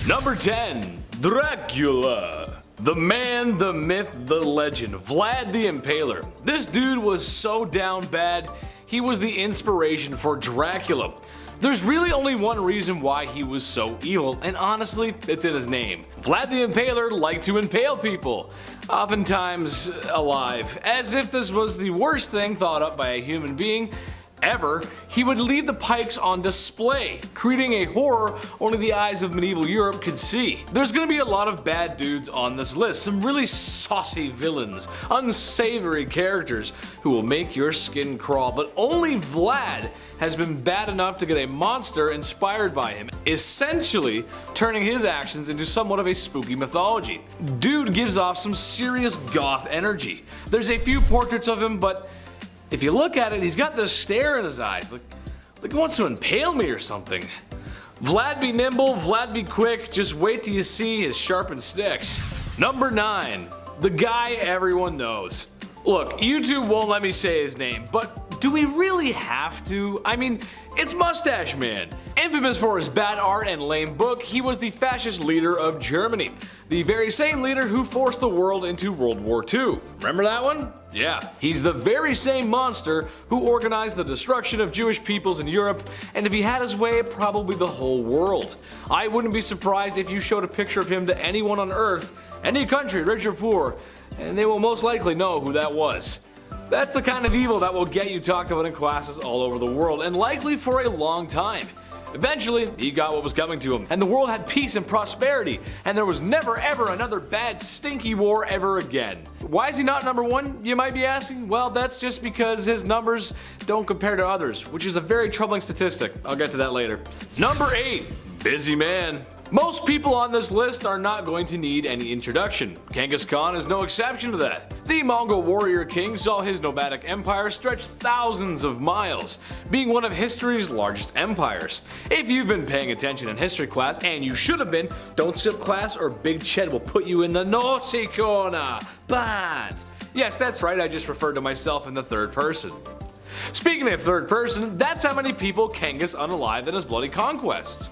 Number 10. Dracula. The man, the myth, the legend, Vlad the Impaler. This dude was so down bad, he was the inspiration for Dracula. There's really only one reason why he was so evil, and honestly, it's in his name. Vlad the Impaler liked to impale people, oftentimes alive. As if this was the worst thing thought up by a human being ever, he would leave the pikes on display, creating a horror only the eyes of medieval Europe could see. There's gonna be a lot of bad dudes on this list, some really saucy villains, unsavory characters who will make your skin crawl, but only Vlad has been bad enough to get a monster inspired by him, essentially turning his actions into somewhat of a spooky mythology. Dude gives off some serious goth energy. There's a few portraits of him, but if you look at it, he's got this stare in his eyes, like he wants to impale me or something. Vlad be nimble, Vlad be quick, just wait till you see his sharpened sticks. Number 9. The guy everyone knows. Look, YouTube won't let me say his name, but do we really have to? I mean, it's Mustache Man. Infamous for his bad art and lame book, he was the fascist leader of Germany. The very same leader who forced the world into World War II. Remember that one? Yeah. He's the very same monster who organized the destruction of Jewish peoples in Europe, and if he had his way, probably the whole world. I wouldn't be surprised if you showed a picture of him to anyone on Earth, any country, rich or poor, and they will most likely know who that was. That's the kind of evil that will get you talked about in classes all over the world, and likely for a long time. Eventually, he got what was coming to him, and the world had peace and prosperity, and there was never ever another bad stinky war ever again. Why is he not number 1, you might be asking? Well, that's just because his numbers don't compare to others, which is a very troubling statistic. I'll get to that later. Number 8. Busy Man. Most people on this list are not going to need any introduction. Genghis Khan is no exception to that. The Mongol warrior king saw his nomadic empire stretch thousands of miles, being one of history's largest empires. If you've been paying attention in history class, and you should have been, don't skip class or Big Ched will put you in the naughty corner. Bad. Yes, that's right, I just referred to myself in the third person. Speaking of third person, that's how many people Genghis unalived in his bloody conquests.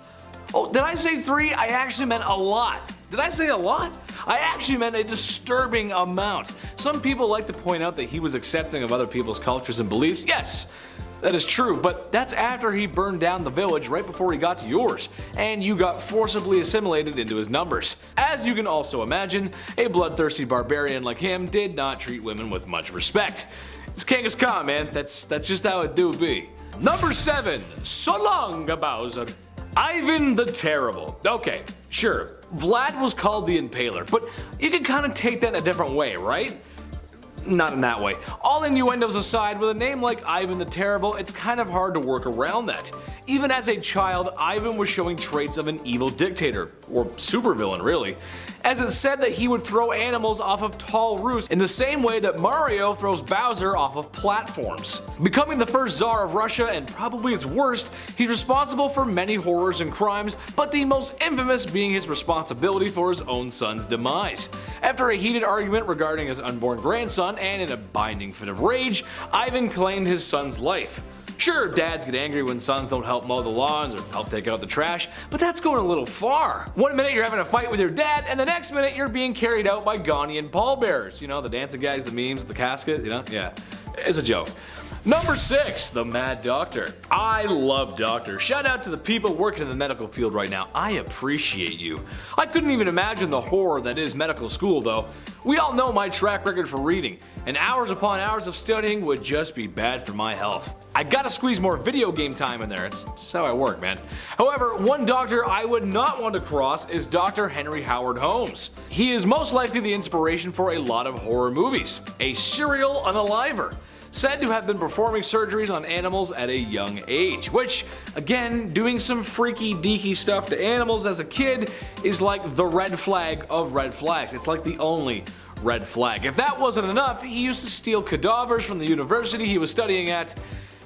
Oh, did I say 3? I actually meant a lot. Did I say a lot? I actually meant a disturbing amount. Some people like to point out that he was accepting of other people's cultures and beliefs. Yes, that is true, but that's after he burned down the village right before he got to yours, and you got forcibly assimilated into his numbers. As you can also imagine, a bloodthirsty barbarian like him did not treat women with much respect. It's Genghis Khan, man. That's just how it do be. Number 7. So long, Bowser. Ivan the Terrible. Okay, sure, Vlad was called the Impaler, but you can kind of take that in a different way, right? Not in that way. All innuendos aside, with a name like Ivan the Terrible, it's kind of hard to work around that. Even as a child, Ivan was showing traits of an evil dictator, or supervillain really, as it's said that he would throw animals off of tall roofs in the same way that Mario throws Bowser off of platforms. Becoming the first Tsar of Russia and probably its worst, he's responsible for many horrors and crimes, but the most infamous being his responsibility for his own son's demise. After a heated argument regarding his unborn grandson, and in a binding fit of rage, Ivan claimed his son's life. Sure, dads get angry when sons don't help mow the lawns or help take out the trash, but that's going a little far. One minute you're having a fight with your dad, and the next minute you're being carried out by Ghanaian pallbearers. You know, the dancing guys, the memes, the casket, you know? Yeah, it's a joke. Number 6, the Mad Doctor. I love doctors. Shout out to the people working in the medical field right now. I appreciate you. I couldn't even imagine the horror that is medical school though. We all know my track record for reading, and hours upon hours of studying would just be bad for my health. I gotta squeeze more video game time in there, it's just how I work, man. However, one doctor I would not want to cross is Dr. Henry Howard Holmes. He is most likely the inspiration for a lot of horror movies. A serial unaliver, said to have been performing surgeries on animals at a young age, which, again, doing some freaky deaky stuff to animals as a kid is like the red flag of red flags. It's like the only red flag. If that wasn't enough, he used to steal cadavers from the university he was studying at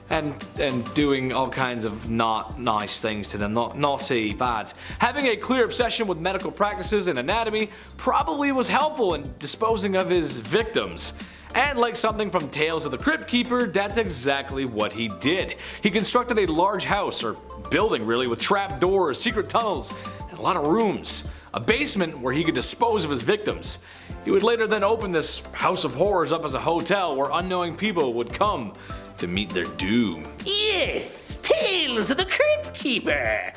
and doing all kinds of not nice things to them, naughty, bad. Having a clear obsession with medical practices and anatomy probably was helpful in disposing of his victims. And like something from Tales of the Crypt Keeper, that's exactly what he did. He constructed a large house, or building really, with trap doors, secret tunnels, and a lot of rooms, a basement where he could dispose of his victims. He would later then open this house of horrors up as a hotel where unknowing people would come to meet their doom. Yes, Tales of the Crypt Keeper.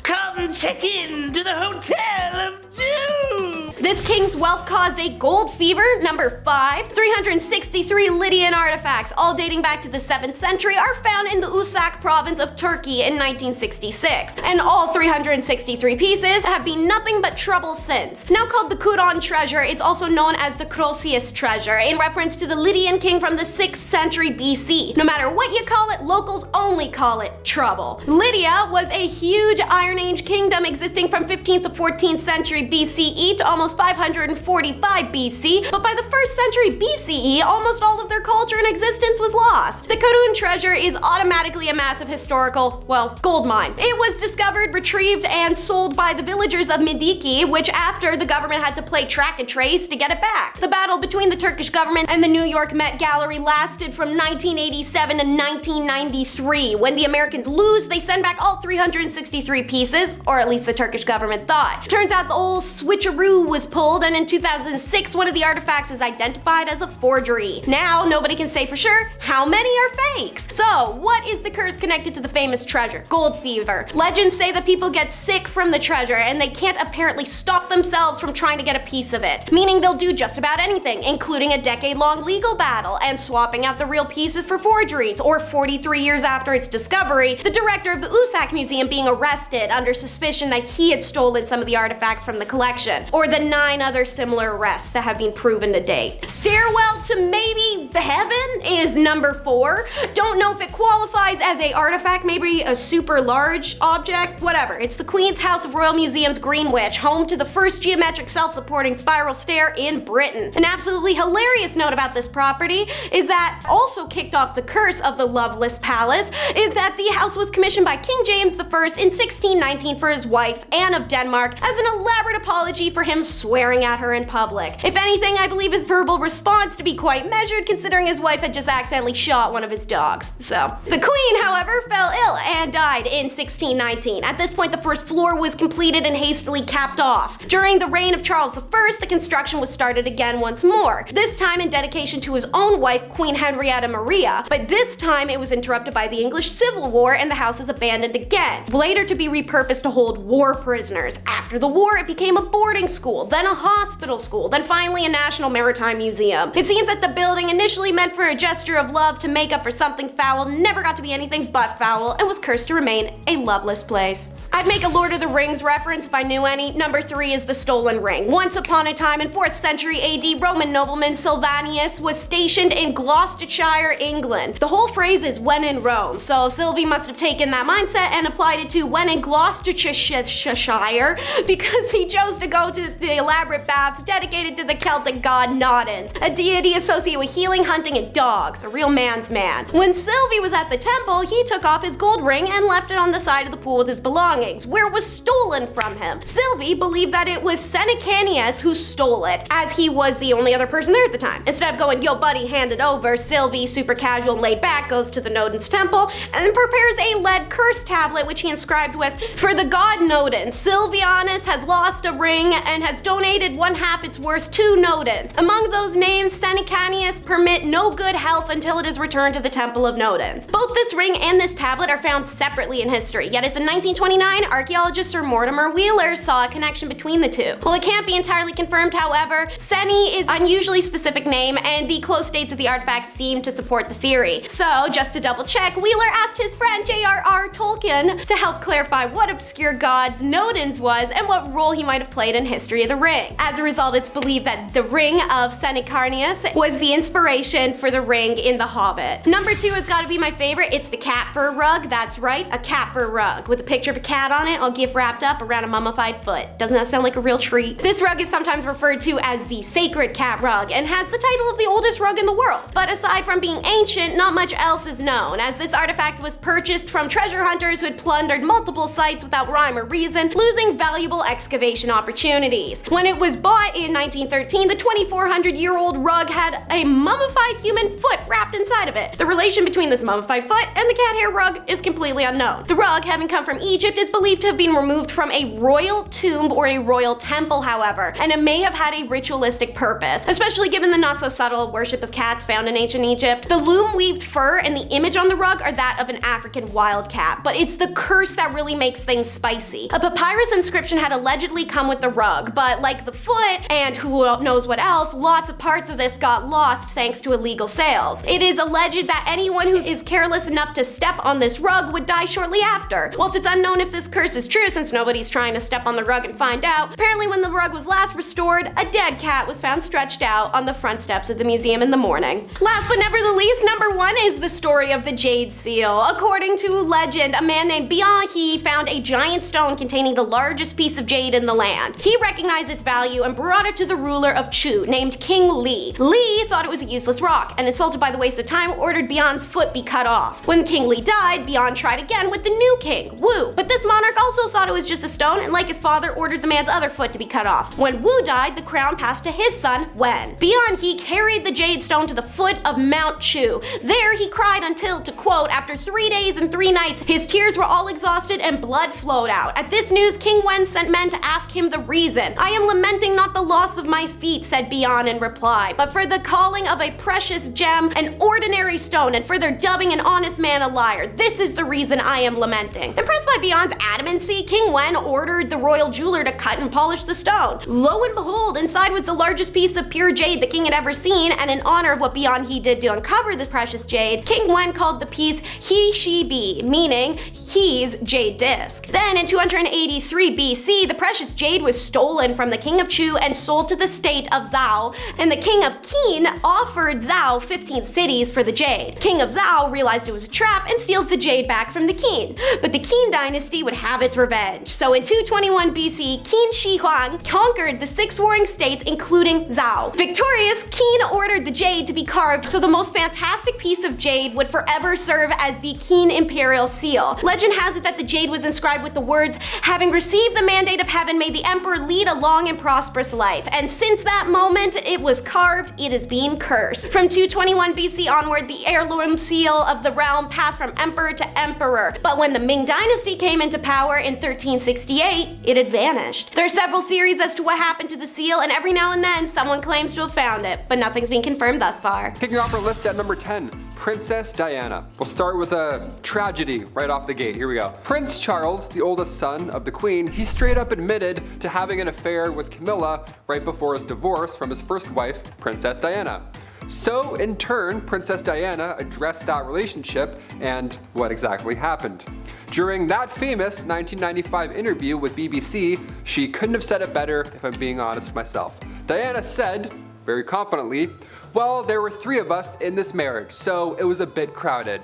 Come check in to the Hotel of Doom. This king's wealth caused a gold fever. Number 5. 363 Lydian artifacts, all dating back to the 7th century, are found in the Usak province of Turkey in 1966. And all 363 pieces have been nothing but trouble since. Now called the Kuron treasure, it's also known as the Croesus treasure, in reference to the Lydian king from the 6th century BC. No matter what you call it, locals only call it trouble. Lydia was a huge Iron Age kingdom existing from 15th to 14th century BCE to almost 545 BC, but by the 1st century BCE, almost all of their culture and existence was lost. The Karun treasure is automatically a massive historical, well, gold mine. It was discovered, retrieved, and sold by the villagers of Midiki, which after the government had to play track and trace to get it back. The battle between the Turkish government and the New York Met Gallery lasted from 1987 to 1993. When the Americans lose, they send back all 363 pieces, or at least the Turkish government thought. Turns out the old switcheroo was pulled, and in 2006 one of the artifacts is identified as a forgery. Now nobody can say for sure how many are fakes. So what is the curse connected to the famous treasure? Gold fever. Legends say that people get sick from the treasure and they can't apparently stop themselves from trying to get a piece of it, meaning they'll do just about anything, including a decade-long legal battle and swapping out the real pieces for forgeries, or 43 years after its discovery, the director of the Usak Museum being arrested under suspicion that he had stolen some of the artifacts from the collection, or the 9 other similar arrests that have been proven to date. Stairwell to maybe the heaven is number 4. Don't know if it qualifies as a artifact, maybe a super large object, whatever. It's the Queen's House of Royal Museum's Greenwich, home to the first geometric self-supporting spiral stair in Britain. An absolutely hilarious note about this property is that also kicked off the curse of the Loveless Palace is that the house was commissioned by King James I in 1619 for his wife, Anne of Denmark, as an elaborate apology for him swearing at her in public. If anything, I believe his verbal response to be quite measured, considering his wife had just accidentally shot one of his dogs. So, the Queen, however, fell ill and died in 1619. At this point, the first floor was completed and hastily capped off. During the reign of Charles I, the construction was started again once more, this time in dedication to his own wife, Queen Henrietta Maria, but this time it was interrupted by the English Civil War and the house is abandoned again, later to be repurposed to hold war prisoners. After the war, it became a boarding school, then a hospital school, then finally a National Maritime Museum. It seems that the building, initially meant for a gesture of love to make up for something foul, never got to be anything but foul and was cursed to remain a loveless place. I'd make a Lord of the Rings reference if I knew any. Number 3 is the Stolen Ring. Once upon a time in 4th century AD, Roman nobleman Sylvanus was stationed in Gloucestershire, England. The whole phrase is when in Rome, so Sylvie must have taken that mindset and applied it to when in Gloucestershire because he chose to go to the elaborate baths dedicated to the Celtic god Nodens, a deity associated with healing, hunting, and dogs, a real man's man. When Sylvie was at the temple, he took off his gold ring and left it on the side of the pool with his belongings, where it was stolen from him. Sylvie believed that it was Senecaneus who stole it, as he was the only other person there at the time. Instead of going, yo buddy, hand it over, Sylvie, super casual and laid back, goes to the Nodens temple and prepares a lead curse tablet which he inscribed with, "For the god Nodens, Sylvianus has lost a ring and has donated 1/2 its worth to Nodens. Among those names, Senecaneus permit no good health until it is returned to the temple of Nodens." Both this ring and this tablet are found separately in history, yet it's in 1929, archaeologist Sir Mortimer Wheeler saw a connection between the two. While it can't be entirely confirmed, however, Seni is an unusually specific name and the close dates of the artifacts seem to support the theory. So, just to double check, Wheeler asked his friend J.R.R. Tolkien to help clarify what obscure god Nodens was and what role he might have played in History of the Ring. As a result, it's believed that the ring of Senecarneus was the inspiration for the ring in The Hobbit. Number 2 has got to be my favorite. It's the cat fur rug. That's right, a cat fur rug with a picture of a cat on it, all gift wrapped up around a mummified foot. Doesn't that sound like a real treat? This rug is sometimes referred to as the sacred cat rug and has the title of the oldest rug in the world. But aside from being ancient, not much else is known, as this artifact was purchased from treasure hunters who had plundered multiple sites without rhyme or reason, losing valuable excavation opportunities. When it was bought in 1913, the 2,400-year-old rug had a mummified human foot wrapped inside of it. The relation between this mummified foot and the cat hair rug is completely unknown. The rug, having come from Egypt, is believed to have been removed from a royal tomb or a royal temple, however, and it may have had a ritualistic purpose, especially given the not so subtle worship of cats found in ancient Egypt. The loom weaved fur and the image on the rug are that of an African wildcat, but it's the curse that really makes things spicy. A papyrus inscription had allegedly come with the rug, but like the foot and who knows what else, lots of parts of this got lost thanks to illegal sales. It is alleged that anyone who is careless enough to step on this rug would die shortly after. Whilst it's unknown if this curse is true since nobody's trying to step on the rug and find out, apparently when the rug was last restored, a dead cat was found stretched out on the front steps of the museum in the morning. Last but never the least, number 1 is the story of the Jade Seal. According to legend, a man named Bian-He found a giant stone containing the largest piece of jade in the land. He recognized its value and brought it to the ruler of Chu, named King Li. Li thought it was a useless rock, and insulted by the waste of time, ordered Bian's foot be cut off. When King Li died, Bian tried again with the new king, Wu, but this monarch also thought it was just a stone, and like his father, ordered the man's other foot to be cut off. When Wu died, the crown passed to his son, Wen. Bian-He carried the jade stone to the foot of Mount Chu. There he cried until, to quote, after 3 days and 3 nights, his tears were all exhausted and blood flowed out. At this news, King Wen sent men to ask him the reason. "I am lamenting not the loss of my feet," said Bian in reply, "but for the calling of a precious gem, an ordinary stone, and for their dubbing an honest man a liar. This is the reason I am lamenting." Impressed by Bian's adamancy, King Wen ordered the royal jeweler to cut and polish the stone. Lo and behold, inside was the largest piece of pure jade the king had ever seen, and in honor of what Bian-He did to uncover the precious jade, King Wen called the piece He-She-Bi, meaning he's jade disc. Then in 283 BC, the precious jade was stolen from the king of Chu and sold to the state of Zhao, and the king of Qin offered Zhao 15 cities for the jade. King of Zhao realized it was a trap and steals the jade back from the Qin, but the Qin dynasty would have its revenge. So in 221 BC, Qin Shi Huang conquered the 6 warring states, including Zhao. Victorious, Qin ordered the jade to be carved so the most fantastic piece of jade would forever serve as the Qin imperial seal. Legend has it that the jade was inscribed with the words, "Having received the mandate of heaven, may the emperor lead a long and prosperous life." And since that moment it was carved, it is being cursed. From 221 BC onward, the heirloom seal of the realm passed from emperor to emperor. But when the Ming dynasty came into power in 1368, it had vanished. There are several theories as to what happened to the seal, and every now and then someone claims to have found it, but nothing's been confirmed thus far. Kicking off our list at number 10, Princess Diana. We'll start with a tragedy right off the gate. Here we go. Prince Charles, the oldest son of the Queen, he straight up admitted to having an affair with Camilla right before his divorce from his first wife, Princess Diana. So, in turn, Princess Diana addressed that relationship and what exactly happened. During that famous 1995 interview with BBC, she couldn't have said it better if I'm being honest myself. Diana said, very confidently, "Well, there were 3 of us in this marriage, so it was a bit crowded."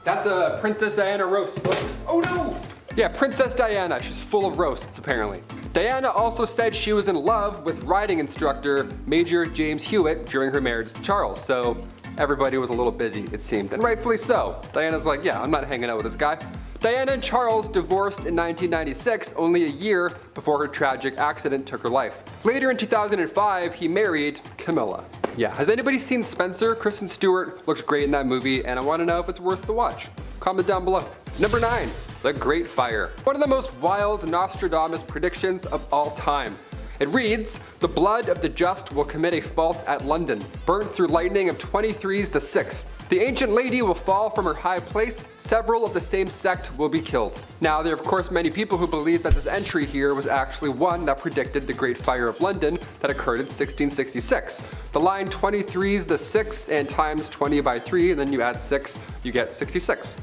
That's a Princess Diana roast, folks. Oh no! Yeah, Princess Diana, she's full of roasts apparently. Diana also said she was in love with riding instructor Major James Hewitt during her marriage to Charles, so everybody was a little busy, it seemed, and rightfully so. Diana's like, yeah, I'm not hanging out with this guy. Diana and Charles divorced in 1996, only a year before her tragic accident took her life. Later in 2005, he married Camilla. Yeah, has anybody seen Spencer? Kristen Stewart looks great in that movie, and I want to know if it's worth the watch. Comment down below. Number 9, The Great Fire. One of the most wild Nostradamus predictions of all time. It reads, "The blood of the just will commit a fault at London, burnt through lightning of 23's the 6th. The ancient lady will fall from her high place, several of the same sect will be killed." Now, there are of course many people who believe that this entry here was actually one that predicted the Great Fire of London that occurred in 1666. The line 23's the 6th and times 20 by 3, and then you add 6, you get 66.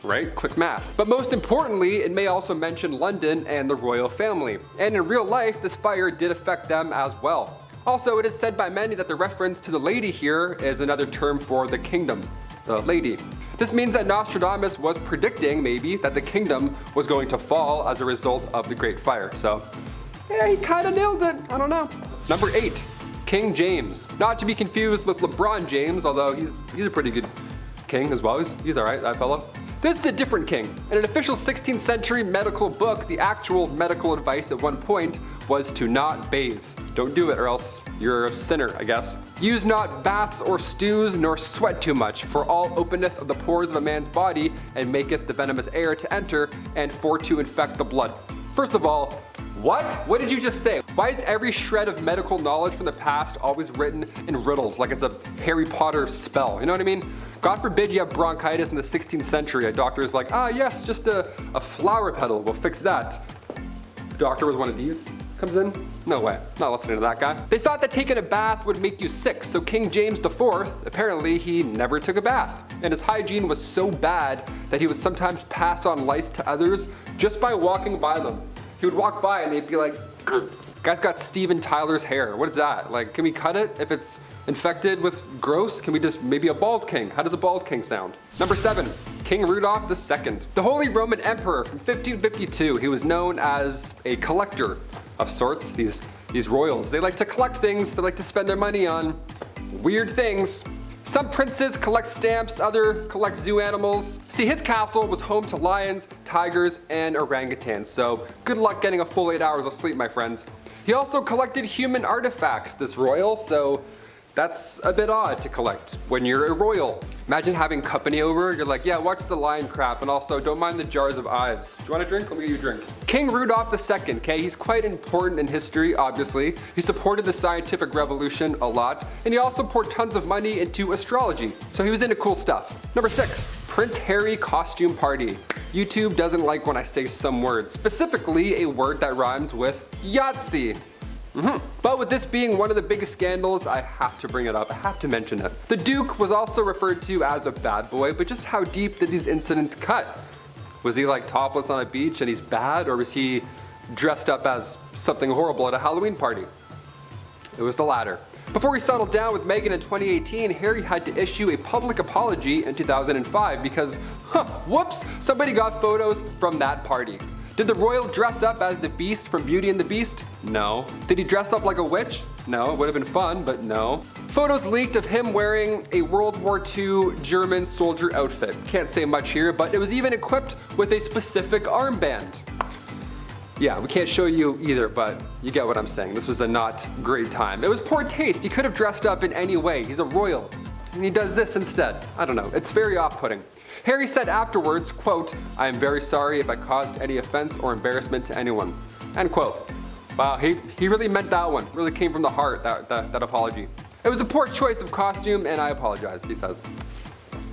Right? Quick math. But most importantly, it may also mention London and the royal family. And in real life, this fire did affect them as well. Also, it is said by many that the reference to the lady here is another term for the kingdom, the lady. This means that Nostradamus was predicting, maybe, that the kingdom was going to fall as a result of the Great Fire. So, yeah, he kind of nailed it. I don't know. Number 8, King James. Not to be confused with LeBron James, although he's a pretty good king as well. He's alright, that fellow. This is a different king. In an official 16th century medical book, the actual medical advice at one point was to not bathe. Don't do it or else you're a sinner, I guess. Use not baths or stews, nor sweat too much, for all openeth of the pores of a man's body, and maketh the venomous air to enter, and for to infect the blood. First of all, what? What did you just say? Why is every shred of medical knowledge from the past always written in riddles, like it's a Harry Potter spell? You know what I mean? God forbid you have bronchitis in the 16th century. A doctor is like, yes, just a flower petal, we'll fix that. Doctor with one of these comes in? No way, not listening to that guy. They thought that taking a bath would make you sick, so King James IV, apparently he never took a bath. And his hygiene was so bad that he would sometimes pass on lice to others just by walking by them. He would walk by and they'd be like, ugh. Guy's got Steven Tyler's hair. What is that? Like, can we cut it if it's infected with gross? Can we just, maybe a bald king? How does a bald king sound? Number 7, King Rudolph II. The Holy Roman Emperor from 1552. He was known as a collector of sorts. These royals, they like to collect things. They like to spend their money on weird things. Some princes collect stamps, others collect zoo animals. See, his castle was home to lions, tigers, and orangutans, so good luck getting a full 8 hours of sleep, my friends. He also collected human artifacts, this royal, so that's a bit odd to collect when you're a royal. Imagine having company over, you're like, yeah, watch the lion crap, and also don't mind the jars of eyes. Do you want a drink? Let me get you a drink. King Rudolph II, okay, he's quite important in history, obviously. He supported the scientific revolution a lot, and he also poured tons of money into astrology, so he was into cool stuff. Number 6, Prince Harry costume party. YouTube doesn't like when I say some words, specifically a word that rhymes with Yahtzee. But with this being one of the biggest scandals, I have to bring it up, I have to mention it. The Duke was also referred to as a bad boy, but just how deep did these incidents cut? Was he like topless on a beach and he's bad, or was he dressed up as something horrible at a Halloween party? It was the latter. Before he settled down with Meghan in 2018, Harry had to issue a public apology in 2005 because, whoops, somebody got photos from that party. Did the royal dress up as the Beast from Beauty and the Beast? No. Did he dress up like a witch? No, it would have been fun, but no. Photos leaked of him wearing a World War II German soldier outfit. Can't say much here, but it was even equipped with a specific armband. Yeah, we can't show you either, but you get what I'm saying. This was a not great time. It was poor taste. He could have dressed up in any way. He's a royal, and he does this instead. I don't know, it's very off-putting. Harry said afterwards, quote, "I am very sorry if I caused any offense or embarrassment to anyone," end quote. Wow, he really meant that one. Really came from the heart, that apology. It was a poor choice of costume, and I apologize, he says.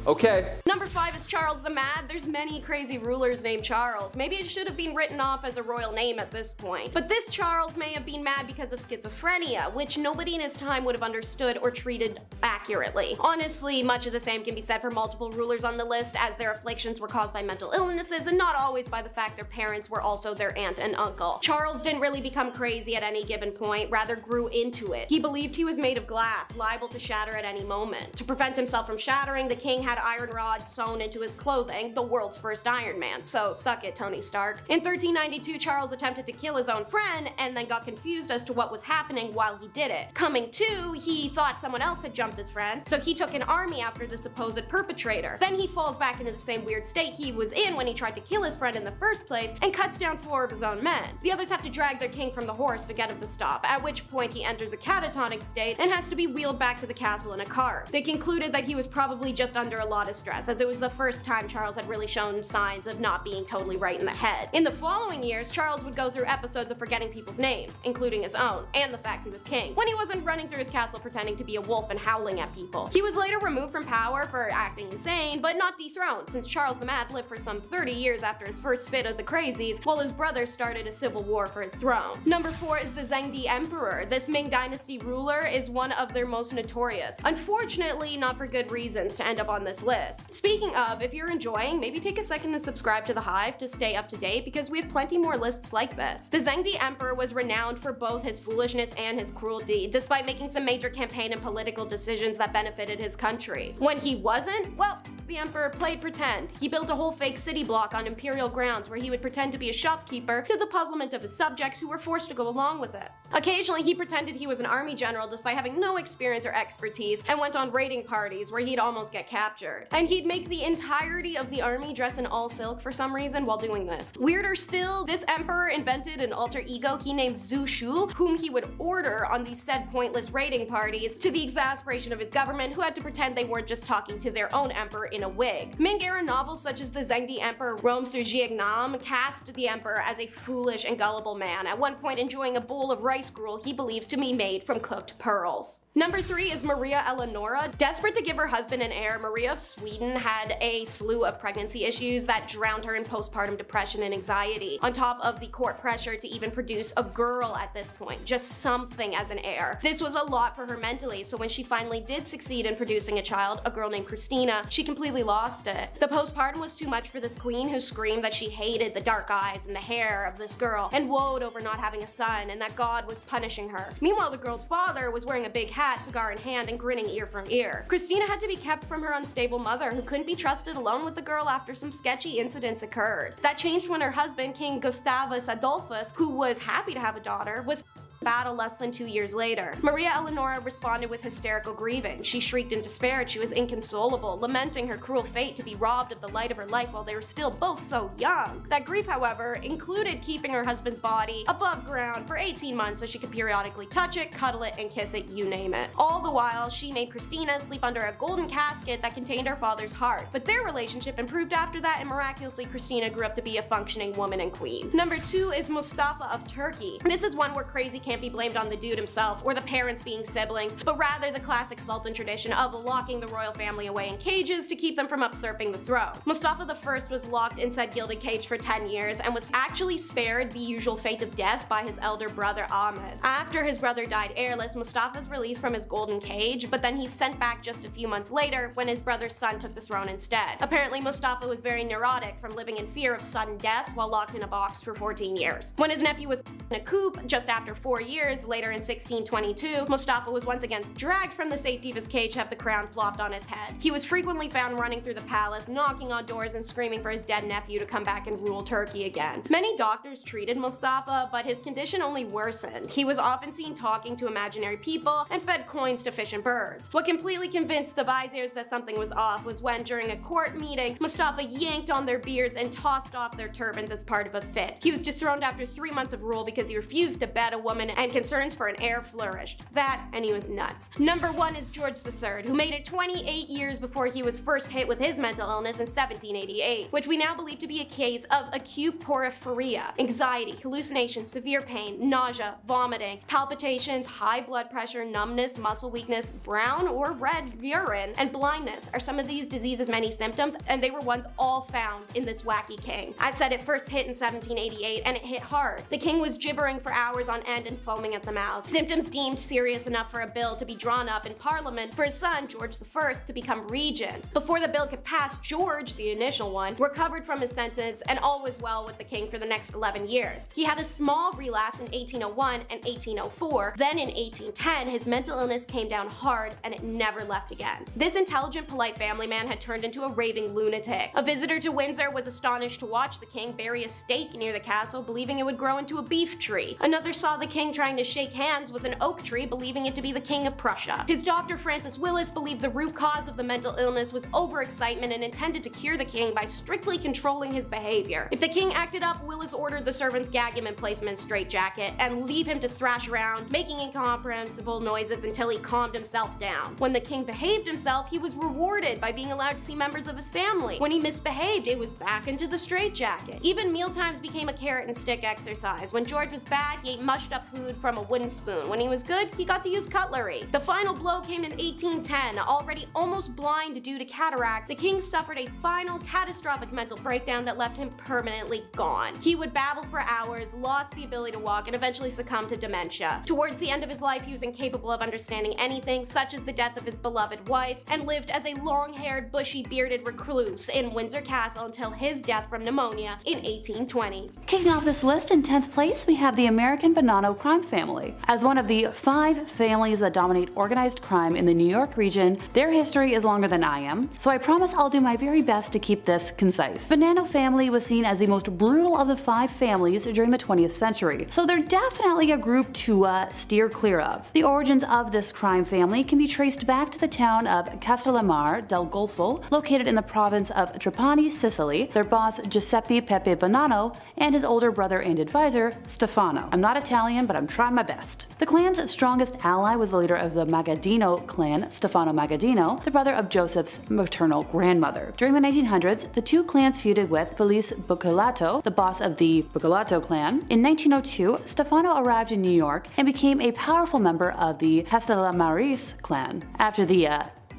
Okay. Number 5 is Charles the Mad. There's many crazy rulers named Charles. Maybe it should have been written off as a royal name at this point. But this Charles may have been mad because of schizophrenia, which nobody in his time would have understood or treated accurately. Honestly, much of the same can be said for multiple rulers on the list, as their afflictions were caused by mental illnesses and not always by the fact their parents were also their aunt and uncle. Charles didn't really become crazy at any given point, rather grew into it. He believed he was made of glass, liable to shatter at any moment. To prevent himself from shattering, the king had iron rods sewn into his clothing, the world's first Iron Man, so suck it, Tony Stark. In 1392, Charles attempted to kill his own friend and then got confused as to what was happening while he did it. Coming to, he thought someone else had jumped his friend, so he took an army after the supposed perpetrator. Then he falls back into the same weird state he was in when he tried to kill his friend in the first place and cuts down 4 of his own men. The others have to drag their king from the horse to get him to stop, at which point he enters a catatonic state and has to be wheeled back to the castle in a cart. They concluded that he was probably just under a lot of stress, as it was the first time Charles had really shown signs of not being totally right in the head. In the following years, Charles would go through episodes of forgetting people's names, including his own, and the fact he was king, when he wasn't running through his castle pretending to be a wolf and howling at people. He was later removed from power for acting insane, but not dethroned, since Charles the Mad lived for some 30 years after his first fit of the crazies, while his brother started a civil war for his throne. Number 4 is the Zhengdi Emperor. This Ming Dynasty ruler is one of their most notorious. Unfortunately, not for good reasons to end up on this list. Speaking of, if you're enjoying, maybe take a second to subscribe to The Hive to stay up to date, because we have plenty more lists like this. The Zhengdi Emperor was renowned for both his foolishness and his cruelty, despite making some major campaign and political decisions that benefited his country. When he wasn't, well, the emperor played pretend. He built a whole fake city block on imperial grounds where he would pretend to be a shopkeeper, to the puzzlement of his subjects who were forced to go along with it. Occasionally, he pretended he was an army general despite having no experience or expertise, and went on raiding parties where he'd almost get captured. And he'd make the entirety of the army dress in all silk for some reason while doing this. Weirder still, this emperor invented an alter ego he named Zhu Shu, whom he would order on these said pointless raiding parties, to the exasperation of his government, who had to pretend they weren't just talking to their own emperor in a wig. Ming-era novels such as The Zengdi Emperor Roams Through Jiangnam cast the emperor as a foolish and gullible man, at one point enjoying a bowl of rice gruel he believes to be made from cooked pearls. Number 3 is Maria Eleonora. Desperate to give her husband an heir, Maria of Sweden had a slew of pregnancy issues that drowned her in postpartum depression and anxiety, on top of the court pressure to even produce a girl at this point, just something as an heir. This was a lot for her mentally, so when she finally did succeed in producing a child, a girl named Christina, she completely lost it. The postpartum was too much for this queen, who screamed that she hated the dark eyes and the hair of this girl, and woed over not having a son, and that God was punishing her. Meanwhile, the girl's father was wearing a big hat, cigar in hand, and grinning ear from ear. Christina had to be kept from her unstable mother, who couldn't be trusted alone with the girl after some sketchy incidents occurred. That changed when her husband, King Gustavus Adolphus, who was happy to have a daughter, was battle less than 2 years later. Maria Eleonora responded with hysterical grieving. She shrieked in despair. She was inconsolable, lamenting her cruel fate to be robbed of the light of her life while they were still both so young. That grief, however, included keeping her husband's body above ground for 18 months so she could periodically touch it, cuddle it, and kiss it, you name it. All the while, she made Christina sleep under a golden casket that contained her father's heart. But their relationship improved after that, and miraculously, Christina grew up to be a functioning woman and queen. Number 2 is Mustafa of Turkey. This is one where crazy can't be blamed on the dude himself or the parents being siblings, but rather the classic Sultan tradition of locking the royal family away in cages to keep them from usurping the throne. Mustafa I was locked in said gilded cage for 10 years and was actually spared the usual fate of death by his elder brother Ahmed. After his brother died heirless, Mustafa's released from his golden cage, but then he's sent back just a few months later when his brother's son took the throne instead. Apparently, Mustafa was very neurotic from living in fear of sudden death while locked in a box for 14 years. When his nephew was in a coup just after 4 years later in 1622, Mustafa was once again dragged from the safety of his cage to have the crown plopped on his head. He was frequently found running through the palace, knocking on doors and screaming for his dead nephew to come back and rule Turkey again. Many doctors treated Mustafa, but his condition only worsened. He was often seen talking to imaginary people and fed coins to fish and birds. What completely convinced the viziers that something was off was when, during a court meeting, Mustafa yanked on their beards and tossed off their turbans as part of a fit. He was dethroned after 3 months of rule because he refused to bed a woman, and concerns for an heir flourished. That, and he was nuts. Number 1 is George III, who made it 28 years before he was first hit with his mental illness in 1788, which we now believe to be a case of acute porphyria, anxiety, hallucinations, severe pain, nausea, vomiting, palpitations, high blood pressure, numbness, muscle weakness, brown or red urine, and blindness are some of these diseases' many symptoms, and they were ones all found in this wacky king. I said it first hit in 1788, and it hit hard. The king was gibbering for hours on end and foaming at the mouth. Symptoms deemed serious enough for a bill to be drawn up in Parliament for his son, George I, to become regent. Before the bill could pass, George, the initial one, recovered from his sentence, and all was well with the king for the next 11 years. He had a small relapse in 1801 and 1804. Then in 1810, his mental illness came down hard, and it never left again. This intelligent, polite family man had turned into a raving lunatic. A visitor to Windsor was astonished to watch the king bury a stake near the castle, believing it would grow into a beef tree. Another saw the king trying to shake hands with an oak tree, believing it to be the King of Prussia. His doctor, Francis Willis, believed the root cause of the mental illness was overexcitement and intended to cure the king by strictly controlling his behavior. If the king acted up, Willis ordered the servants gag him and place him in a straitjacket and leave him to thrash around, making incomprehensible noises until he calmed himself down. When the king behaved himself, he was rewarded by being allowed to see members of his family. When he misbehaved, it was back into the straitjacket. Even mealtimes became a carrot and stick exercise. When George was bad, he ate mushed up food from a wooden spoon. When he was good, he got to use cutlery. The final blow came in 1810. Already almost blind due to cataracts, the king suffered a final catastrophic mental breakdown that left him permanently gone. He would babble for hours, lost the ability to walk, and eventually succumbed to dementia. Towards the end of his life, he was incapable of understanding anything, such as the death of his beloved wife, and lived as a long-haired, bushy-bearded recluse in Windsor Castle until his death from pneumonia in 1820. Kicking off this list in 10th place, we have the American Bonanno crime family. As one of the 5 families that dominate organized crime in the New York region, their history is longer than I am, so I promise I'll do my very best to keep this concise. The Bonanno family was seen as the most brutal of the 5 families during the 20th century, so they're definitely a group to steer clear of. The origins of this crime family can be traced back to the town of Castellammare del Golfo, located in the province of Trapani, Sicily. Their boss Giuseppe Pepe Bonanno and his older brother and advisor Stefano. I'm not Italian, but I'm trying my best. The clan's strongest ally was the leader of the Magaddino clan, Stefano Magaddino, the brother of Joseph's maternal grandmother. During the 1900s, the two clans feuded with Felice Buccellato, the boss of the Buccellato clan. In 1902, Stefano arrived in New York and became a powerful member of the Castellammarese clan. After the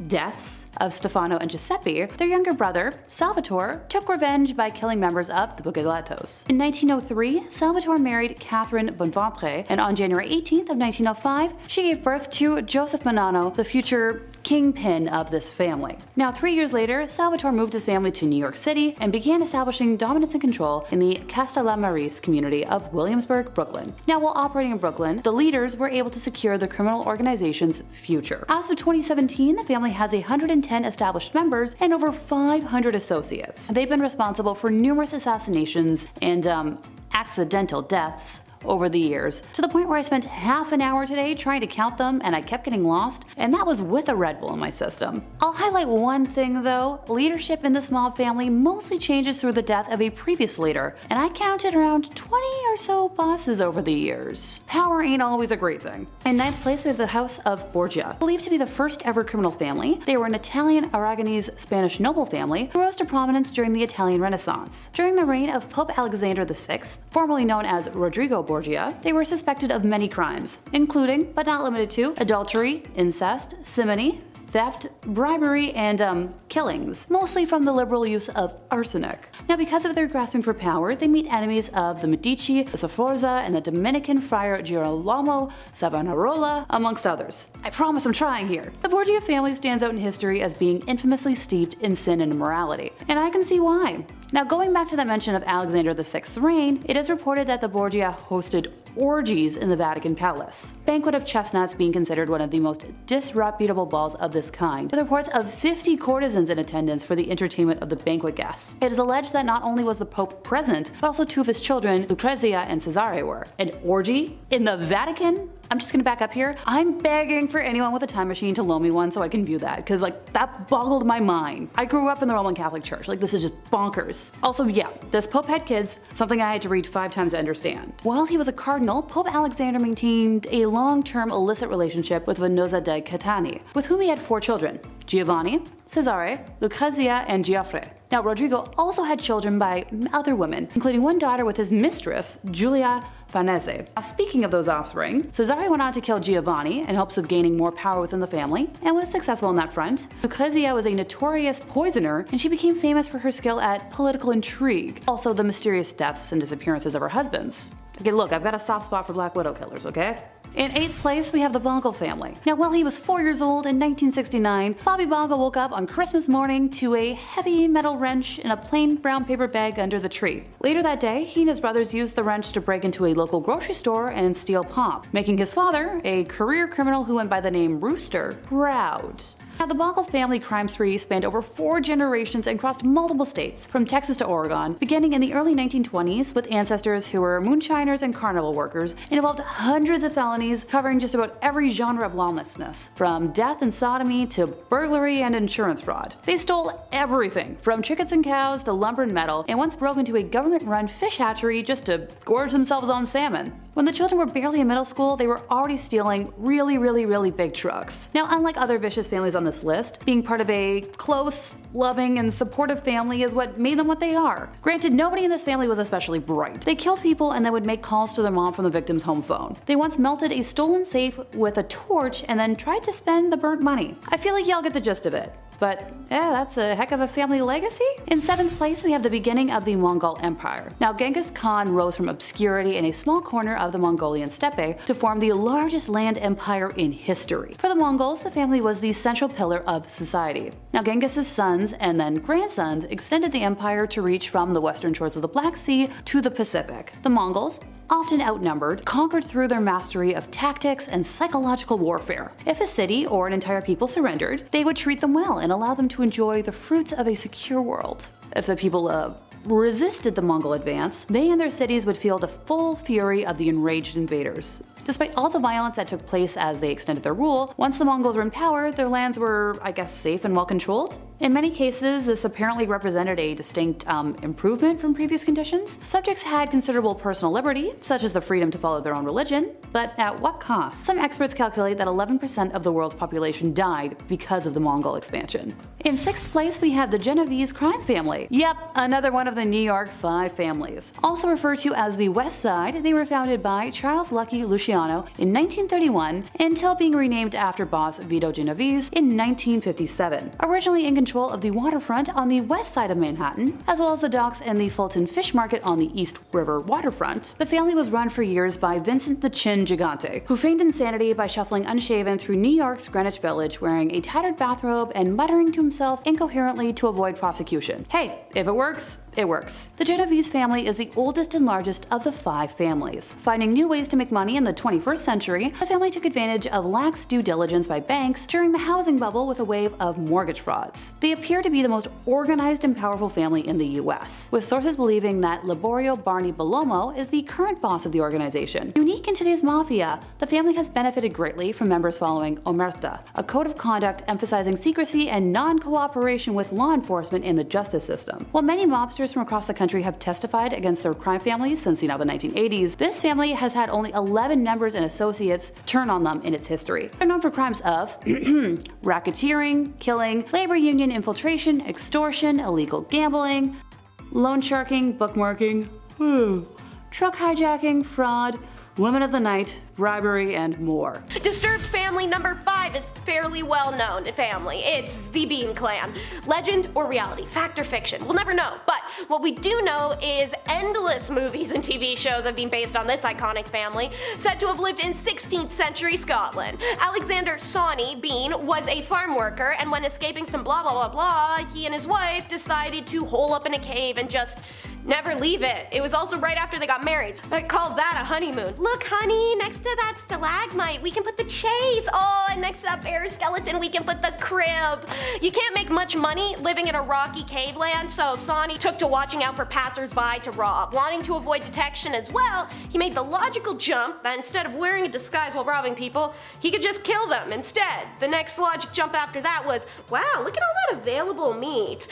deaths of Stefano and Giuseppe, their younger brother, Salvatore, took revenge by killing members of the Buccellatos. In 1903, Salvatore married Catherine Bonventre, and on January 18th of 1905, she gave birth to Joseph Bonanno, the future kingpin of this family. Now, 3 years later, Salvatore moved his family to New York City and began establishing dominance and control in the Castellammarese community of Williamsburg, Brooklyn. Now, while operating in Brooklyn, the leaders were able to secure the criminal organization's future. As of 2017, the family has 110 established members and over 500 associates. They've been responsible for numerous assassinations and accidental deaths over the years, to the point where I spent half an hour today trying to count them and I kept getting lost, and that was with a Red Bull in my system. I'll highlight one thing though: leadership in this mob family mostly changes through the death of a previous leader, and I counted around 20 or so bosses over the years. Power ain't always a great thing. In 9th place we have the House of Borgia. Believed to be the first ever criminal family, they were an Italian Aragonese Spanish noble family who rose to prominence during the Italian Renaissance. During the reign of Pope Alexander VI, formerly known as Rodrigo Borgia, they were suspected of many crimes, including, but not limited to, adultery, incest, simony, theft, bribery, and killings, mostly from the liberal use of arsenic. Now, because of their grasping for power, they meet enemies of the Medici, the Sforza, and the Dominican friar Girolamo Savonarola, amongst others. I promise I'm trying here. The Borgia family stands out in history as being infamously steeped in sin and immorality, and I can see why. Now, going back to that mention of Alexander VI's reign, it is reported that the Borgia hosted orgies in the Vatican Palace. Banquet of Chestnuts being considered one of the most disreputable balls of this kind, with reports of 50 courtesans in attendance for the entertainment of the banquet guests. It is alleged that not only was the Pope present, but also 2 of his children, Lucrezia and Cesare, were. An orgy in the Vatican? I'm just gonna back up here. I'm begging for anyone with a time machine to loan me one so I can view that, because that boggled my mind. I grew up in the Roman Catholic Church. This is just bonkers. Also, yeah, this Pope had kids, something I had to read 5 times to understand. While he was a cardinal, Pope Alexander maintained a long-term illicit relationship with Venosa de Catani, with whom he had 4 children: Giovanni, Cesare, Lucrezia, and Giuffre. Now, Rodrigo also had children by other women, including one daughter with his mistress, Giulia Farnese. Now, speaking of those offspring, Cesare went on to kill Giovanni in hopes of gaining more power within the family, and was successful on that front. Lucrezia was a notorious poisoner, and she became famous for her skill at political intrigue, also the mysterious deaths and disappearances of her husbands. Okay, look, I've got a soft spot for Black Widow killers, okay? In 8th place, we have the Bongo family. Now, while he was 4 years old in 1969, Bobby Bongo woke up on Christmas morning to a heavy metal wrench in a plain brown paper bag under the tree. Later that day, he and his brothers used the wrench to break into a local grocery store and steal pop, making his father, a career criminal who went by the name Rooster, proud. Now, the Bongo family crime spree spanned over 4 generations and crossed multiple states, from Texas to Oregon, beginning in the early 1920s with ancestors who were moonshiners and carnival workers, and involved hundreds of felonies covering just about every genre of lawlessness, from death and sodomy to burglary and insurance fraud. They stole everything, from chickens and cows to lumber and metal, and once broke into a government-run fish hatchery just to gorge themselves on salmon. When the children were barely in middle school, they were already stealing really big trucks. Now, unlike other vicious families on this list, being part of a close, loving, and supportive family is what made them what they are. Granted, nobody in this family was especially bright. They killed people and then would make calls to their mom from the victim's home phone. They once melted a stolen safe with a torch and then tried to spend the burnt money. I feel like y'all get the gist of it. But yeah, that's a heck of a family legacy. In 7th place, we have the beginning of the Mongol Empire. Now, Genghis Khan rose from obscurity in a small corner of the Mongolian steppe to form the largest land empire in history. For the Mongols, the family was the central pillar of society. Now, Genghis's sons and then grandsons extended the empire to reach from the western shores of the Black Sea to the Pacific. The Mongols, often outnumbered, conquered through their mastery of tactics and psychological warfare. If a city or an entire people surrendered, they would treat them well and allow them to enjoy the fruits of a secure world. If the people resisted the Mongol advance, they and their cities would feel the full fury of the enraged invaders. Despite all the violence that took place as they extended their rule, once the Mongols were in power, their lands were, I guess, safe and well controlled. In many cases, this apparently represented a distinct improvement from previous conditions. Subjects had considerable personal liberty, such as the freedom to follow their own religion, but at what cost? Some experts calculate that 11% of the world's population died because of the Mongol expansion. In 6th place, we have the Genovese crime family. Yep, another one of the New York 5 families. Also referred to as the West Side, they were founded by Charles Lucky Luciano in 1931 until being renamed after boss Vito Genovese in 1957. Originally in control of the waterfront on the west side of Manhattan, as well as the docks and the Fulton Fish Market on the East River waterfront, the family was run for years by Vincent the Chin Gigante, who feigned insanity by shuffling unshaven through New York's Greenwich Village wearing a tattered bathrobe and muttering to himself incoherently to avoid prosecution. Hey, if it works, it works. The Genovese family is the oldest and largest of the 5 families. Finding new ways to make money in the 21st century, the family took advantage of lax due diligence by banks during the housing bubble with a wave of mortgage frauds. They appear to be the most organized and powerful family in the US, with sources believing that Liborio Barney Bellomo is the current boss of the organization. Unique in today's mafia, the family has benefited greatly from members following Omerta, a code of conduct emphasizing secrecy and non-cooperation with law enforcement and the justice system. While many mobsters from across the country have testified against their crime families since the 1980s, this family has had only 11 members and associates turn on them in its history. They're known for crimes of racketeering, killing, labor union infiltration, extortion, illegal gambling, loan sharking, bookmarking, truck hijacking, fraud, women of the night, bribery, and more. Disturbed family number 5 is fairly well known family. It's the Bean Clan. Legend or reality, fact or fiction, we'll never know. But what we do know is endless movies and TV shows have been based on this iconic family, said to have lived in 16th century Scotland. Alexander Sawney Bean was a farm worker, and when escaping some blah blah blah blah, he and his wife decided to hole up in a cave and just never leave it. It was also right after they got married. I call that a honeymoon. Look, honey, next to that stalagmite, we can put the chase. Oh, and next to that bear skeleton, we can put the crib. You can't make much money living in a rocky cave land, so Sawney took to watching out for passersby to rob. Wanting to avoid detection as well, he made the logical jump that instead of wearing a disguise while robbing people, he could just kill them instead. The next logic jump after that was, wow, look at all that available meat.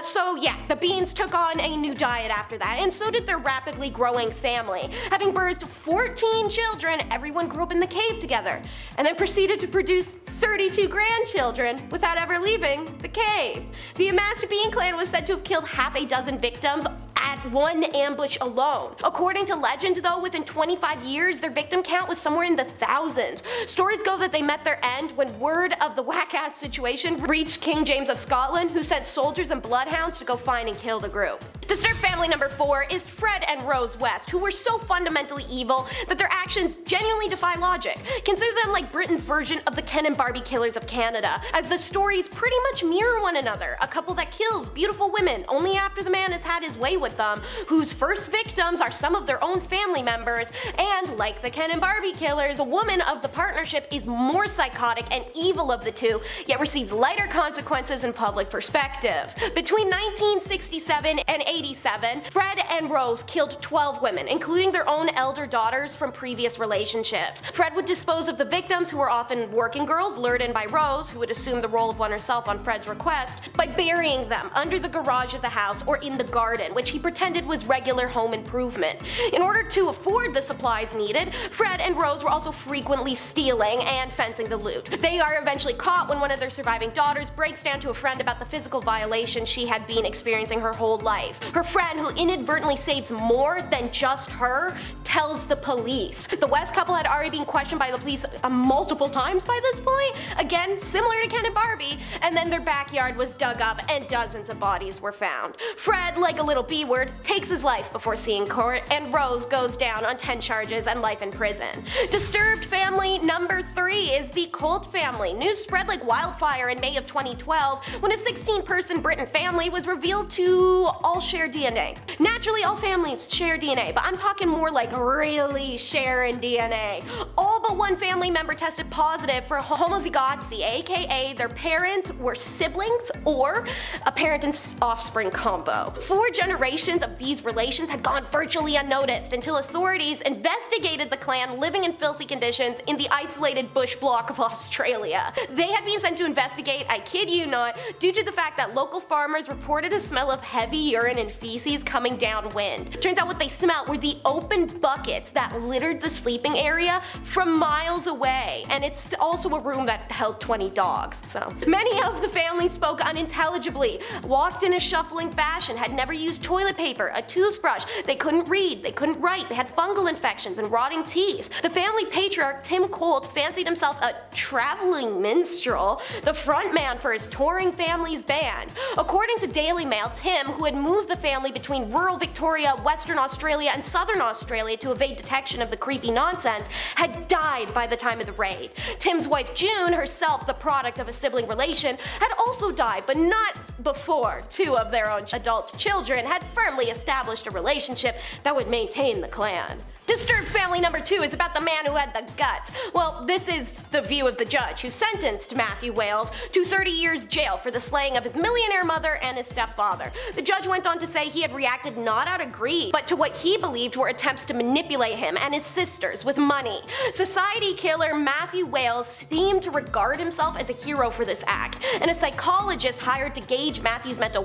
So yeah, the Beans took on a new diet after that, and so did their rapidly growing family. Having birthed 14 children, everyone grew up in the cave together, and then proceeded to produce 32 grandchildren without ever leaving the cave. The amassed Bean clan was said to have killed half a dozen victims at one ambush alone. According to legend though, within 25 years their victim count was somewhere in the thousands. Stories go that they met their end when word of the whack-ass situation reached King James of Scotland, who sent soldiers and bloodhounds to go find and kill the group. Disturbed family number 4 is Fred and Rose West, who were so fundamentally evil that their actions genuinely defy logic. Consider them like Britain's version of the Ken and Barbie killers of Canada, as the stories pretty much mirror one another. A couple that kills beautiful women only after the man has had his way with them, whose first victims are some of their own family members, and like the Ken and Barbie killers, the woman of the partnership is more psychotic and evil of the two, yet receives lighter consequences in public perspective. Between 1967 and 87, Fred and Rose killed 12 women, including their own elder daughters from previous relationships. Fred would dispose of the victims, who were often working girls lured in by Rose, who would assume the role of one herself on Fred's request, by burying them under the garage of the house or in the garden, which he pretended was regular home improvement. In order to afford the supplies needed, Fred and Rose were also frequently stealing and fencing the loot. They are eventually caught when one of their surviving daughters breaks down to a friend about the physical violation she had been experiencing her whole life. Her friend, who inadvertently saves more than just her, tells the police. The West couple had already been questioned by the police multiple times by this point, again similar to Ken and Barbie, and then their backyard was dug up and dozens of bodies were found. Fred, like a little beaver, B-word, takes his life before seeing court, and Rose goes down on 10 charges and life in prison. Disturbed family number 3 is the Colt family. News spread like wildfire in May of 2012 when a 16-person Britain family was revealed to all share DNA. Naturally, all families share DNA, but I'm talking more like really sharing DNA. All but one family member tested positive for homozygosity, aka their parents were siblings or a parent and offspring combo. 4 generations of these relations had gone virtually unnoticed until authorities investigated the clan living in filthy conditions in the isolated bush block of Australia. They had been sent to investigate, I kid you not, due to the fact that local farmers reported a smell of heavy urine and feces coming downwind. Turns out what they smelled were the open buckets that littered the sleeping area from miles away, and it's also a room that held 20 dogs, so. Many of the family spoke unintelligibly, walked in a shuffling fashion, had never used toilet paper, a toothbrush, they couldn't read, they couldn't write, they had fungal infections and rotting teeth. The family patriarch, Tim Colt, fancied himself a traveling minstrel, the frontman for his touring family's band. According to Daily Mail, Tim, who had moved the family between rural Victoria, Western Australia, and Southern Australia to evade detection of the creepy nonsense, had died by the time of the raid. Tim's wife June, herself the product of a sibling relation, had also died, but not before 2 of their own adult children had firmly established a relationship that would maintain the clan. Disturbed family number 2 is about the man who had the guts. Well, this is the view of the judge who sentenced Matthew Wales to 30 years jail for the slaying of his millionaire mother and his stepfather. The judge went on to say he had reacted not out of greed, but to what he believed were attempts to manipulate him and his sisters with money. Society killer Matthew Wales seemed to regard himself as a hero for this act, and a psychologist hired to gauge Matthew's mental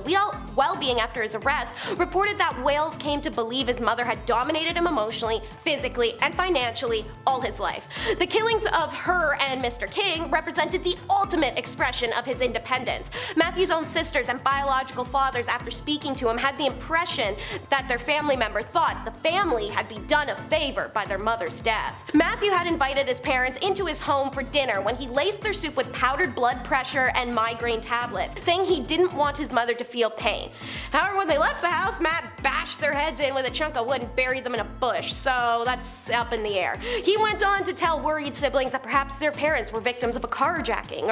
well-being after his arrest reported that Wales came to believe his mother had dominated him emotionally, physically, and financially all his life. The killings of her and Mr. King represented the ultimate expression of his independence. Matthew's own sisters and biological fathers, after speaking to him, had the impression that their family member thought the family had been done a favor by their mother's death. Matthew had invited his parents into his home for dinner when he laced their soup with powdered blood pressure and migraine tablets, saying he didn't want his mother to feel pain. However, when they left the house, Matt bashed their heads in with a chunk of wood and buried them in a bush, so that's up in the air. He went on to tell worried siblings that perhaps their parents were victims of a carjacking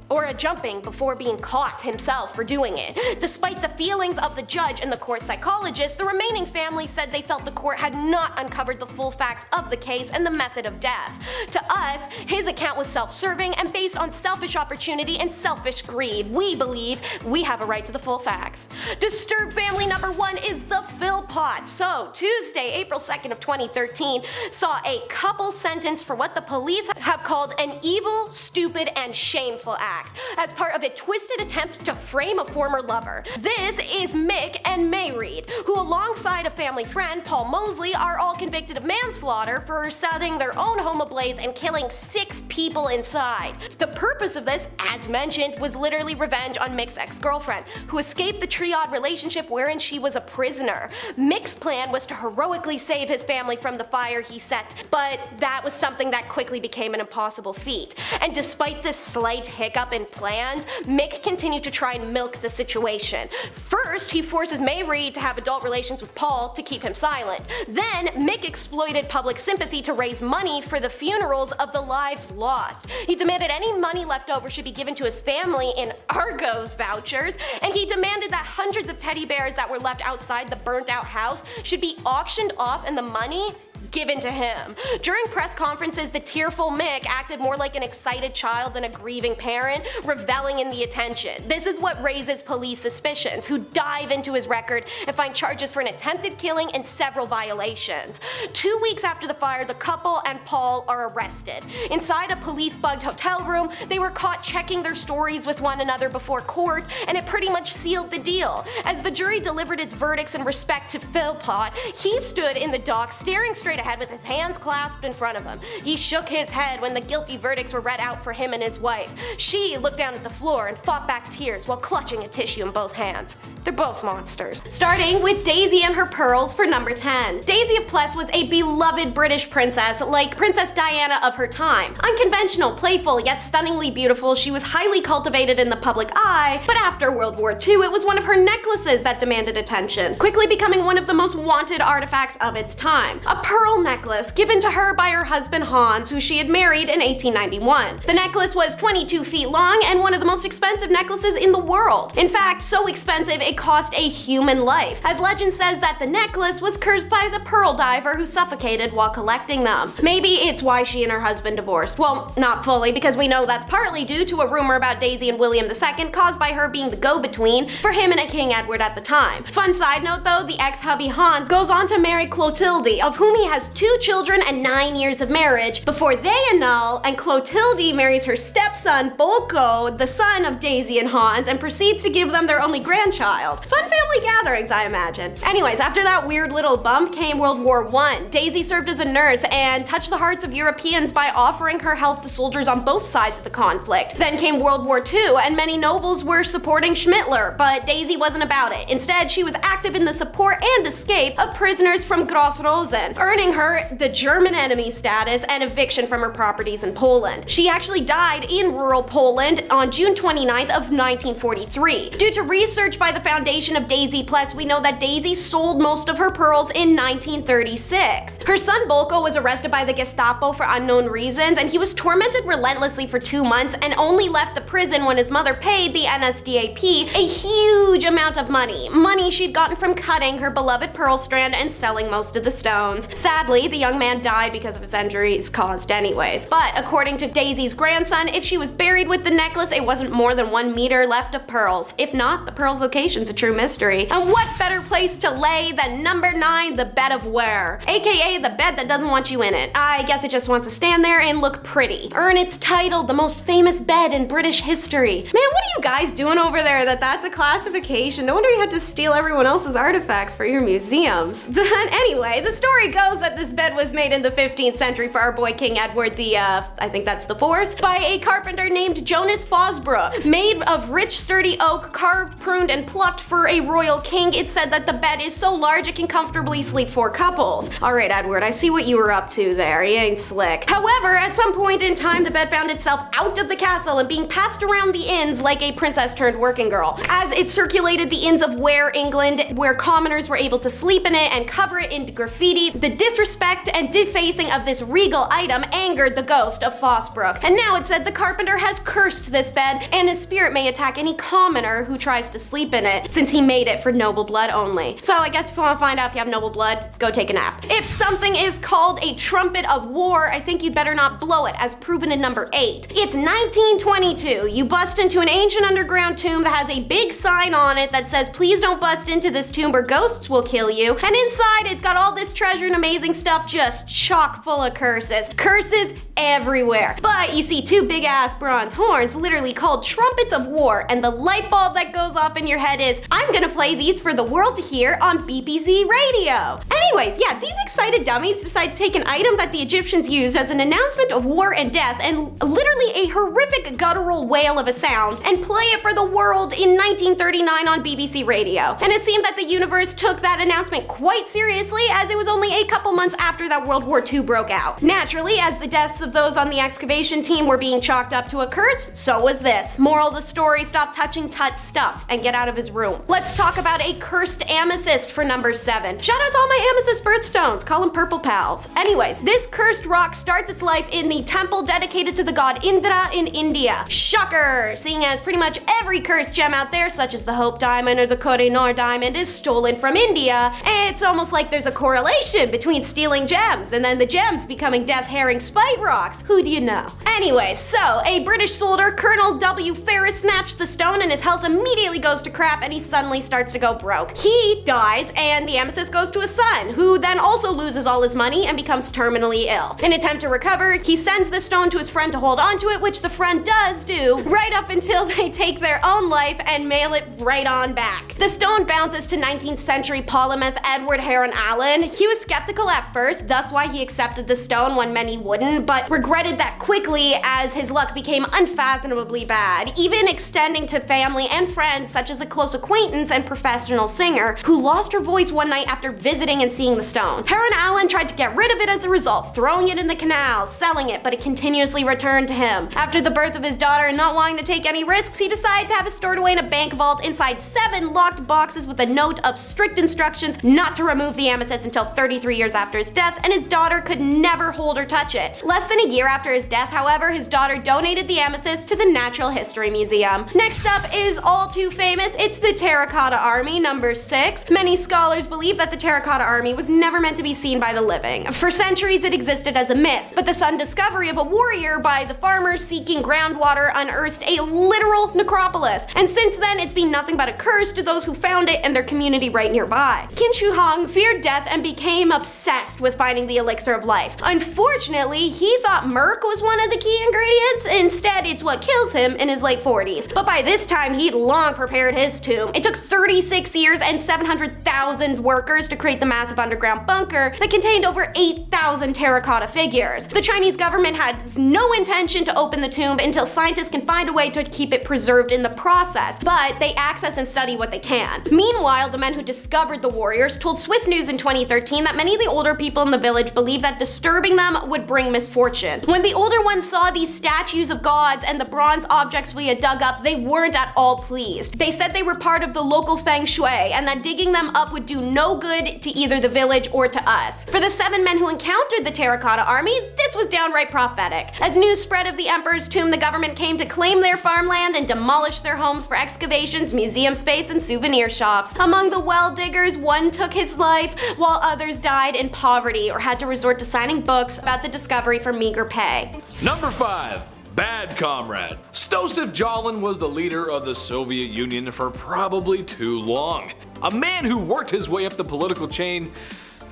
or jumping before being caught himself for doing it. Despite the feelings of the judge and the court psychologist, the remaining family said they felt the court had not uncovered the full facts of the case and the method of death. To us, his account was self-serving and based on selfish opportunity and selfish greed. We believe we have a right to the full facts. Disturbed family number 1 is the Philpott. So, Tuesday, April 2nd of 2013, saw a couple sentenced for what the police have called an evil, stupid, and shameful act, as part of a twisted attempt to frame a former lover. This is Mick and May Reed, who alongside a family friend, Paul Mosley, are all convicted of manslaughter for setting their own home ablaze and killing 6 people inside. The purpose of this, as mentioned, was literally revenge on Mick's ex-girlfriend, who escaped the triad relationship wherein she was a prisoner. Mick's plan was to heroically save his family from the fire he set, but that was something that quickly became an impossible feat. And despite this slight hiccup in plans, Mick continued to try and milk the situation. First, he forces May Reed to have adult relations with Paul to keep him silent. Then, Mick exploited public sympathy to raise money for the funerals of the lives lost. He demanded any money left over should be given to his family in Argos vouchers, and he demanded that hundreds of teddy bears that were left outside the burnt out house should be auctioned off and the money given to him. During press conferences, the tearful Mick acted more like an excited child than a grieving parent, reveling in the attention. This is what raises police suspicions, who dive into his record and find charges for an attempted killing and several violations. 2 weeks after the fire, the couple and Paul are arrested. Inside a police-bugged hotel room, they were caught checking their stories with one another before court, and it pretty much sealed the deal. As the jury delivered its verdicts in respect to Philpott, he stood in the dock staring straight ahead with his hands clasped in front of him. He shook his head when the guilty verdicts were read out for him and his wife. She looked down at the floor and fought back tears while clutching a tissue in both hands. They're both monsters. Starting with Daisy and her pearls for number 10. Daisy of Pless was a beloved British princess, like Princess Diana of her time. Unconventional, playful, yet stunningly beautiful, she was highly cultivated in the public eye, but after World War II, it was one of her necklaces that demanded attention, quickly becoming one of the most wanted artifacts of its time. A pearl necklace given to her by her husband Hans, who she had married in 1891. The necklace was 22 feet long and one of the most expensive necklaces in the world. In fact, so expensive it cost a human life, as legend says that the necklace was cursed by the pearl diver who suffocated while collecting them. Maybe it's why she and her husband divorced. Well, not fully, because we know that's partly due to a rumor about Daisy and William II caused by her being the go-between for him and King Edward at the time. Fun side note though, the ex-hubby Hans goes on to marry Clotilde, of whom he has 2 children and 9 years of marriage before they annul, and Clotilde marries her stepson Bolko, the son of Daisy and Hans, and proceeds to give them their only grandchild. Fun family gatherings, I imagine. Anyways, after that weird little bump came World War I. Daisy served as a nurse and touched the hearts of Europeans by offering her help to soldiers on both sides of the conflict. Then came World War II, and many nobles were supporting Schmittler, but Daisy wasn't about it. Instead, she was active in the support and escape of prisoners from Gross-Rosen, earning her the German enemy status and eviction from her properties in Poland. She actually died in rural Poland on June 29th of 1943. Due to research by the Foundation of Daisy Pless, we know that Daisy sold most of her pearls in 1936. Her son Bolko was arrested by the Gestapo for unknown reasons, and he was tormented relentlessly for 2 months and only left the prison when his mother paid the NSDAP a huge amount of money she'd gotten from cutting her beloved pearl strand and selling most of the stones. Sadly, the young man died because of his injuries caused anyways. But according to Daisy's grandson, if she was buried with the necklace, it wasn't more than 1 meter left of pearls. If not, the pearl's location's a true mystery. And what better place to lay than number 9, the bed of ware, aka the bed that doesn't want you in it. I guess it just wants to stand there and look pretty. Earn its title, the most famous bed in British history. Man, what are you guys doing over there that's a classification? No wonder you had to steal everyone else's artifacts for your museums. Anyway, the story goes that this bed was made in the 15th century for our boy King Edward the, I think that's the 4th, by a carpenter named Jonas Fosbrook. Made of rich sturdy oak, carved, pruned, and plucked for a royal king, it's said that the bed is so large it can comfortably sleep 4 couples. Alright Edward, I see what you were up to there, you ain't slick. However, at some point in time, the bed found itself out of the castle and being passed around the inns like a princess turned working girl. As it circulated the inns of Ware, England, where commoners were able to sleep in it and cover it in graffiti, the disrespect and defacing of this regal item angered the ghost of Fosbrook. And now it said the carpenter has cursed this bed and his spirit may attack any commoner who tries to sleep in it, since he made it for noble blood only. So I guess if you want to find out if you have noble blood, go take a nap. If something is called a trumpet of war, I think you'd better not blow it, as proven in number 8. It's 1922. You bust into an ancient underground tomb that has a big sign on it that says, please don't bust into this tomb or ghosts will kill you. And inside it's got all this treasure and amazing stuff just chock full of curses. Curses everywhere. But you see 2 big ass bronze horns literally called trumpets of war, and the light bulb that goes off in your head is, I'm gonna play these for the world to hear on BBC radio. Anyways, yeah, these excited dummies decide to take an item that the Egyptians used as an announcement of war and death, and literally a horrific guttural wail of a sound, and play it for the world in 1939 on BBC radio. And it seemed that the universe took that announcement quite seriously, as it was only a couple months after that World War II broke out. Naturally, as the deaths of those on the excavation team were being chalked up to a curse, so was this. Moral of the story, stop touching Tut's stuff and get out of his room. Let's talk about a cursed amethyst for number 7. Shout out to all my amethyst birthstones, call them purple pals. Anyways, this cursed rock starts its life in the temple dedicated to the god Indra in India. Shocker! Seeing as pretty much every cursed gem out there, such as the Hope Diamond or the Kohinoor Diamond, is stolen from India, it's almost like there's a correlation between stealing gems and then the gems becoming death herring spite rocks. Who do you know? Anyways, so a British soldier, Colonel W. Ferris, snatched the stone and his health immediately goes to crap and he suddenly starts to go broke. He dies and the amethyst goes to his son, who then also loses all his money and becomes terminally ill. In an attempt to recover, he sends the stone to his friend to hold onto it, which the friend does do, to, right up until they take their own life and mail it right on back. The stone bounces to 19th century polymath Edward Heron Allen. He was skeptical at first, thus why he accepted the stone when many wouldn't, but regretted that quickly as his luck became unfathomably bad, even extending to family and friends such as a close acquaintance and professional singer who lost her voice one night after visiting and seeing the stone. Heron Allen tried to get rid of it as a result, throwing it in the canal, selling it, but it continuously returned to him. After the birth of his daughter and not wanting to take any risks, he decided to have it stored away in a bank vault inside 7 locked boxes with a note of strict instructions not to remove the amethyst until 33 years after his death, and his daughter could never hold or touch it. Less than a year after his death, however, his daughter donated the amethyst to the Natural History Museum. Next up is all too famous, it's the Terracotta Army, number 6. Many scholars believe that the Terracotta Army was never meant to be seen by the living. For centuries it existed as a myth, but the sudden discovery of a warrior by the farmers seeking groundwater unearthed a literal necropolis, and since then it's been nothing but a curse to those who found it and their community right nearby. Qin Shi Huang feared death and became obsessed with finding the elixir of life. Unfortunately, he thought murk was one of the key ingredients. Instead, it's what kills him in his late 40s. But by this time, he'd long prepared his tomb. It took 36 years and 700,000 workers to create the massive underground bunker that contained over 8,000 terracotta figures. The Chinese government had no intention to open the tomb until scientists can find a way to keep it preserved in the process, but they access and study what they can. Meanwhile, the men who discovered the warriors told Swiss News in 2013 that many of the older people in the village believed that disturbing them would bring misfortune. When the older ones saw these statues of gods and the bronze objects we had dug up, they weren't at all pleased. They said they were part of the local feng shui and that digging them up would do no good to either the village or to us. For the 7 men who encountered the Terracotta Army, this was downright prophetic. As news spread of the emperor's tomb, the government came to claim their farmland and demolish their homes for excavations, museum space, and souvenir shops. Among the well diggers, one took his life, while others died in poverty or had to resort to signing books about the discovery for meager pay. Number 5. Bad comrade. Stosif Jalin was the leader of the Soviet Union for probably too long. A man who worked his way up the political chain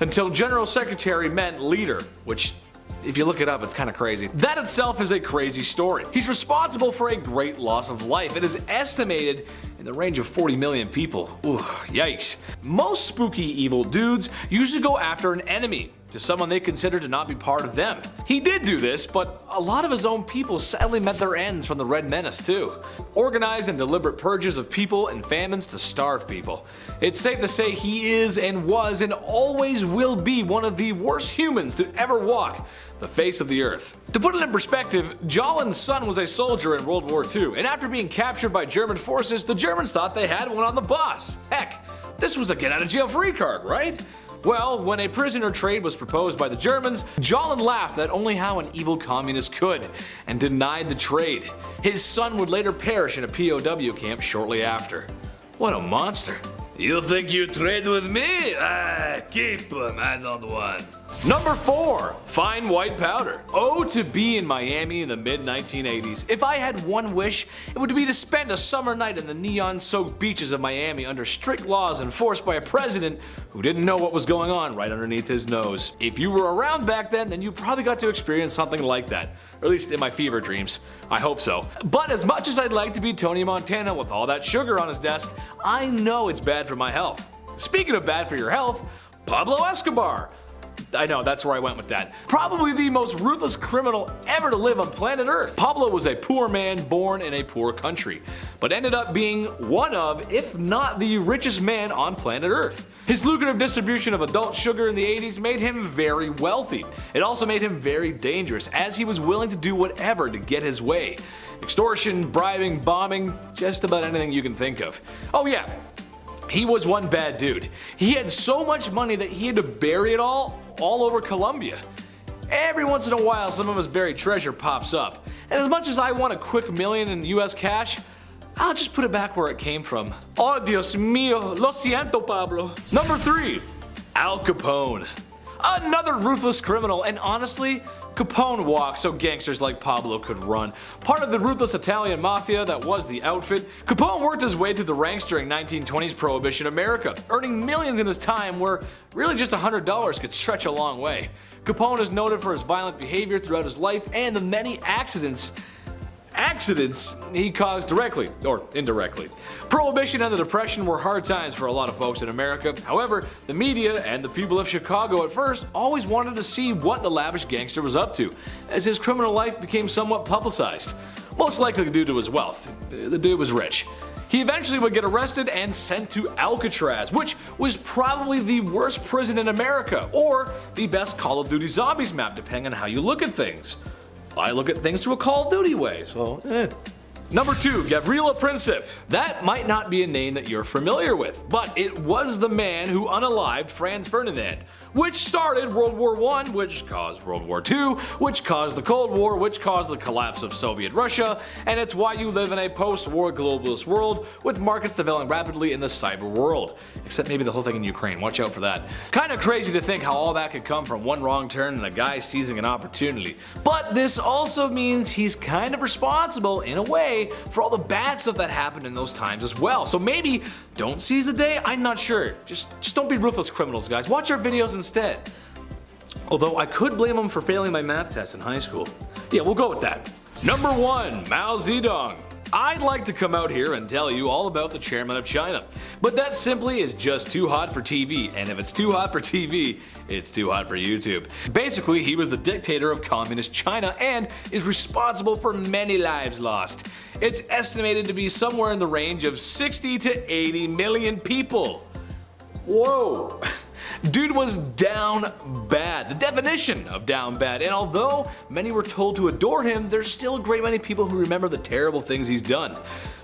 until General Secretary meant leader, which, if you look it up, it's kind of crazy. That itself is a crazy story. He's responsible for a great loss of life. It is estimated in the range of 40 million people. Ooh, yikes. Most spooky evil dudes usually go after an enemy, to someone they consider to not be part of them. He did do this, but a lot of his own people sadly met their ends from the Red Menace too. Organized and deliberate purges of people and famines to starve people. It's safe to say he is and was and always will be one of the worst humans to ever walk the face of the earth. To put it in perspective, Jalin's son was a soldier in World War II, and after being captured by German forces, the Germans thought they had one on the boss. Heck, this was a get out of jail free card, right? Well, when a prisoner trade was proposed by the Germans, Jalin laughed at only how an evil communist could, and denied the trade. His son would later perish in a POW camp shortly after. What a monster. You think you trade with me? Keep him, I don't want. Number 4. Fine white powder. Oh, to be in Miami in the mid-1980s. If I had one wish, it would be to spend a summer night in the neon-soaked beaches of Miami under strict laws enforced by a president who didn't know what was going on right underneath his nose. If you were around back then you probably got to experience something like that. Or at least in my fever dreams. I hope so. But as much as I'd like to be Tony Montana with all that sugar on his desk, I know it's bad for my health. Speaking of bad for your health, Pablo Escobar. I know, that's where I went with that. Probably the most ruthless criminal ever to live on planet Earth. Pablo was a poor man born in a poor country, but ended up being one of, if not the richest man on planet Earth. His lucrative distribution of adult sugar in the 80s made him very wealthy. It also made him very dangerous, as he was willing to do whatever to get his way. Extortion, bribing, bombing, just about anything you can think of. Oh yeah, he was one bad dude. He had so much money that he had to bury it all over Colombia. Every once in a while, some of his buried treasure pops up. And as much as I want a quick million in US cash, I'll just put it back where it came from. Oh, Dios mío, lo siento, Pablo. Number 3, Al Capone. Another ruthless criminal, and honestly, Capone walked so gangsters like Pablo could run. Part of the ruthless Italian mafia that was the outfit, Capone worked his way through the ranks during 1920s Prohibition America, earning millions in his time where really just $100 could stretch a long way. Capone is noted for his violent behavior throughout his life and the many accidents accidents he caused directly or indirectly. Prohibition and the Depression were hard times for a lot of folks in America. However, the media and the people of Chicago at first always wanted to see what the lavish gangster was up to, as his criminal life became somewhat publicized. Most likely due to his wealth. The dude was rich. He eventually would get arrested and sent to Alcatraz, which was probably the worst prison in America, or the best Call of Duty Zombies map, depending on how you look at things. I look at things through a Call of Duty way, so Number 2, Gavrilo Princip. That might not be a name that you're familiar with, but it was the man who unalived Franz Ferdinand, which started World War I, which caused World War II, which caused the Cold War, which caused the collapse of Soviet Russia, and it's why you live in a post-war globalist world with markets developing rapidly in the cyber world. Except maybe the whole thing in Ukraine, watch out for that. Kinda crazy to think how all that could come from one wrong turn and a guy seizing an opportunity. But this also means he's kind of responsible, in a way, for all the bad stuff that happened in those times as well. So maybe don't seize the day, I'm not sure. Just don't be ruthless criminals, guys. Watch our videos instead. Although I could blame him for failing my math test in high school. Yeah, we'll go with that. Number 1, Mao Zedong. I'd like to come out here and tell you all about the chairman of China, but that simply is just too hot for TV, and if it's too hot for TV, it's too hot for YouTube. Basically, he was the dictator of communist China and is responsible for many lives lost. It's estimated to be somewhere in the range of 60 to 80 million people. Whoa! Dude was down bad, the definition of down bad, and although many were told to adore him, there's still a great many people who remember the terrible things he's done.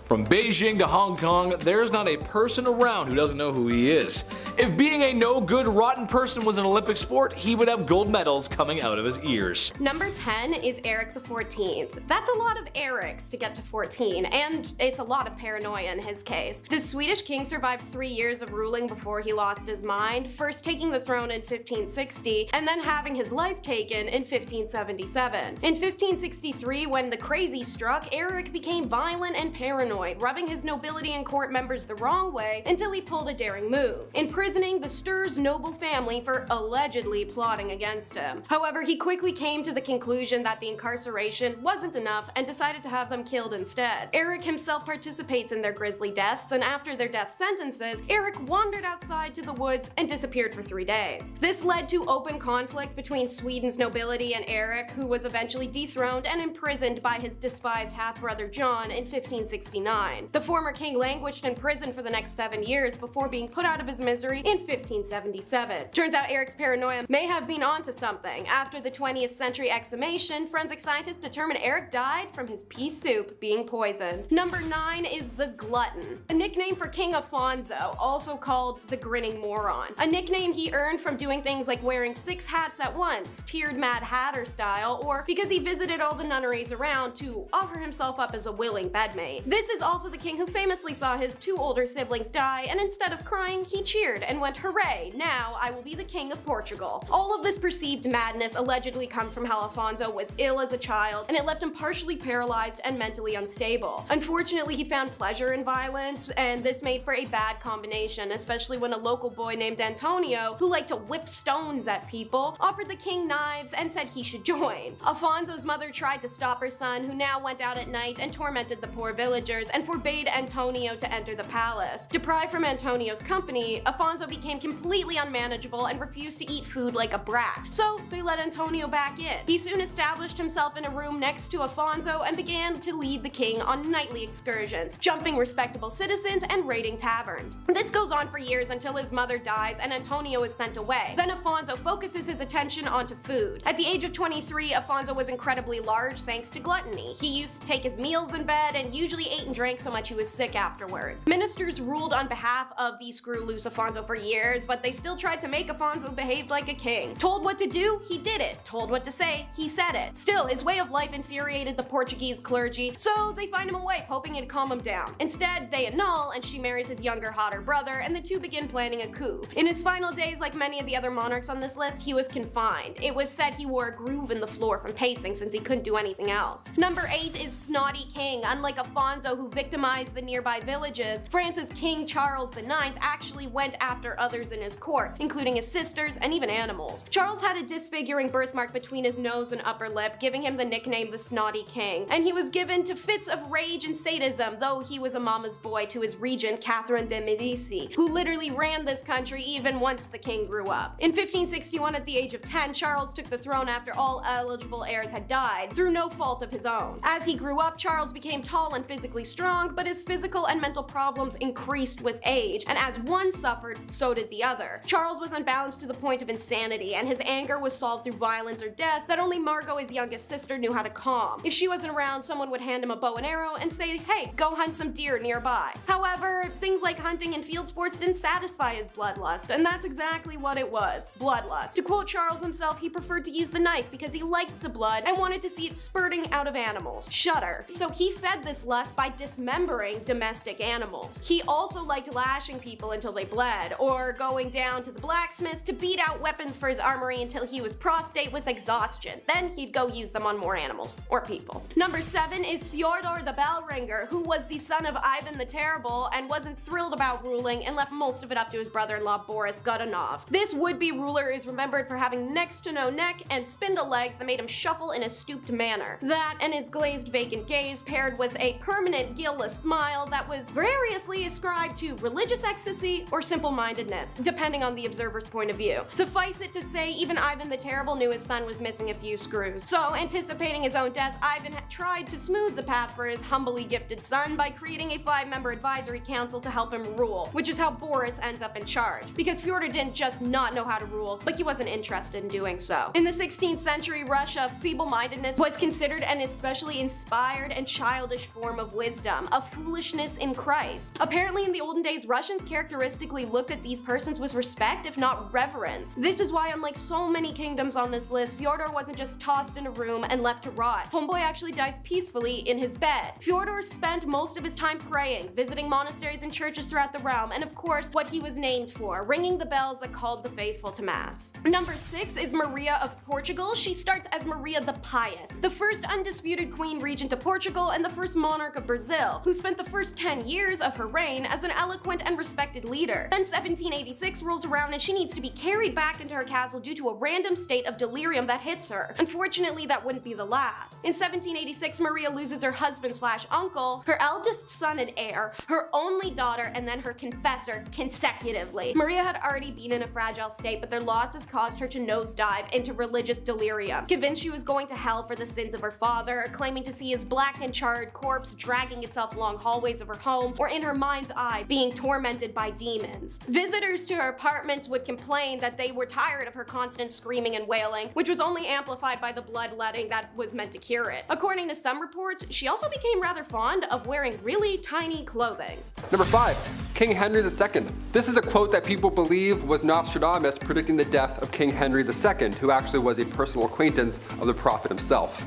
From Beijing to Hong Kong, there's not a person around who doesn't know who he is. If being a no good rotten person was an Olympic sport, he would have gold medals coming out of his ears. Number 10 is Eric the 14th. That's a lot of Erics to get to 14, and it's a lot of paranoia in his case. The Swedish king survived 3 years of ruling before he lost his mind, first taking the throne in 1560, and then having his life taken in 1577. In 1563, when the crazy struck, Eric became violent and paranoid, rubbing his nobility and court members the wrong way until he pulled a daring move, imprisoning the Stur's noble family for allegedly plotting against him. However, he quickly came to the conclusion that the incarceration wasn't enough and decided to have them killed instead. Eric himself participates in their grisly deaths, and after their death sentences, Eric wandered outside to the woods and disappeared for 3 days. This led to open conflict between Sweden's nobility and Eric, who was eventually dethroned and imprisoned by his despised half-brother John in 1569. The former king languished in prison for the next 7 years before being put out of his misery in 1577. Turns out Eric's paranoia may have been onto something. After the 20th century exhumation, forensic scientists determined Eric died from his pea soup being poisoned. Number 9 is the Glutton, a nickname for King Afonso, also called the Grinning Moron. A nickname he earned from doing things like wearing 6 hats at once, tiered Mad Hatter style, or because he visited all the nunneries around to offer himself up as a willing bedmate. This is also the king who famously saw his 2 older siblings die, and instead of crying, he cheered and went, "Hooray, now I will be the king of Portugal." All of this perceived madness allegedly comes from how Afonso was ill as a child, and it left him partially paralyzed and mentally unstable. Unfortunately, he found pleasure in violence, and this made for a bad combination, especially when a local boy named Antonio, who liked to whip stones at people, offered the king knives and said he should join. Afonso's mother tried to stop her son, who now went out at night and tormented the poor villagers, and forbade Antonio to enter the palace. Deprived from Antonio's company, Afonso became completely unmanageable and refused to eat food like a brat. So they let Antonio back in. He soon established himself in a room next to Afonso and began to lead the king on nightly excursions, jumping respectable citizens and raiding taverns. This goes on for years until his mother dies and Antonio is sent away. Then Afonso focuses his attention onto food. At the age of 23, Afonso was incredibly large thanks to gluttony. He used to take his meals in bed and usually ate and drank so much he was sick afterwards. Ministers ruled on behalf of the screw-loose Afonso for years, but they still tried to make Afonso behave like a king. Told what to do, he did it. Told what to say, he said it. Still, his way of life infuriated the Portuguese clergy, so they find him a wife hoping it'd calm him down. Instead, they annul and she marries his younger, hotter brother, and the two begin planning a coup. In his final days, like many of the other monarchs on this list, he was confined. It was said he wore a groove in the floor from pacing since he couldn't do anything else. Number 8 is Snotty King. Unlike Afonso, who victimized the nearby villages, France's King Charles IX actually went after others in his court, including his sisters and even animals. Charles had a disfiguring birthmark between his nose and upper lip, giving him the nickname the Snotty King, and he was given to fits of rage and sadism, though he was a mama's boy to his regent Catherine de Medici, who literally ran this country even once the king grew up. In 1561, at the age of 10, Charles took the throne after all eligible heirs had died, through no fault of his own. As he grew up, Charles became tall and physically strong, but his physical and mental problems increased with age, and as one suffered, so did the other. Charles was unbalanced to the point of insanity, and his anger was solved through violence or death that only Margot, his youngest sister, knew how to calm. If she wasn't around, someone would hand him a bow and arrow and say, hey, go hunt some deer nearby. However, things like hunting and field sports didn't satisfy his bloodlust, and that's exactly what it was, bloodlust. To quote Charles himself, he preferred to use the knife because he liked the blood and wanted to see it spurting out of animals. Shudder. So he fed this lust by dismembering domestic animals. He also liked lashing people until they bled, or going down to the blacksmith to beat out weapons for his armory until he was prostrate with exhaustion. Then he'd go use them on more animals, or people. Number 7 is Fyodor the Bellringer, who was the son of Ivan the Terrible and wasn't thrilled about ruling and left most of it up to his brother-in-law Boris Godunov. This would-be ruler is remembered for having next to no neck and spindle legs that made him shuffle in a stooped manner. That and his glazed vacant gaze paired with a permanent guileless smile that was variously ascribed to religious ecstasy or simple-mindedness, depending on the observer's point of view. Suffice it to say, even Ivan the Terrible knew his son was missing a few screws. So, anticipating his own death, Ivan had tried to smooth the path for his humbly gifted son by creating a 5-member advisory council to help him rule, which is how Boris ends up in charge. Because Fyodor didn't just not know how to rule, but he wasn't interested in doing so. In the 16th century Russia, feeble-mindedness was considered an especially inspired and childish form of wisdom, a foolishness in Christ. Apparently in the olden days, Russians characteristically looked at these persons with respect, if not reverence. This is why, unlike so many kingdoms on this list, Fyodor wasn't just tossed in a room and left to rot. Homeboy actually dies peacefully in his bed. Fyodor spent most of his time praying, visiting monasteries and churches throughout the realm, and of course, what he was named for, ringing the bells that called the faithful to mass. Number 6 is Maria of Portugal. She starts as Maria the Pious, the first undisputed queen regent of Portugal and the first monarch of Brazil, who spent the first 10 years of her reign as an eloquent and respected leader. Then 1786 rolls around and she needs to be carried back into her castle due to a random state of delirium that hits her. Unfortunately, that wouldn't be the last. In 1786, Maria loses her husband/uncle, her eldest son and heir, her only daughter, and then her confessor consecutively. Maria had already been in a fragile state, but their losses caused her to nosedive into religious delirium, convinced she was going to hell for the sins of her father, claiming to see his black and charred corpse dragging itself along hallways of her home, or in her mind's eye, being tormented by demons. Visitors to her apartments would complain that they were tired of her constant screaming and wailing, which was only amplified by the bloodletting that was meant to cure it. According to some reports, she also became rather fond of wearing really tiny clothing. Number 5, King Henry II. This is a quote that people believe was Nostradamus predicting the death of King Henry II, who actually was a personal acquaintance of the prophet himself.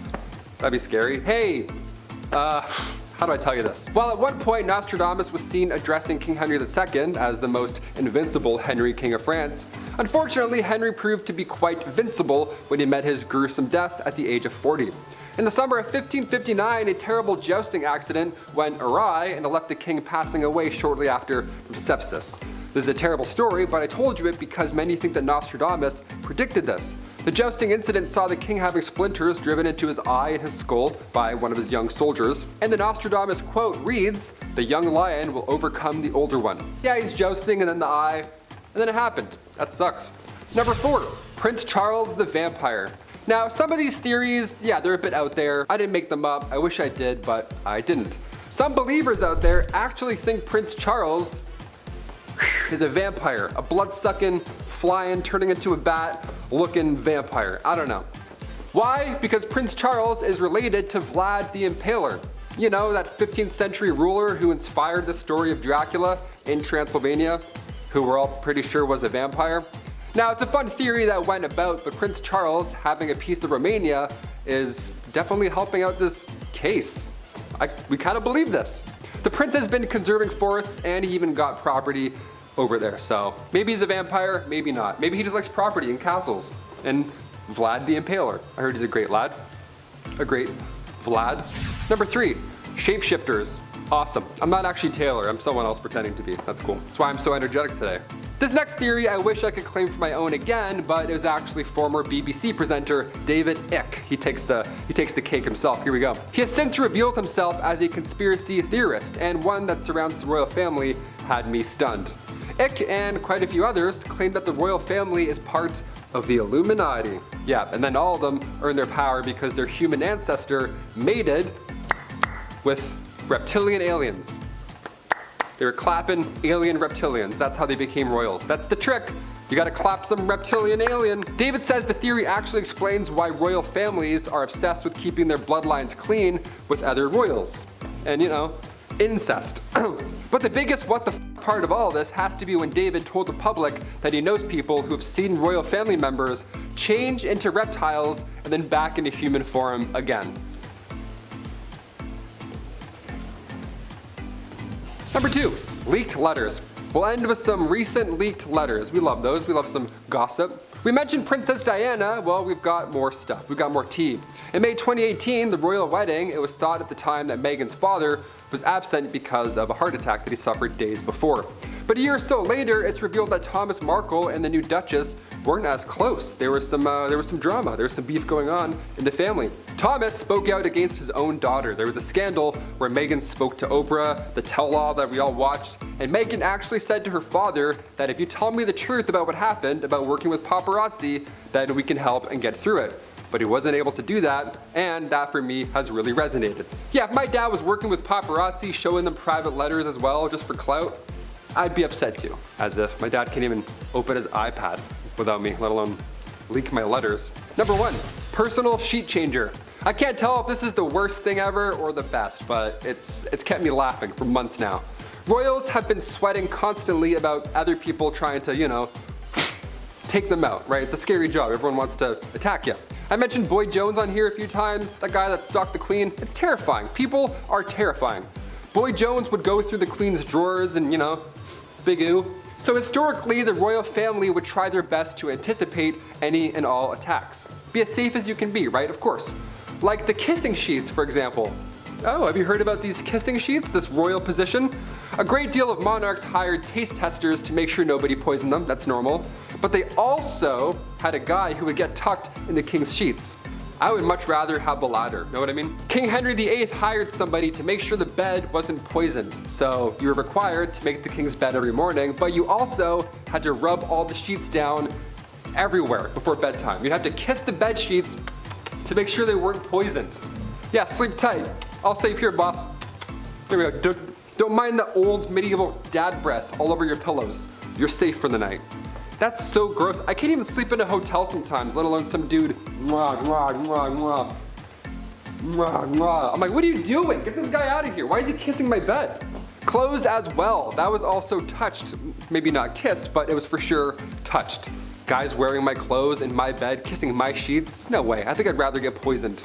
That'd be scary. Hey, how do I tell you this? Well, at one point, Nostradamus was seen addressing King Henry II as the most invincible Henry, King of France. Unfortunately, Henry proved to be quite vincible when he met his gruesome death at the age of 40. In the summer of 1559, a terrible jousting accident went awry and it left the king passing away shortly after from sepsis. This is a terrible story, but I told you it because many think that Nostradamus predicted this. The jousting incident saw the king having splinters driven into his eye and his skull by one of his young soldiers. And the Nostradamus quote reads, "The young lion will overcome the older one." Yeah, he's jousting and then the eye, and then it happened. That sucks. Number 4, Prince Charles the Vampire. Now, some of these theories, yeah, they're a bit out there. I didn't make them up. I wish I did, but I didn't. Some believers out there actually think Prince Charles is a vampire, a blood-sucking, flying, turning into a bat-looking vampire. I don't know. Why? Because Prince Charles is related to Vlad the Impaler. You know, that 15th century ruler who inspired the story of Dracula in Transylvania, who we're all pretty sure was a vampire. Now, it's a fun theory that went about, but Prince Charles having a piece of Romania is definitely helping out this case. We kind of believe this. The prince has been conserving forests and he even got property over there, so maybe he's a vampire, maybe not. Maybe he just likes property and castles. And Vlad the Impaler. I heard he's a great lad. A great Vlad. Number 3, shapeshifters. Awesome. I'm not actually Taylor, I'm someone else pretending to be. That's cool. That's why I'm so energetic today. This next theory I wish I could claim for my own again, but it was actually former BBC presenter David Icke. He takes the cake himself. Here we go. He has since revealed himself as a conspiracy theorist, and one that surrounds the royal family had me stunned. Icke and quite a few others claim that the royal family is part of the Illuminati. Yeah, and then all of them earn their power because their human ancestor mated with reptilian aliens. They were clapping alien reptilians. That's how they became royals. That's the trick. You gotta clap some reptilian alien. David says the theory actually explains why royal families are obsessed with keeping their bloodlines clean with other royals. And you know, incest. But the biggest what the part of all this has to be when David told the public that he knows people who have seen royal family members change into reptiles and then back into human form again. Number 2, leaked letters. We'll end with some recent leaked letters. We love those. We love some gossip. We mentioned Princess Diana. Well, we've got more stuff. We've got more tea. In May 2018, the royal wedding, it was thought at the time that Meghan's father was absent because of a heart attack that he suffered days before. But a year or so later, it's revealed that Thomas Markle and the new Duchess weren't as close. There was some drama. There was some beef going on in the family. Thomas spoke out against his own daughter. There was a scandal where Meghan spoke to Oprah, the tell-all that we all watched, and Meghan actually said to her father that if you tell me the truth about what happened, about working with paparazzi, then we can help and get through it. But he wasn't able to do that, and that for me has really resonated. Yeah, if my dad was working with paparazzi, showing them private letters as well, just for clout, I'd be upset too. As if my dad can't even open his iPad without me, let alone leak my letters. Number 1, personal sheet changer. I can't tell if this is the worst thing ever or the best, but it's kept me laughing for months now. Royals have been sweating constantly about other people trying to, you know, take them out, right? It's a scary job. Everyone wants to attack you. I mentioned Boyd Jones on here a few times, that guy that stalked the Queen. It's terrifying. People are terrifying. Boyd Jones would go through the Queen's drawers and, you know, big ooh. So historically, the royal family would try their best to anticipate any and all attacks. Be as safe as you can be, right? Of course. Like the kissing sheets, for example. Oh, have you heard about these kissing sheets, this royal position? A great deal of monarchs hired taste testers to make sure nobody poisoned them, that's normal. But they also had a guy who would get tucked in the king's sheets. I would much rather have the latter, know what I mean? King Henry VIII hired somebody to make sure the bed wasn't poisoned. So you were required to make the king's bed every morning, but you also had to rub all the sheets down everywhere before bedtime. You'd have to kiss the bed sheets to make sure they weren't poisoned. Yeah, sleep tight. I'll sleep here, boss. Here we go. Don't mind the old medieval dad breath all over your pillows. You're safe for the night. That's so gross. I can't even sleep in a hotel sometimes, let alone some dude. Mwah, mwah, mwah, mwah. Mwah, mwah. I'm like, what are you doing? Get this guy out of here. Why is he kissing my bed? Clothes as well. That was also touched. Maybe not kissed, but it was for sure touched. Guys wearing my clothes in my bed, kissing my sheets? No way. I think I'd rather get poisoned.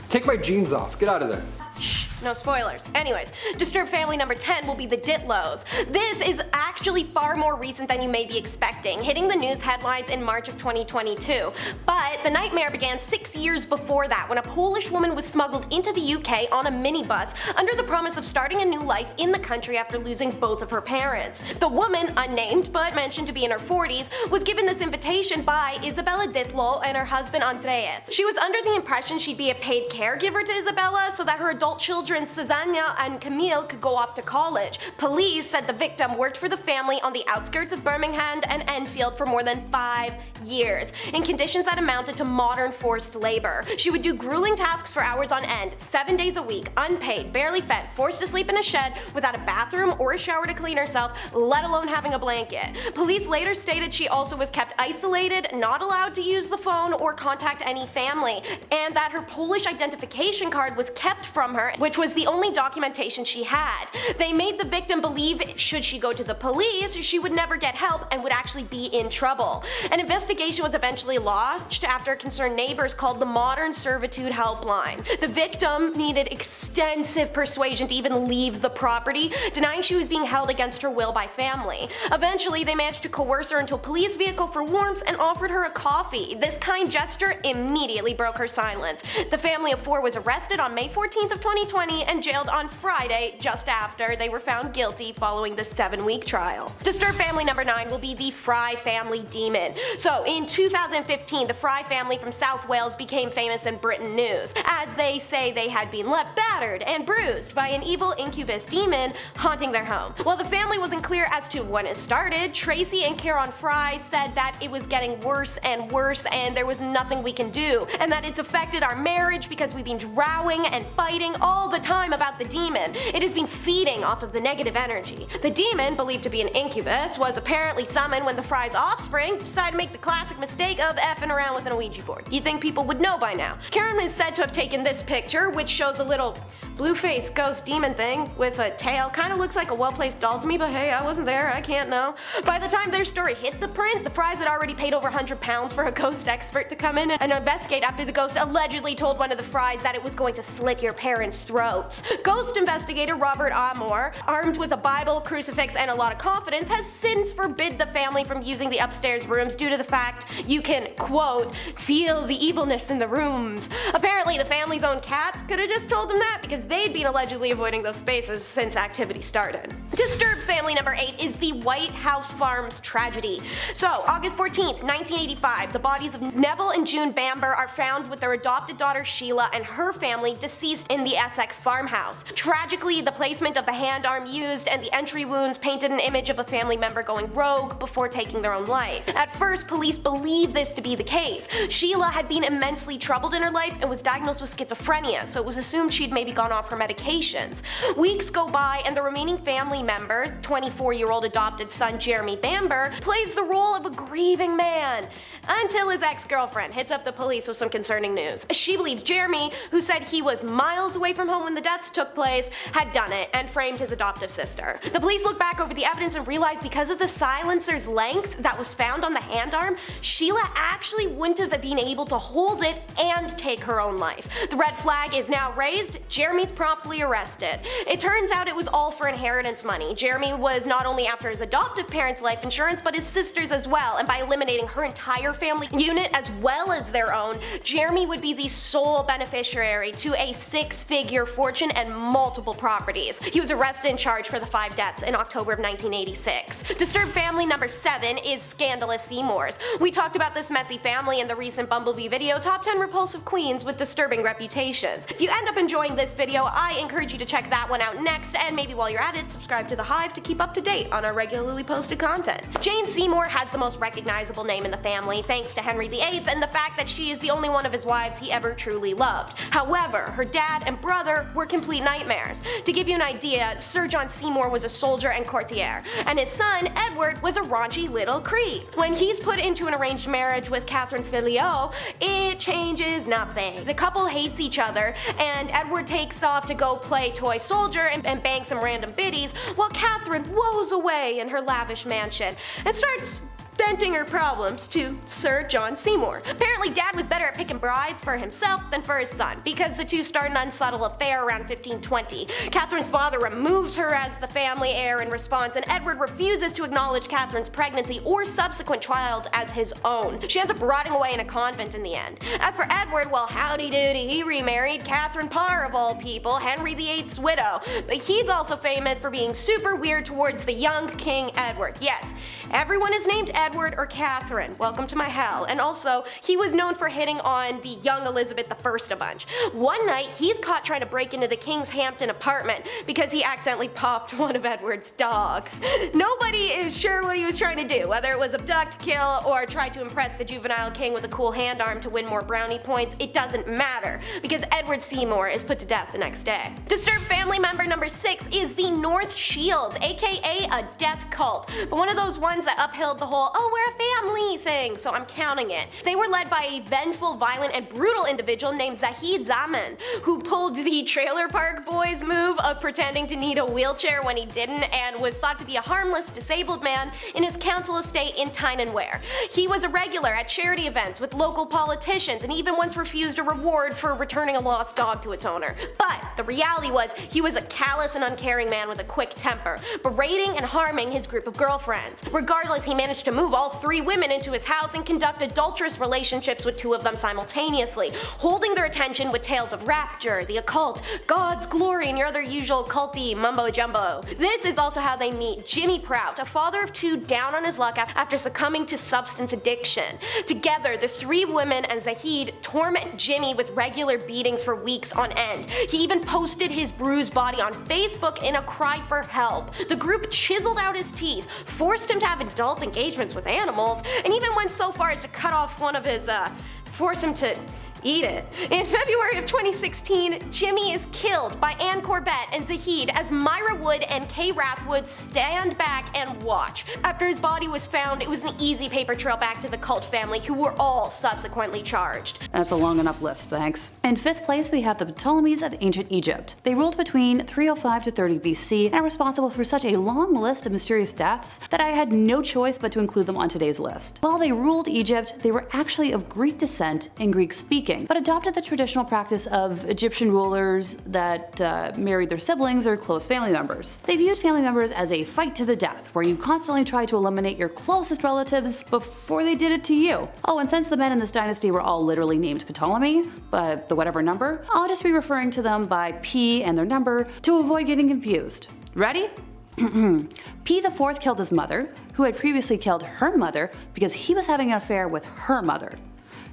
Take my jeans off. Get out of there. Shh, no spoilers. Anyways, disturbed family number 10 will be the Ditlows. This is actually far more recent than you may be expecting, hitting the news headlines in March of 2022. But the nightmare began 6 years before that, when a Polish woman was smuggled into the UK on a minibus under the promise of starting a new life in the country after losing both of her parents. The woman, unnamed but mentioned to be in her 40s, was given this invitation by Isabella Ditlow and her husband Andreas. She was under the impression she'd be a paid caregiver to Isabella so that her adult children Susanna and Camille could go off to college. Police said the victim worked for the family on the outskirts of Birmingham and Enfield for more than 5 years, in conditions that amounted to modern forced labor. She would do grueling tasks for hours on end, 7 days a week, unpaid, barely fed, forced to sleep in a shed without a bathroom or a shower to clean herself, let alone having a blanket. Police later stated she also was kept isolated, not allowed to use the phone or contact any family, and that her Polish identification card was kept from her, which was the only documentation she had. They made the victim believe should she go to the police, she would never get help and would actually be in trouble. An investigation was eventually launched after concerned neighbors called the Modern Servitude Helpline. The victim needed extensive persuasion to even leave the property, denying she was being held against her will by family. Eventually, they managed to coerce her into a police vehicle for warmth and offered her a coffee. This kind gesture immediately broke her silence. The family of 4 was arrested on May 14th of 2020 2020 and jailed on Friday just after they were found guilty following the 7-week trial. Disturbed family number 9 will be the Fry family demon. So in 2015, the Fry family from South Wales became famous in Britain news, as they say they had been left battered and bruised by an evil incubus demon haunting their home. While the family wasn't clear as to when it started, Tracy and Karen Fry said that it was getting worse and worse and there was nothing we can do, and that it's affected our marriage because we've been drowning and fighting all the time about the demon. It has been feeding off of the negative energy. The demon, believed to be an incubus, was apparently summoned when the Fry's offspring decided to make the classic mistake of effing around with an Ouija board. You'd think people would know by now. Karen is said to have taken this picture, which shows a little blue-faced ghost demon thing with a tail. Kinda looks like a well-placed doll to me, but hey, I wasn't there, I can't know. By the time their story hit the print, the Frys had already paid over £100 for a ghost expert to come in and investigate after the ghost allegedly told one of the Frys that it was going to slit your parents' throats. Ghost investigator Robert Amor, armed with a Bible, crucifix, and a lot of confidence, has since forbid the family from using the upstairs rooms due to the fact you can, quote, feel the evilness in the rooms. Apparently the family's own cats could have just told them that because they'd been allegedly avoiding those spaces since activity started. Disturbed family number 8 is the White House Farms tragedy. So, August 14th, 1985, the bodies of Neville and June Bamber are found with their adopted daughter Sheila and her family deceased in the Essex farmhouse. Tragically, the placement of the hand arm used and the entry wounds painted an image of a family member going rogue before taking their own life. At first, police believed this to be the case. Sheila had been immensely troubled in her life and was diagnosed with schizophrenia, so it was assumed she'd maybe gone off her medications. Weeks go by and the remaining family member, 24-year-old adopted son Jeremy Bamber, plays the role of a grieving man until his ex-girlfriend hits up the police with some concerning news. She believes Jeremy, who said he was miles away from home when the deaths took place, had done it and framed his adoptive sister. The police look back over the evidence and realize because of the silencer's length that was found on the hand arm, Sheila actually wouldn't have been able to hold it and take her own life. The red flag is now raised. Jeremy's promptly arrested. It turns out it was all for inheritance money. Jeremy was not only after his adoptive parents' life insurance, but his sister's as well, and by eliminating her entire family unit as well as their own, Jeremy would be the sole beneficiary to a 6-figure fortune and multiple properties. He was arrested and charged for the 5 deaths in October of 1986. Disturbed family number 7 is Scandalous Seymours. We talked about this messy family in the recent Bumblebee video, Top 10 Repulsive Queens with Disturbing Reputations. If you end up enjoying this video, I encourage you to check that one out next, and maybe while you're at it, subscribe to The Hive to keep up to date on our regularly posted content. Jane Seymour has the most recognizable name in the family, thanks to Henry VIII and the fact that she is the only one of his wives he ever truly loved. However, her dad and brother were complete nightmares. To give you an idea, Sir John Seymour was a soldier and courtier, and his son, Edward, was a raunchy little creep. When he's put into an arranged marriage with Catherine Filiot, it changes nothing. The couple hates each other, and Edward takes off to go play toy soldier and bang some random biddies, while Catherine woes away in her lavish mansion and starts venting her problems to Sir John Seymour. Apparently Dad was better at picking brides for himself than for his son, because the two start an unsubtle affair around 1520. Catherine's father removes her as the family heir in response, and Edward refuses to acknowledge Catherine's pregnancy or subsequent child as his own. She ends up rotting away in a convent in the end. As for Edward, well, howdy doody, he remarried Catherine Parr of all people, Henry VIII's widow, but he's also famous for being super weird towards the young King Edward. Yes, everyone is named Edward or Catherine. Welcome to my hell. And also, he was known for hitting on the young Elizabeth I a bunch. One night, he's caught trying to break into the King's Hampton apartment because he accidentally popped one of Edward's dogs. Nobody is sure what he was trying to do, whether it was abduct, kill, or try to impress the juvenile king with a cool hand arm to win more brownie points. It doesn't matter, because Edward Seymour is put to death the next day. Disturbed family member number 6 is the North Shields, aka a death cult, but one of those ones that upheld the whole oh, we're a family thing, so I'm counting it. They were led by a vengeful, violent, and brutal individual named Zahid Zaman, who pulled the Trailer Park Boys move of pretending to need a wheelchair when he didn't, and was thought to be a harmless, disabled man in his council estate in Tyne and Wear. He was a regular at charity events with local politicians, and even once refused a reward for returning a lost dog to its owner. But the reality was, he was a callous and uncaring man with a quick temper, berating and harming his group of girlfriends. Regardless, he managed to move move all 3 women into his house and conduct adulterous relationships with 2 of them simultaneously, holding their attention with tales of rapture, the occult, God's glory, and your other usual culty mumbo jumbo. This is also how they meet Jimmy Prout, a father of 2 down on his luck after succumbing to substance addiction. Together, the 3 women and Zahid torment Jimmy with regular beatings for weeks on end. He even posted his bruised body on Facebook in a cry for help. The group chiseled out his teeth, forced him to have adult engagements with animals, and even went so far as to cut off one of his, force him to eat it. In February of 2016, Jimmy is killed by Ann Corbett and Zahid as Myra Wood and Kay Rathwood stand back and watch. After his body was found, it was an easy paper trail back to the cult family, who were all subsequently charged. That's a long enough list, thanks. In 5th place, we have the Ptolemies of ancient Egypt. They ruled between 305 to 30 BC and are responsible for such a long list of mysterious deaths that I had no choice but to include them on today's list. While they ruled Egypt, they were actually of Greek descent and Greek speaking, but adopted the traditional practice of Egyptian rulers that married their siblings or close family members. They viewed family members as a fight to the death, where you constantly try to eliminate your closest relatives before they did it to you. Oh, and since the men in this dynasty were all literally named Ptolemy, but the whatever number, I'll just be referring to them by P and their number to avoid getting confused. Ready? P the Fourth killed his mother, who had previously killed her mother because he was having an affair with her mother.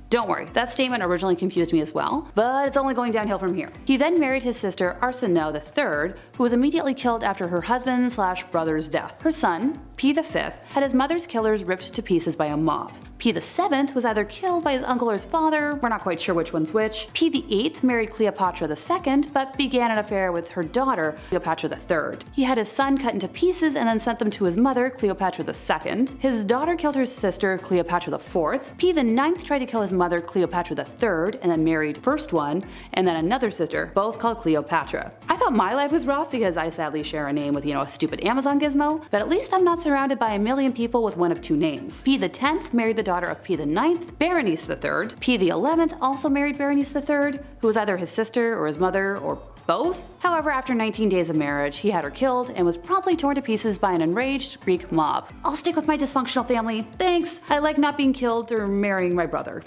Don't worry, that statement originally confused me as well, but it's only going downhill from here. He then married his sister Arsinoe III, who was immediately killed after her husband/brother's death. Her son, P the Fifth, had his mother's killers ripped to pieces by a mob. P the Seventh was either killed by his uncle or his father, we're not quite sure which one's which. P the Eighth married Cleopatra II, but began an affair with her daughter, Cleopatra III. He had his son cut into pieces and then sent them to his mother, Cleopatra II. His daughter killed her sister, Cleopatra IV. P the Ninth tried to kill his mother, Cleopatra III, and then married first one, and then another sister, both called Cleopatra. I thought my life was rough because I sadly share a name with, a stupid Amazon gizmo, but at least I'm not surrounded by a million people with one of 2 names. P the 10th married the daughter of P the 9th, Berenice III. P the 11th also married Berenice III, who was either his sister or his mother or both. However, after 19 days of marriage, he had her killed and was promptly torn to pieces by an enraged Greek mob. I'll stick with my dysfunctional family. Thanks, I like not being killed or marrying my brother.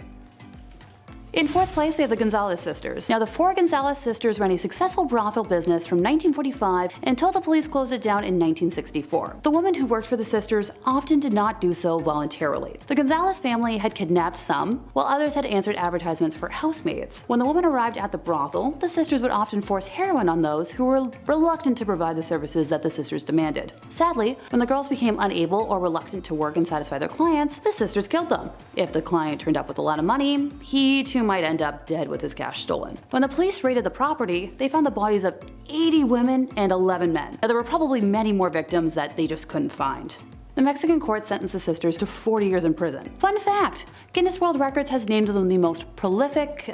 In 4th place, we have the Gonzalez sisters. Now, the 4 Gonzalez sisters ran a successful brothel business from 1945 until the police closed it down in 1964. The women who worked for the sisters often did not do so voluntarily. The Gonzalez family had kidnapped some, while others had answered advertisements for housemaids. When the women arrived at the brothel, the sisters would often force heroin on those who were reluctant to provide the services that the sisters demanded. Sadly, when the girls became unable or reluctant to work and satisfy their clients, the sisters killed them. If the client turned up with a lot of money, he too might end up dead with his cash stolen. When the police raided the property, they found the bodies of 80 women and 11 men. Now, there were probably many more victims that they just couldn't find. The Mexican court sentenced the sisters to 40 years in prison. Fun fact, Guinness World Records has named them the most prolific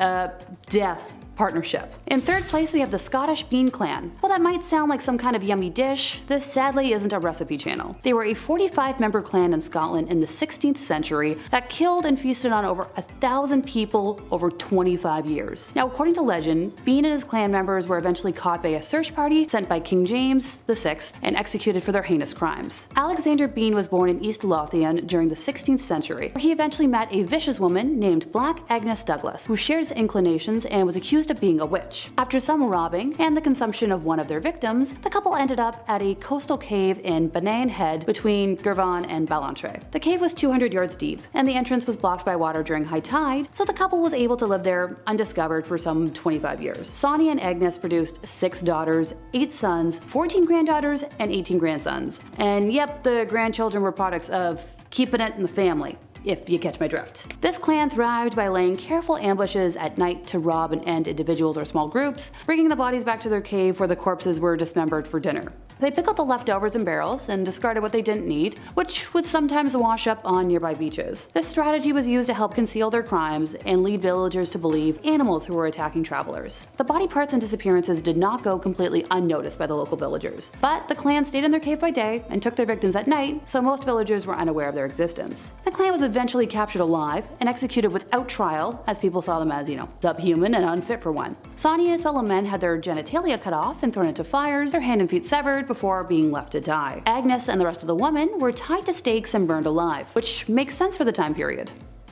death partnership. In 3rd place, we have the Scottish Bean Clan. While that might sound like some kind of yummy dish, this sadly isn't a recipe channel. They were a 45-member clan in Scotland in the 16th century that killed and feasted on over 1,000 people over 25 years. Now, according to legend, Bean and his clan members were eventually caught by a search party sent by King James VI and executed for their heinous crimes. Alexander Bean was born in East Lothian during the 16th century, where he eventually met a vicious woman named Black Agnes Douglas, who shared his inclinations and was accused of being a witch. After some robbing and the consumption of one of their victims, the couple ended up at a coastal cave in Banane Head between Girvan and Ballantrae. The cave was 200 yards deep, and the entrance was blocked by water during high tide, so the couple was able to live there undiscovered for some 25 years. Sonny and Agnes produced 6 daughters, 8 sons, 14 granddaughters, and 18 grandsons. And yep, the grandchildren were products of keeping it in the family, if you catch my drift. This clan thrived by laying careful ambushes at night to rob and end individuals or small groups, bringing the bodies back to their cave where the corpses were dismembered for dinner. They pickled the leftovers in barrels and discarded what they didn't need, which would sometimes wash up on nearby beaches. This strategy was used to help conceal their crimes and lead villagers to believe animals who were attacking travelers. The body parts and disappearances did not go completely unnoticed by the local villagers, but the clan stayed in their cave by day and took their victims at night, so most villagers were unaware of their existence. The clan was eventually captured alive and executed without trial, as people saw them as, subhuman and unfit for one. Sonny and his fellow men had their genitalia cut off and thrown into fires, their hand and feet severed before being left to die. Agnes and the rest of the women were tied to stakes and burned alive, which makes sense for the time period.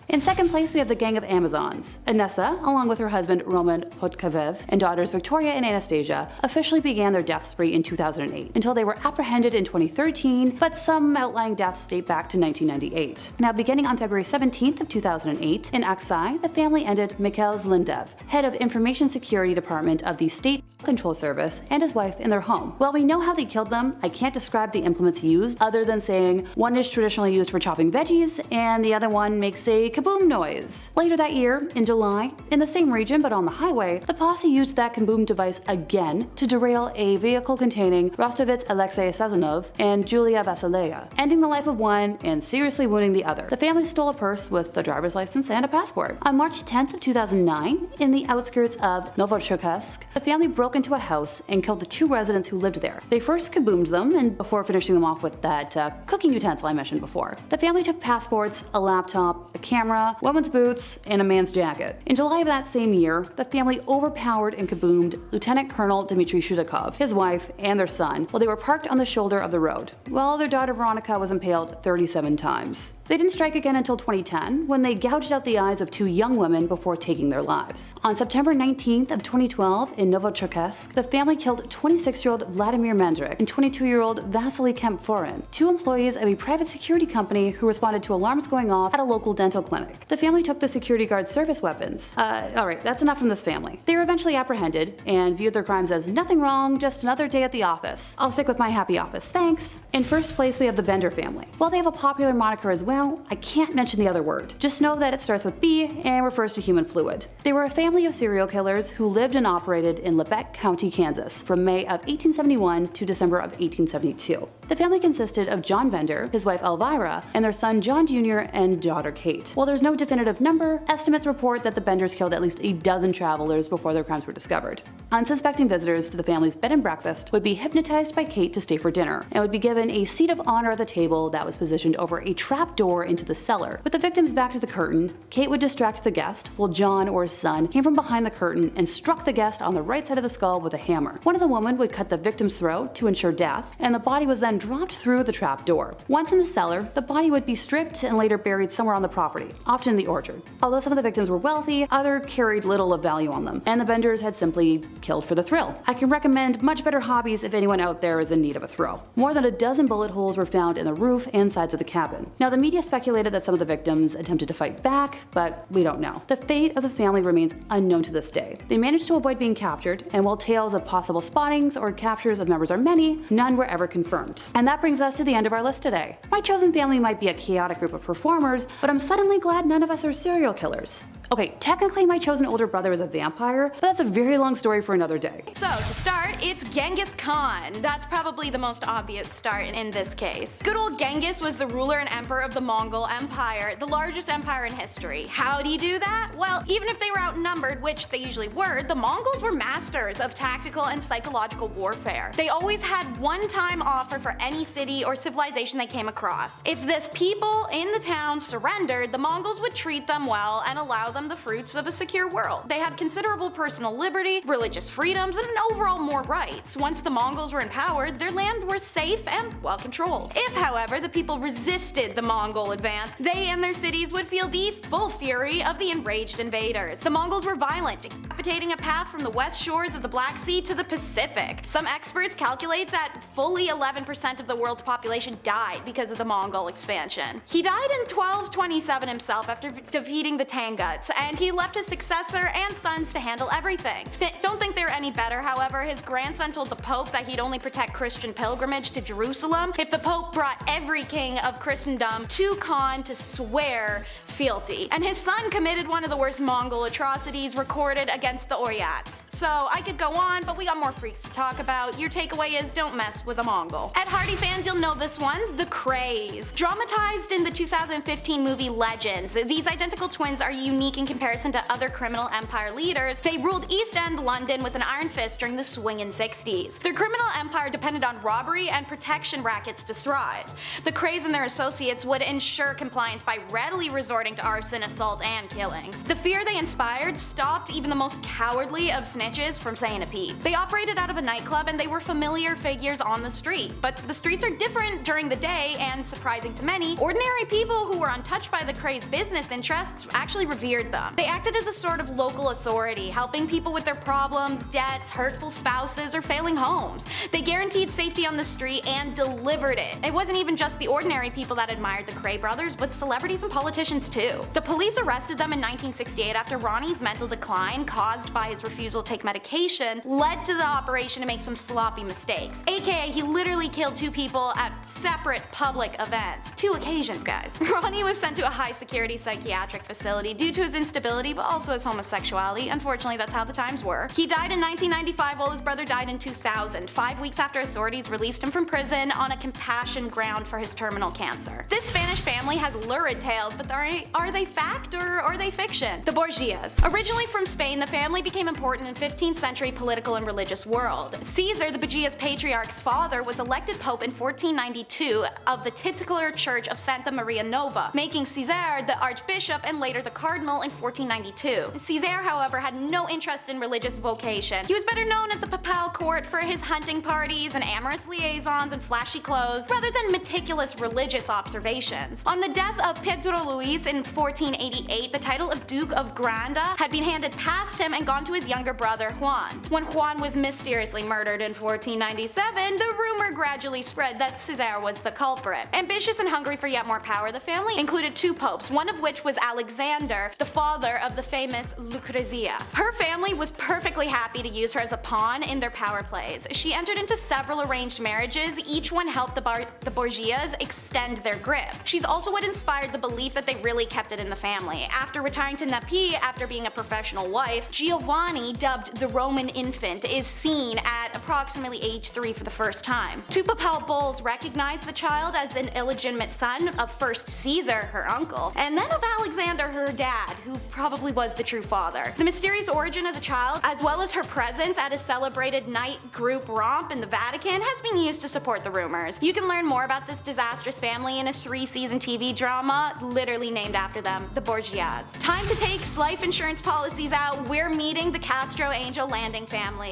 In second place, we have the Gang of Amazons. Inessa, along with her husband Roman Podkavev and daughters Victoria and Anastasia, officially began their death spree in 2008, until they were apprehended in 2013, but some outlying deaths date back to 1998. Now, beginning on February 17th of 2008, in Aksai, the family ended Mikhail Zlindev, head of Information Security Department of the State Control Service, and his wife in their home. While we know how they killed them, I can't describe the implements used other than saying one is traditionally used for chopping veggies and the other one makes a kaboom noise. Later that year, in July, in the same region but on the highway, the posse used that kaboom device again to derail a vehicle containing Rostovitz Alexei Sazonov and Julia Vasileya, ending the life of one and seriously wounding the other. The family stole a purse with a driver's license and a passport. On March 10th of 2009, in the outskirts of Novocherkassk, the family broke into a house and killed the 2 residents who lived there. They first kaboomed them, and before finishing them off with that cooking utensil I mentioned before. The family took passports, a laptop, a camera, women's boots, and a man's jacket. In July of that same year, the family overpowered and kaboomed Lieutenant Colonel Dmitry Shudakov, his wife, and their son while they were parked on the shoulder of the road, while their daughter Veronica was impaled 37 times. They didn't strike again until 2010, when they gouged out the eyes of 2 young women before taking their lives. On September 19th of 2012 in Novocherkassk, the family killed 26-year-old Vladimir Mendrik and 22-year-old Vasily Kempforin, 2 employees of a private security company who responded to alarms going off at a local dental clinic. The family took the security guard's service weapons. Alright, that's enough from this family. They were eventually apprehended and viewed their crimes as nothing wrong, just another day at the office. I'll stick with my happy office, thanks. In first place, we have the Bender family. While they have a popular moniker as well, I can't mention the other word. Just know that it starts with B and refers to human fluid. They were a family of serial killers who lived and operated in Lebec County, Kansas, from May of 1871 to December of 1872. The family consisted of John Bender, his wife Elvira, and their son John Jr. and daughter Kate. While there's no definitive number, estimates report that the Benders killed at least a dozen travelers before their crimes were discovered. Unsuspecting visitors to the family's bed and breakfast would be hypnotized by Kate to stay for dinner, and would be given a seat of honor at the table that was positioned over a trap door into the cellar. With the victim's back to the curtain, Kate would distract the guest, while John or his son came from behind the curtain and struck the guest on the right side of the skull with a hammer. One of the women would cut the victim's throat to ensure death, and the body was then dropped through the trap door. Once in the cellar, the body would be stripped and later buried somewhere on the property, often in the orchard. Although some of the victims were wealthy, others carried little of value on them, and the Benders had simply killed for the thrill. I can recommend much better hobbies if anyone out there is in need of a thrill. More than a dozen bullet holes were found in the roof and sides of the cabin. Now, the media speculated that some of the victims attempted to fight back, but we don't know. The fate of the family remains unknown to this day. They managed to avoid being captured, and while tales of possible spottings or captures of members are many, none were ever confirmed. And that brings us to the end of our list today. My chosen family might be a chaotic group of performers, but I'm suddenly glad none of us are serial killers. Okay, technically my chosen older brother is a vampire, but that's a very long story for another day. So, to start, it's Genghis Khan. That's probably the most obvious start in this case. Good old Genghis was the ruler and emperor of the Mongol Empire, the largest empire in history. How'd he do that? Well, even if they were outnumbered, which they usually were, the Mongols were masters of tactical and psychological warfare. They always had one-time offer for any city or civilization they came across. If this people in the town surrendered, the Mongols would treat them well and allow them the fruits of a secure world. They had considerable personal liberty, religious freedoms, and overall more rights. Once the Mongols were empowered, their land was safe and well controlled. If, however, the people resisted the Mongol advance, they and their cities would feel the full fury of the enraged invaders. The Mongols were violent, decapitating a path from the west shores of the Black Sea to the Pacific. Some experts calculate that fully 11% of the world's population died because of the Mongol expansion. He died in 1227 himself after defeating the Tanguts, and he left his successor and sons to handle everything. Don't think they're any better, however. His grandson told the Pope that he'd only protect Christian pilgrimage to Jerusalem if the Pope brought every king of Christendom to Khan to swear fealty. And his son committed one of the worst Mongol atrocities recorded against the Oryats. So I could go on, but we got more freaks to talk about. Your takeaway is don't mess with a Mongol. Ed Hardy fans, you'll know this one, the Krays. Dramatized in the 2015 movie Legends, these identical twins are unique unique in comparison to other criminal empire leaders, they ruled East End London with an iron fist during the swingin' 60s. Their criminal empire depended on robbery and protection rackets to thrive. The Krays and their associates would ensure compliance by readily resorting to arson, assault, and killings. The fear they inspired stopped even the most cowardly of snitches from saying a peep. They operated out of a nightclub and they were familiar figures on the street, but the streets are different during the day, and surprising to many, ordinary people who were untouched by the Krays' business interests actually revered them. They acted as a sort of local authority, helping people with their problems, debts, hurtful spouses, or failing homes. They guaranteed safety on the street and delivered it. It wasn't even just the ordinary people that admired the Kray brothers, but celebrities and politicians too. The police arrested them in 1968 after Ronnie's mental decline, caused by his refusal to take medication, led to the operation to make some sloppy mistakes. AKA, he literally killed 2 people at separate public events. 2 occasions, guys. Ronnie was sent to a high-security psychiatric facility due to his instability, but also his homosexuality. Unfortunately, that's how the times were. He died in 1995 while his brother died in 2000, 5 weeks after authorities released him from prison on a compassion ground for his terminal cancer. This Spanish family has lurid tales, but are they fact or are they fiction? The Borgias. Originally from Spain, the family became important in 15th century political and religious world. Caesar, the Borgias patriarch's father, was elected pope in 1492 of the titular church of Santa Maria Nova, making Caesar the archbishop and later the cardinal in 1492. Caesar, however, had no interest in religious vocation. He was better known at the papal court for his hunting parties and amorous liaisons and flashy clothes, rather than meticulous religious observations. On the death of Pedro Luis in 1488, the title of Duke of Granda had been handed past him and gone to his younger brother Juan. When Juan was mysteriously murdered in 1497, the rumor gradually spread that Caesar was the culprit. Ambitious and hungry for yet more power, the family included 2 popes, one of which was Alexander, the father of the famous Lucrezia. Her family was perfectly happy to use her as a pawn in their power plays. She entered into several arranged marriages, each one helped the Borgias extend their grip. She's also what inspired the belief that they really kept it in the family. After retiring to Naples after being a professional wife, Giovanni, dubbed the Roman infant, is seen at approximately age 3 for the first time. 2 papal bulls recognized the child as an illegitimate son of first Caesar, her uncle, and then of Alexander, her dad, who probably was the true father. The mysterious origin of the child, as well as her presence at a celebrated night group romp in the Vatican, has been used to support the rumors. You can learn more about this disastrous family in a 3-season TV drama literally named after them, the Borgias. Time to take life insurance policies out. We're meeting the Castro Angel Landing family.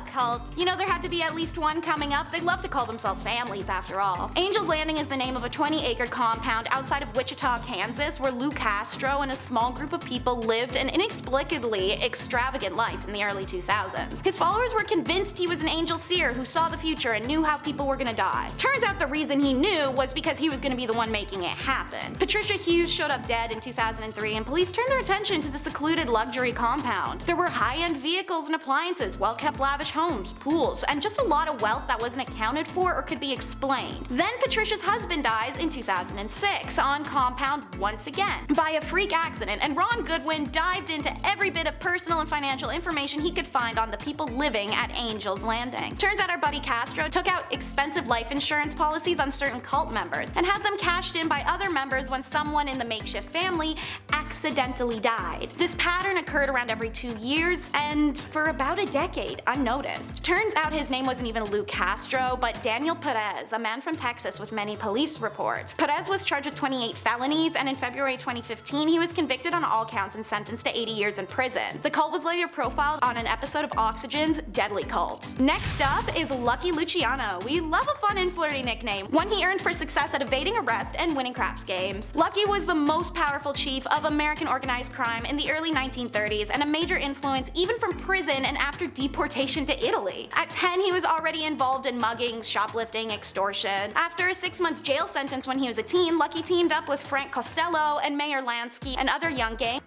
Cult. You know, there had to be at least one coming up. They'd love to call themselves families after all. Angel's Landing is the name of a 20-acre compound outside of Wichita, Kansas, where Lou Castro and a small group of people lived an inexplicably extravagant life in the early 2000s. His followers were convinced he was an angel seer who saw the future and knew how people were gonna die. Turns out the reason he knew was because he was gonna be the one making it happen. Patricia Hughes showed up dead in 2003 and police turned their attention to the secluded luxury compound. There were high-end vehicles and appliances, well-kept lavish homes, pools, and just a lot of wealth that wasn't accounted for or could be explained. Then Patricia's husband dies in 2006 on compound once again by a freak accident, and Ron Goodwin dived into every bit of personal and financial information he could find on the people living at Angel's Landing. Turns out our buddy Castro took out expensive life insurance policies on certain cult members and had them cashed in by other members when someone in the makeshift family accidentally died. This pattern occurred around every 2 years and for about a decade, unnoticed. Turns out his name wasn't even Lou Castro, but Daniel Perez, a man from Texas with many police reports. Perez was charged with 28 felonies, and in February 2015, he was convicted on all counts and sentenced to 80 years in prison. The cult was later profiled on an episode of Oxygen's Deadly Cults. Next up is Lucky Luciano. We love a fun and flirty nickname, one he earned for success at evading arrest and winning craps games. Lucky was the most powerful chief of American organized crime in the early 1930s and a major influence even from prison and after deportation to Italy. At 10, he was already involved in muggings, shoplifting, extortion. After a 6-month jail sentence when he was a teen, Lucky teamed up with Frank Costello and Mayor Lansky and other young gangs,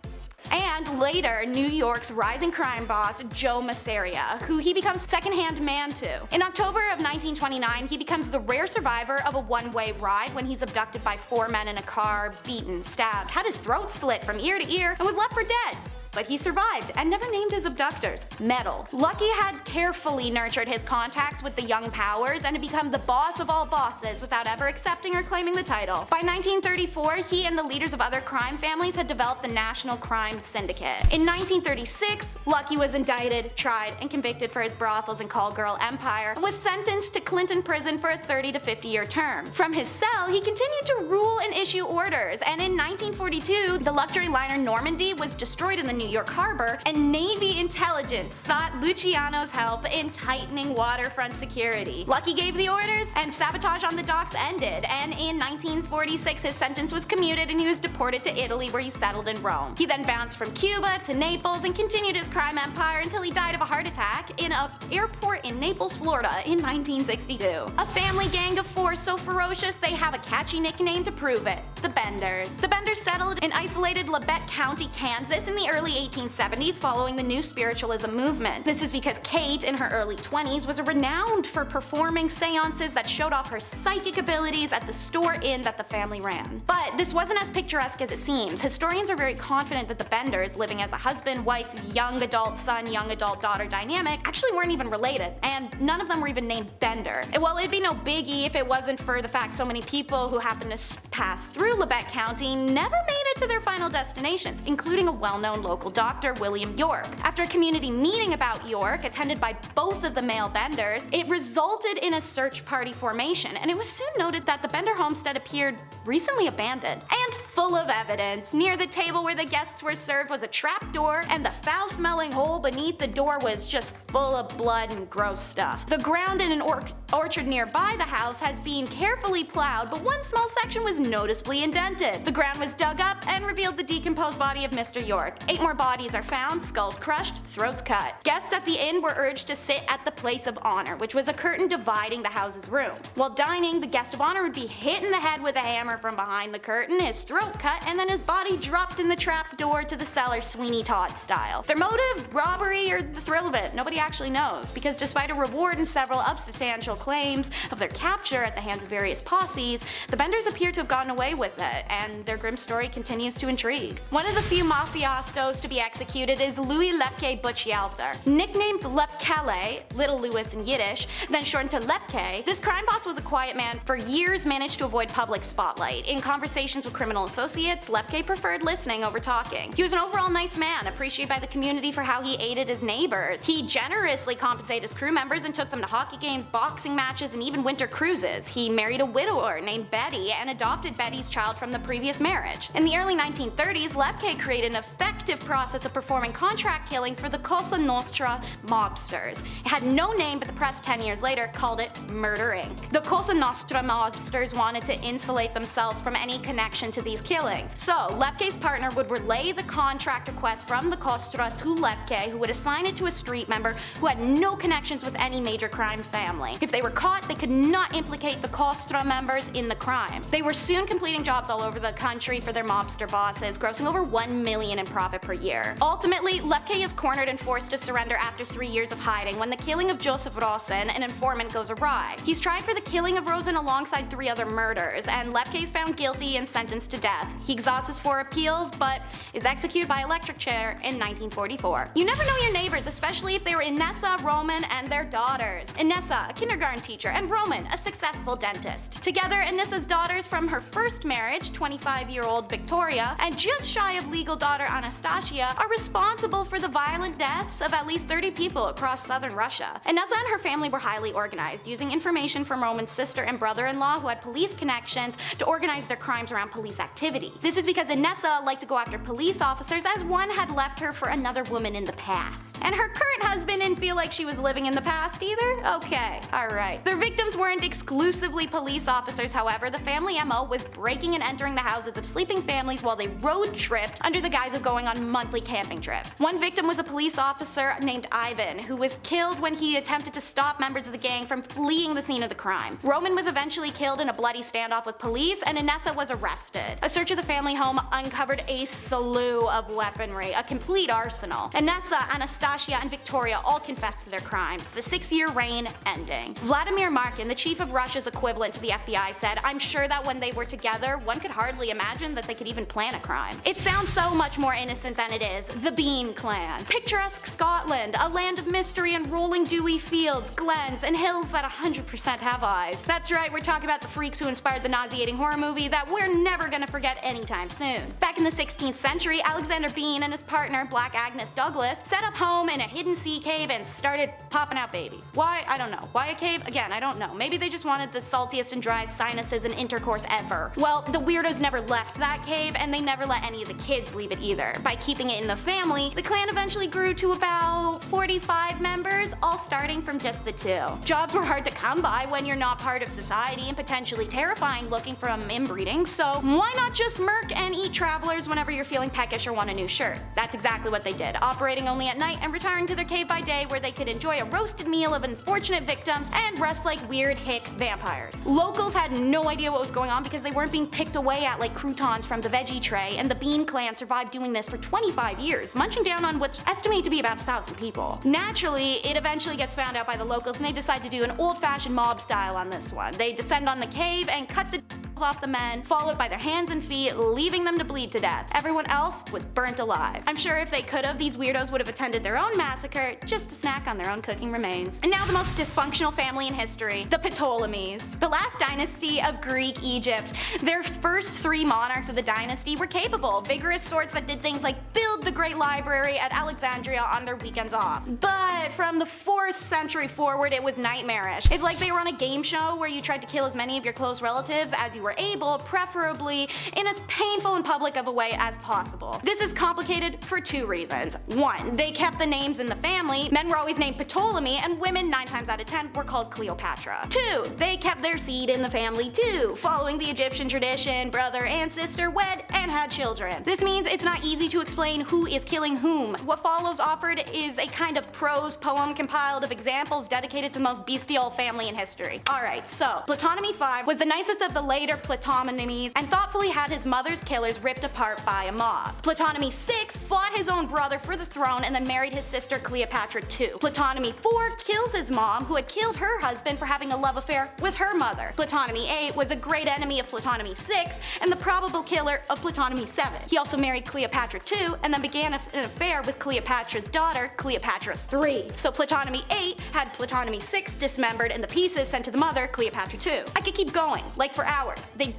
and later New York's rising crime boss Joe Masseria, who he becomes second-hand man to. In October of 1929, he becomes the rare survivor of a one-way ride when he's abducted by 4 men in a car, beaten, stabbed, had his throat slit from ear to ear, and was left for dead. but he survived and never named his abductors. Metal. Lucky had carefully nurtured his contacts with the young powers and had become the boss of all bosses without ever accepting or claiming the title. By 1934, he and the leaders of other crime families had developed the National Crime Syndicate. In 1936, Lucky was indicted, tried, and convicted for his brothels and call girl empire, and was sentenced to Clinton prison for a 30 to 50 year term. From his cell, he continued to rule and issue orders, and in 1942, the luxury liner Normandy was destroyed in the New York harbor, and Navy intelligence sought Luciano's help in tightening waterfront security. Lucky gave the orders, and sabotage on the docks ended, and in 1946 his sentence was commuted and he was deported to Italy, where he settled in Rome. He then bounced from Cuba to Naples and continued his crime empire until he died of a heart attack in an airport in Naples, Florida in 1962. A family gang of four so ferocious they have a catchy nickname to prove it: the Benders. The Benders settled in isolated Labette County, Kansas in the early 1870s following the New Spiritualism movement. This is because Kate, in her early 20s, was renowned for performing seances that showed off her psychic abilities at the store inn that the family ran. But this wasn't as picturesque as it seems. Historians are very confident that the Benders, living as a husband, wife, young adult son, young adult daughter dynamic, actually weren't even related, and none of them were even named Bender. Well, it'd be no biggie if it wasn't for the fact so many people who happened to pass through Labette County never made it to their final destinations, including a well-known local doctor, William York. After a community meeting about York, attended by both of the male Benders, it resulted in a search party formation, and it was soon noted that the Bender homestead appeared recently abandoned and full of evidence. Near the table where the guests were served was a trap door, and the foul-smelling hole beneath the door was just full of blood and gross stuff. The ground in an orchard nearby the house has been carefully plowed, but one small section was noticeably indented. The ground was dug up and revealed the decomposed body of Mr. York. 8 more bodies are found, skulls crushed, throats cut. Guests at the inn were urged to sit at the place of honor, which was a curtain dividing the house's rooms. While dining, the guest of honor would be hit in the head with a hammer from behind the curtain, his throat cut, and then his body dropped in the trap door to the cellar, Sweeney Todd style. Their motive, robbery, or the thrill of it, nobody actually knows, because despite a reward and several substantial claims of their capture at the hands of various posses, the Benders appear to have gotten away with it, and their grim story continues to intrigue. One of the few mafiastos to be executed is Louis Lepke Buccialter. Nicknamed Lepkele, Little Louis in Yiddish, then shortened to Lepke, this crime boss was a quiet man for years, managed to avoid public spotlight. In conversations with criminal associates, Lepke preferred listening over talking. He was an overall nice man, appreciated by the community for how he aided his neighbors. He generously compensated his crew members and took them to hockey games, boxing matches, and even winter cruises. He married a widower named Betty and adopted Betty's child from the previous marriage. In the early 1930s, Lepke created an effective process of performing contract killings for the Cosa Nostra mobsters. It had no name, but the press 10 years later called it Murder Inc. The Cosa Nostra mobsters wanted to insulate themselves from any connection to these killings. So, Lepke's partner would relay the contract request from the Costra to Lepke, who would assign it to a street member who had no connections with any major crime family. If they were caught, they could not implicate the Costra members in the crime. They were soon completing jobs all over the country for their mobster bosses, grossing over $1 million in profit per year. Ultimately, Lepke is cornered and forced to surrender after 3 years of hiding when the killing of Joseph Rosen, an informant, goes awry. He's tried for the killing of Rosen alongside 3 other murders, and Lepke is found guilty and sentenced to death. He exhausts his 4 appeals, but is executed by electric chair in 1944. You never know your neighbors, especially if they were Inessa, Roman, and their daughters. Inessa, a kindergarten teacher, and Roman, a successful dentist. Together, Inessa's daughters from her first marriage, 25-year-old Victoria, and just shy of legal daughter Anastasia, are responsible for the violent deaths of at least 30 people across southern Russia. Inessa and her family were highly organized, using information from Roman's sister and brother-in-law who had police connections to organize their crimes around police activity. This is because Inessa liked to go after police officers, as one had left her for another woman in the past. And her current husband didn't feel like she was living in the past either? Okay, alright. Their victims weren't exclusively police officers, however. The family MO was breaking and entering the houses of sleeping families while they road tripped under the guise of going on monthly camping trips. One victim was a police officer named Ivan, who was killed when he attempted to stop members of the gang from fleeing the scene of the crime. Roman was eventually killed in a bloody standoff with police, case, and Inessa was arrested. A search of the family home uncovered a slew of weaponry, a complete arsenal. Inessa, Anastasia, and Victoria all confessed to their crimes, the 6-year reign ending. Vladimir Markin, the chief of Russia's equivalent to the FBI, said, "I'm sure that when they were together, one could hardly imagine that they could even plan a crime." It sounds so much more innocent than it is. The Bean Clan. Picturesque Scotland, a land of mystery and rolling dewy fields, glens, and hills that 100% have eyes. That's right, we're talking about the freaks who inspired the nauseating horror movie that we're never gonna forget anytime soon. Back in the 16th century, Alexander Bean and his partner, Black Agnes Douglas, set up home in a hidden sea cave and started popping out babies. Why? I don't know. Why a cave? Again, I don't know. Maybe they just wanted the saltiest and driest sinuses and intercourse ever. Well, the weirdos never left that cave, and they never let any of the kids leave it either. By keeping it in the family, the clan eventually grew to about 45 members, all starting from just the 2. Jobs were hard to come by when you're not part of society and potentially terrifying looking from inbreeding, so why not just murk and eat travelers whenever you're feeling peckish or want a new shirt? That's exactly what they did, operating only at night and retiring to their cave by day where they could enjoy a roasted meal of unfortunate victims and rest like weird hick vampires. Locals had no idea what was going on because they weren't being picked away at like croutons from the veggie tray, and the Bean Clan survived doing this for 25 years, munching down on what's estimated to be about 1,000 people. Naturally, it eventually gets found out by the locals and they decide to do an old-fashioned mob style on this one. They descend on the cave and cut the off the men, followed by their hands and feet, leaving them to bleed to death. Everyone else was burnt alive. I'm sure if they could have, these weirdos would have attended their own massacre just to snack on their own cooking remains. And now the most dysfunctional family in history, the Ptolemies. The last dynasty of Greek Egypt. Their first 3 monarchs of the dynasty were capable, vigorous sorts that did things like build the great library at Alexandria on their weekends off. But from the 4th century forward, it was nightmarish. It's like they were on a game show where you tried to kill as many of your close relatives as you were able, preferably in as painful and public of a way as possible. This is complicated for 2 reasons. 1, they kept the names in the family. Men were always named Ptolemy, and women 9 times out of 10 were called Cleopatra. 2, they kept their seed in the family too, following the Egyptian tradition, brother and sister wed and had children. This means it's not easy to explain who is killing whom. What follows offered is a kind of prose poem compiled of examples dedicated to the most bestial family in history. Alright, so Ptolemy 5 was the nicest of the later Ptolemies and thoughtfully had his mother's killers ripped apart by a mob. Ptolemy 6 fought his own brother for the throne and then married his sister Cleopatra 2. Ptolemy 4 kills his mom, who had killed her husband for having a love affair with her mother. Ptolemy 8 was a great enemy of Ptolemy 6 and the probable killer of Ptolemy 7. He also married Cleopatra 2 and then began an affair with Cleopatra's daughter, Cleopatra 3. So Ptolemy 8 had Ptolemy 6 dismembered and the pieces sent to the mother, Cleopatra 2. I could keep going, like for hours. They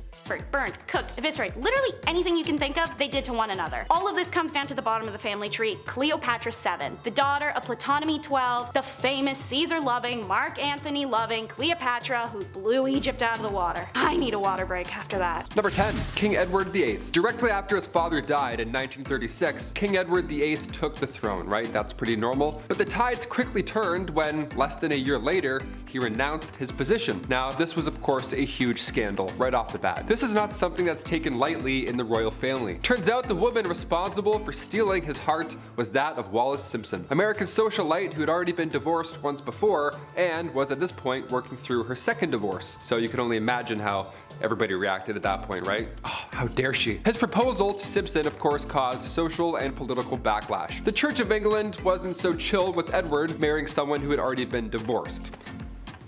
burned, cooked, eviscerated, literally anything you can think of, they did to one another. All of this comes down to the bottom of the family tree, Cleopatra 7, the daughter of Ptolemy 12, the famous Caesar-loving, Mark Antony-loving Cleopatra who blew Egypt out of the water. I need a water break after that. Number 10. King Edward VIII. Directly after his father died in 1936, King Edward VIII took the throne, right? That's pretty normal. But the tides quickly turned when, less than a year later, he renounced his position. Now, this was of course a huge scandal right off the bat. This is not something that's taken lightly in the royal family. Turns out the woman responsible for stealing his heart was that of Wallis Simpson, America's socialite who had already been divorced once before and was at this point working through her 2nd divorce. So you can only imagine how everybody reacted at that point, right? Oh, how dare she? His proposal to Simpson, of course, caused social and political backlash. The Church of England wasn't so chill with Edward marrying someone who had already been divorced.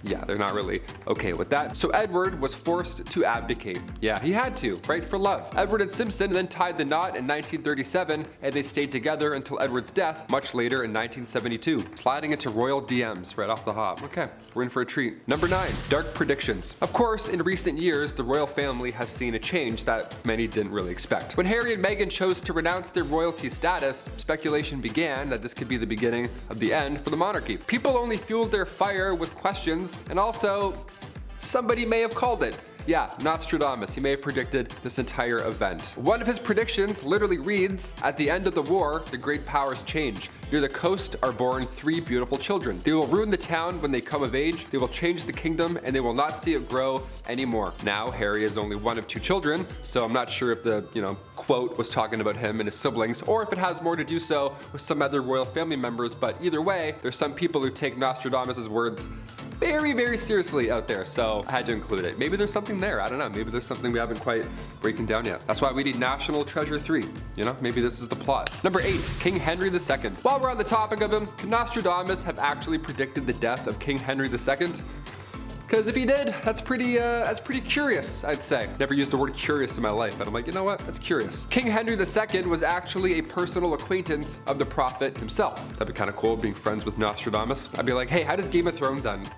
Yeah, they're not really okay with that. So Edward was forced to abdicate. Yeah, he had to, right, for love. Edward and Simpson then tied the knot in 1937, and they stayed together until Edward's death much later in 1972. Sliding into royal DMs right off the hop. Okay, we're in for a treat. Number 9, dark predictions. Of course, in recent years, the royal family has seen a change that many didn't really expect. When Harry and Meghan chose to renounce their royalty status, speculation began that this could be the beginning of the end for the monarchy. People only fueled their fire with questions, and also, somebody may have called it. Yeah, Nostradamus, he may have predicted this entire event. One of his predictions literally reads, "At the end of the war, the great powers change. Near the coast are born 3 beautiful children. They will ruin the town when they come of age, they will change the kingdom, and they will not see it grow anymore." Now, Harry is only one of 2 children, so I'm not sure if the, quote was talking about him and his siblings, or if it has more to do so with some other royal family members, but either way, there's some people who take Nostradamus' words very, very seriously out there, so I had to include it. Maybe there's something there, I don't know. Maybe there's something we haven't quite breaking down yet. That's why we need National Treasure 3. You know, maybe this is the plot. Number 8, King Henry II. While we're on the topic of him, could Nostradamus have actually predicted the death of King Henry II? Because if he did, that's pretty curious, I'd say. Never used the word curious in my life, but I'm like, you know what? That's curious. King Henry II was actually a personal acquaintance of the prophet himself. That'd be kind of cool, being friends with Nostradamus. I'd be like, hey, how does Game of Thrones end?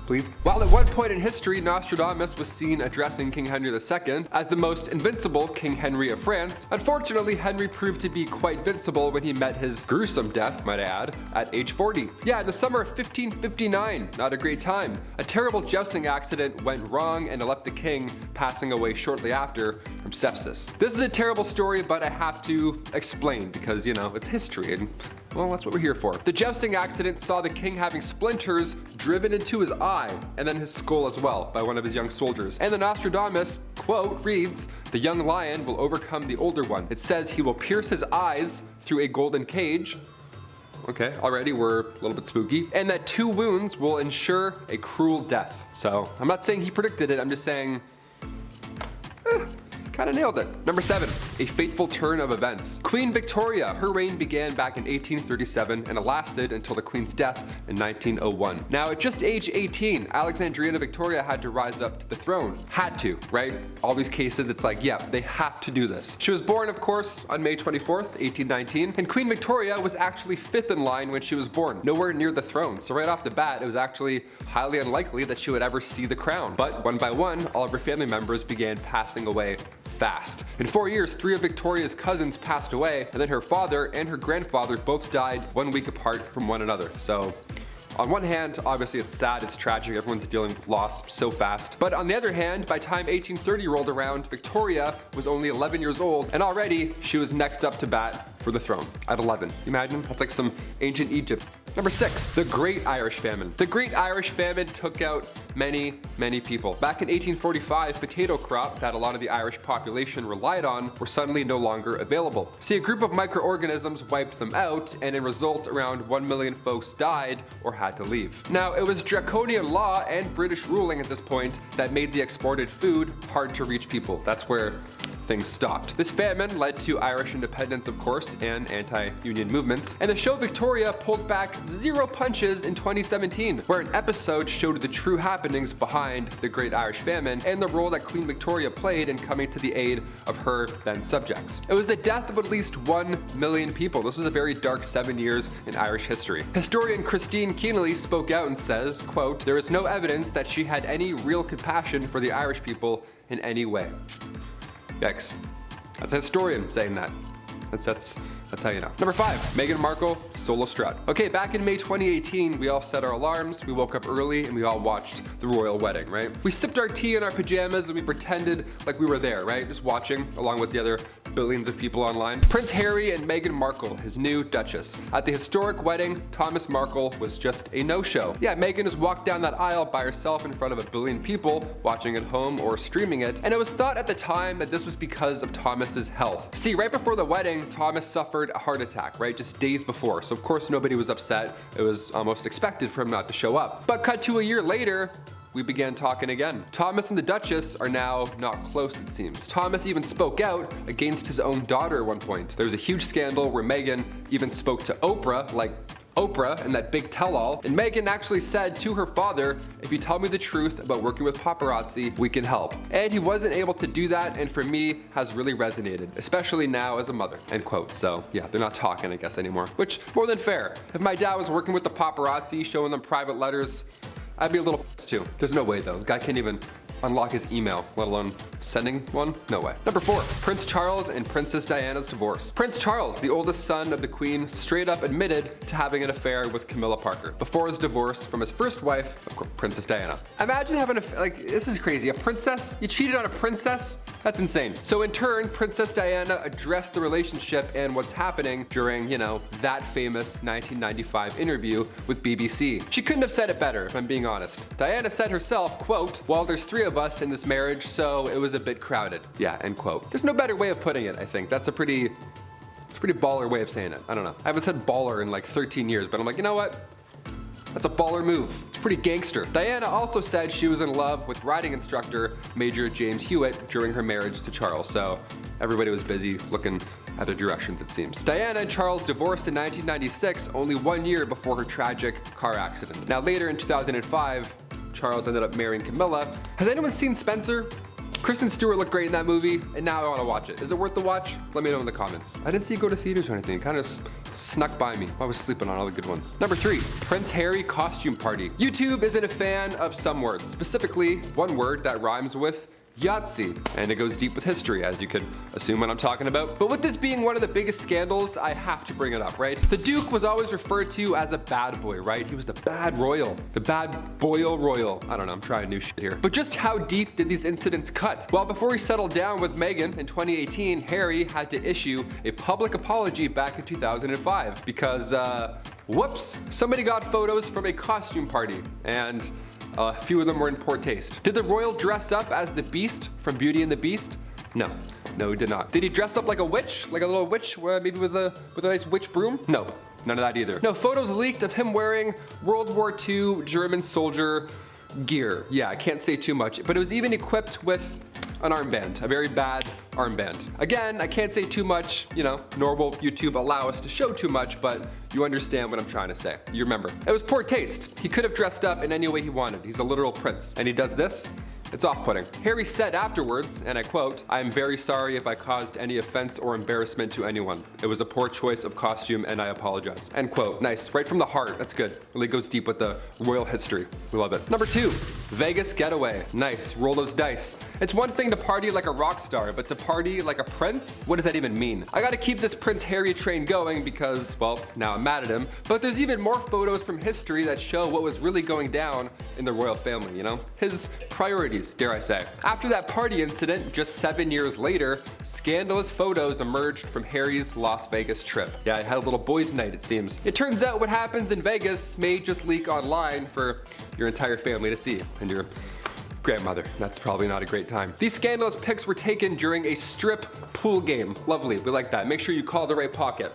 Please. While at one point in history, Nostradamus was seen addressing King Henry II as the most invincible King Henry of France, unfortunately, Henry proved to be quite vincible when he met his gruesome death, might I add, at age 40. Yeah, in the summer of 1559, not a great time. A terrible jousting accident went wrong and it left the king passing away shortly after from sepsis. This is a terrible story, but I have to explain because, you know, it's history and, well, that's what we're here for. The jousting accident saw the king having splinters driven into his eye and then his skull as well by one of his young soldiers. And the Nostradamus quote reads, "The young lion will overcome the older one. It says he will pierce his eyes through a golden cage." Okay, already we're a little bit spooky. "And that 2 wounds will ensure a cruel death." So I'm not saying he predicted it, I'm just saying, kind of nailed it. Number 7, a fateful turn of events. Queen Victoria, her reign began back in 1837 and it lasted until the Queen's death in 1901. Now at just age 18, Alexandrina Victoria had to rise up to the throne. Had to, right? All these cases, it's like, yeah, they have to do this. She was born, of course, on May 24th, 1819, and Queen Victoria was actually 5th in line when she was born, nowhere near the throne. So right off the bat, it was actually highly unlikely that she would ever see the crown. But one by one, all of her family members began passing away fast. In 4 years, 3 of Victoria's cousins passed away, and then her father and her grandfather both died 1 week apart from one another. So on one hand, obviously it's sad, it's tragic, everyone's dealing with loss so fast. But on the other hand, by time 1830 rolled around, Victoria was only 11 years old, and already she was next up to bat for the throne at 11. Imagine, that's like some ancient Egypt. Number 6, the Great Irish Famine. The Great Irish Famine took out many, many people. Back in 1845, potato crop that a lot of the Irish population relied on were suddenly no longer available. See, a group of microorganisms wiped them out, and in result, around 1 million folks died or had to leave. Now, it was draconian law and British ruling at this point that made the exported food hard to reach people. That's where things stopped. This famine led to Irish independence, of course, and anti-union movements, and the show Victoria pulled back 0 punches in 2017, where an episode showed the true happenings behind the Great Irish Famine and the role that Queen Victoria played in coming to the aid of her then subjects. It was the death of at least 1 million people. This was a very dark 7 years in Irish history. Historian Christine Keneally spoke out and says, quote, "There is no evidence that she had any real compassion for the Irish people in any way." Yikes. That's a historian saying that. That's how you know. Number 5, Meghan Markle, solo strut. Okay, back in May 2018, we all set our alarms, we woke up early, and we all watched the royal wedding, right? We sipped our tea in our pajamas and we pretended like we were there, right? Just watching, along with the other billions of people online. Prince Harry and Meghan Markle, his new Duchess. At the historic wedding, Thomas Markle was just a no-show. Yeah, Meghan just walked down that aisle by herself in front of 1 billion people, watching at home or streaming it, and it was thought at the time that this was because of Thomas's health. See, right before the wedding, Thomas suffered a heart attack, right? Just days before. So of course nobody was upset. It was almost expected for him not to show up. But cut to a year later, we began talking again. Thomas and the Duchess are now not close, it seems. Thomas even spoke out against his own daughter at one point. There was a huge scandal where Meghan even spoke to Oprah, like Oprah and that big tell-all, and Meghan actually said to her father, "If you tell me the truth about working with paparazzi, we can help." And he wasn't able to do that, and for me, has really resonated, especially now as a mother, end quote. So yeah, they're not talking, I guess, anymore, which more than fair. If my dad was working with the paparazzi, showing them private letters, I'd be a little pissed too. There's no way though, the guy can't even unlock his email, let alone sending one? No way. Number 4, Prince Charles and Princess Diana's divorce. Prince Charles, the oldest son of the Queen, straight up admitted to having an affair with Camilla Parker before his divorce from his first wife, of course, Princess Diana. Imagine having this is crazy. A princess? You cheated on a princess? That's insane. So in turn, Princess Diana addressed the relationship and what's happening during, you know, that famous 1995 interview with BBC. She couldn't have said it better, if I'm being honest. Diana said herself, quote, "Well, there's 3 of us in this marriage, so it was a bit crowded." Yeah, end quote. There's no better way of putting it, I think. It's a pretty baller way of saying it. I don't know. I haven't said baller in like 13 years, but I'm like, you know what? That's a baller move. It's pretty gangster. Diana also said she was in love with riding instructor Major James Hewitt during her marriage to Charles, so everybody was busy looking other directions, it seems. Diana and Charles divorced in 1996, only 1 year before her tragic car accident. Now later in 2005, Charles ended up marrying Camilla. Has anyone seen Spencer? Kristen Stewart looked great in that movie, and now I want to watch it. Is it worth the watch? Let me know in the comments. I didn't see it go to theaters or anything. It kind of snuck by me. I was sleeping on all the good ones. Number 3, Prince Harry costume party. YouTube isn't a fan of some words, specifically one word that rhymes with Yahtzee, and it goes deep with history, as you could assume what I'm talking about. But with this being one of the biggest scandals, I have to bring it up, right? The Duke was always referred to as a bad boy, right? He was the bad royal, the bad boyle royal. I don't know, I'm trying new shit here. But just how deep did these incidents cut? Well, before he settled down with Meghan in 2018, Harry had to issue a public apology back in 2005 because, whoops, somebody got photos from a costume party, and a few of them were in poor taste. Did the royal dress up as the Beast from Beauty and the Beast? No, he did not. Did he dress up like a witch? Like a little witch, maybe with a nice witch broom? No, none of that either. No, photos leaked of him wearing World War II German soldier gear. Yeah, I can't say too much, but it was even equipped with an armband, a very bad armband. Again, I can't say too much, nor will YouTube allow us to show too much, but you understand what I'm trying to say. You remember. It was poor taste. He could have dressed up in any way he wanted. He's a literal prince. And he does this? It's off-putting. Harry said afterwards, and I quote, "I am very sorry if I caused any offense or embarrassment to anyone. It was a poor choice of costume and I apologize." End quote. Nice, right from the heart. That's good. Really goes deep with the royal history. We love it. Number 2, Vegas getaway. Nice, roll those dice. It's one thing to party like a rock star, but to party like a prince? What does that even mean? I gotta keep this Prince Harry train going because, well, now I'm mad at him, but there's even more photos from history that show what was really going down in the royal family, His priorities, dare I say. After that party incident, just 7 years later, scandalous photos emerged from Harry's Las Vegas trip. Yeah, he had a little boys' night, it seems. It turns out what happens in Vegas may just leak online for your entire family to see, and your grandmother. That's probably not a great time. These scandalous pics were taken during a strip pool game. Lovely, we like that. Make sure you call the right pocket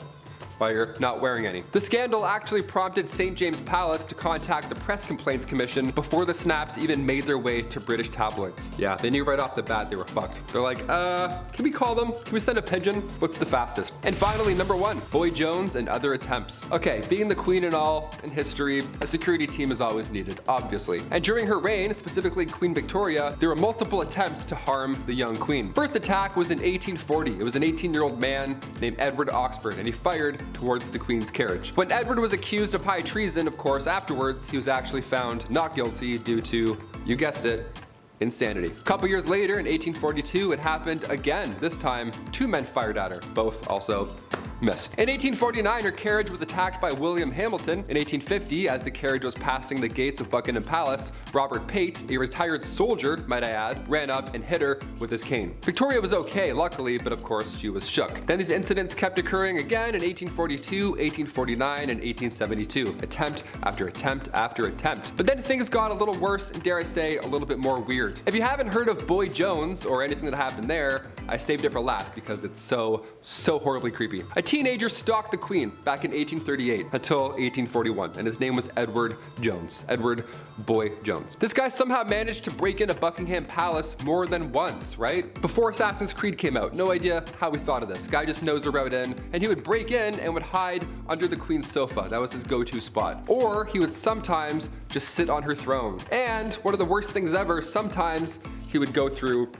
while you're not wearing any. The scandal actually prompted St. James Palace to contact the Press Complaints Commission before the snaps even made their way to British tabloids. Yeah, they knew right off the bat they were fucked. They're like, can we call them? Can we send a pigeon? What's the fastest? And finally, number 1, Boy Jones and other attempts. Okay, being the queen and all in history, a security team is always needed, obviously. And during her reign, specifically Queen Victoria, there were multiple attempts to harm the young queen. First attack was in 1840. It was an 18-year-old man named Edward Oxford, and he fired towards the Queen's carriage. When Edward was accused of high treason, of course, afterwards, he was actually found not guilty due to, you guessed it, insanity. A couple years later, in 1842, it happened again. This time, 2 men fired at her, both also missed. In 1849, her carriage was attacked by William Hamilton. In 1850, as the carriage was passing the gates of Buckingham Palace, Robert Pate, a retired soldier, might I add, ran up and hit her with his cane. Victoria was okay, luckily, but of course she was shook. Then these incidents kept occurring again in 1842, 1849, and 1872. Attempt after attempt after attempt. But then things got a little worse and, dare I say, a little bit more weird. If you haven't heard of Boy Jones or anything that happened there, I saved it for last because it's so horribly creepy. A teenager stalked the Queen back in 1838 until 1841, and his name was Edward Jones. Edward Boy Jones. This guy somehow managed to break into Buckingham Palace more than once, right? Before Assassin's Creed came out, no idea how we thought of this. Guy just knows a route in, and he would break in and would hide under the Queen's sofa. That was his go-to spot. Or he would sometimes just sit on her throne. And one of the worst things ever, sometimes he would go through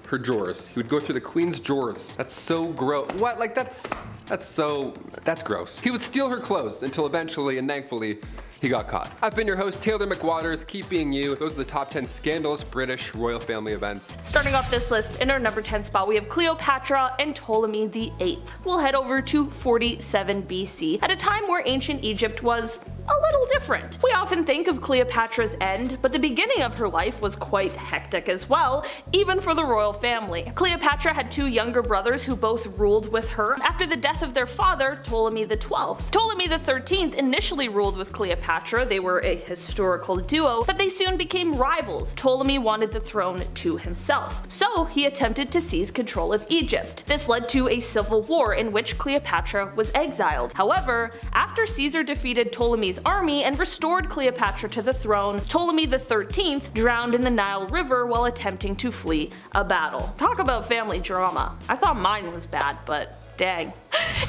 her drawers. He would go through the Queen's drawers. That's so gross. What? Like that's gross. He would steal her clothes until eventually, and thankfully, he got caught. I've been your host, Taylor McWaters. Keep being you. Those are the top 10 scandalous British royal family events. Starting off this list, in our number 10 spot, we have Cleopatra and Ptolemy VIII. We'll head over to 47 BC, at a time where ancient Egypt was a little different. We often think of Cleopatra's end, but the beginning of her life was quite hectic as well, even for the royal family. Cleopatra had 2 younger brothers who both ruled with her after the death of their father, Ptolemy XII. Ptolemy XIII initially ruled with Cleopatra. They were a historical duo, but they soon became rivals. Ptolemy wanted the throne to himself, so he attempted to seize control of Egypt. This led to a civil war in which Cleopatra was exiled. However, after Caesar defeated Ptolemy's Henry's army and restored Cleopatra to the throne, Ptolemy XIII drowned in the Nile River while attempting to flee a battle. Talk about family drama. I thought mine was bad, but dang.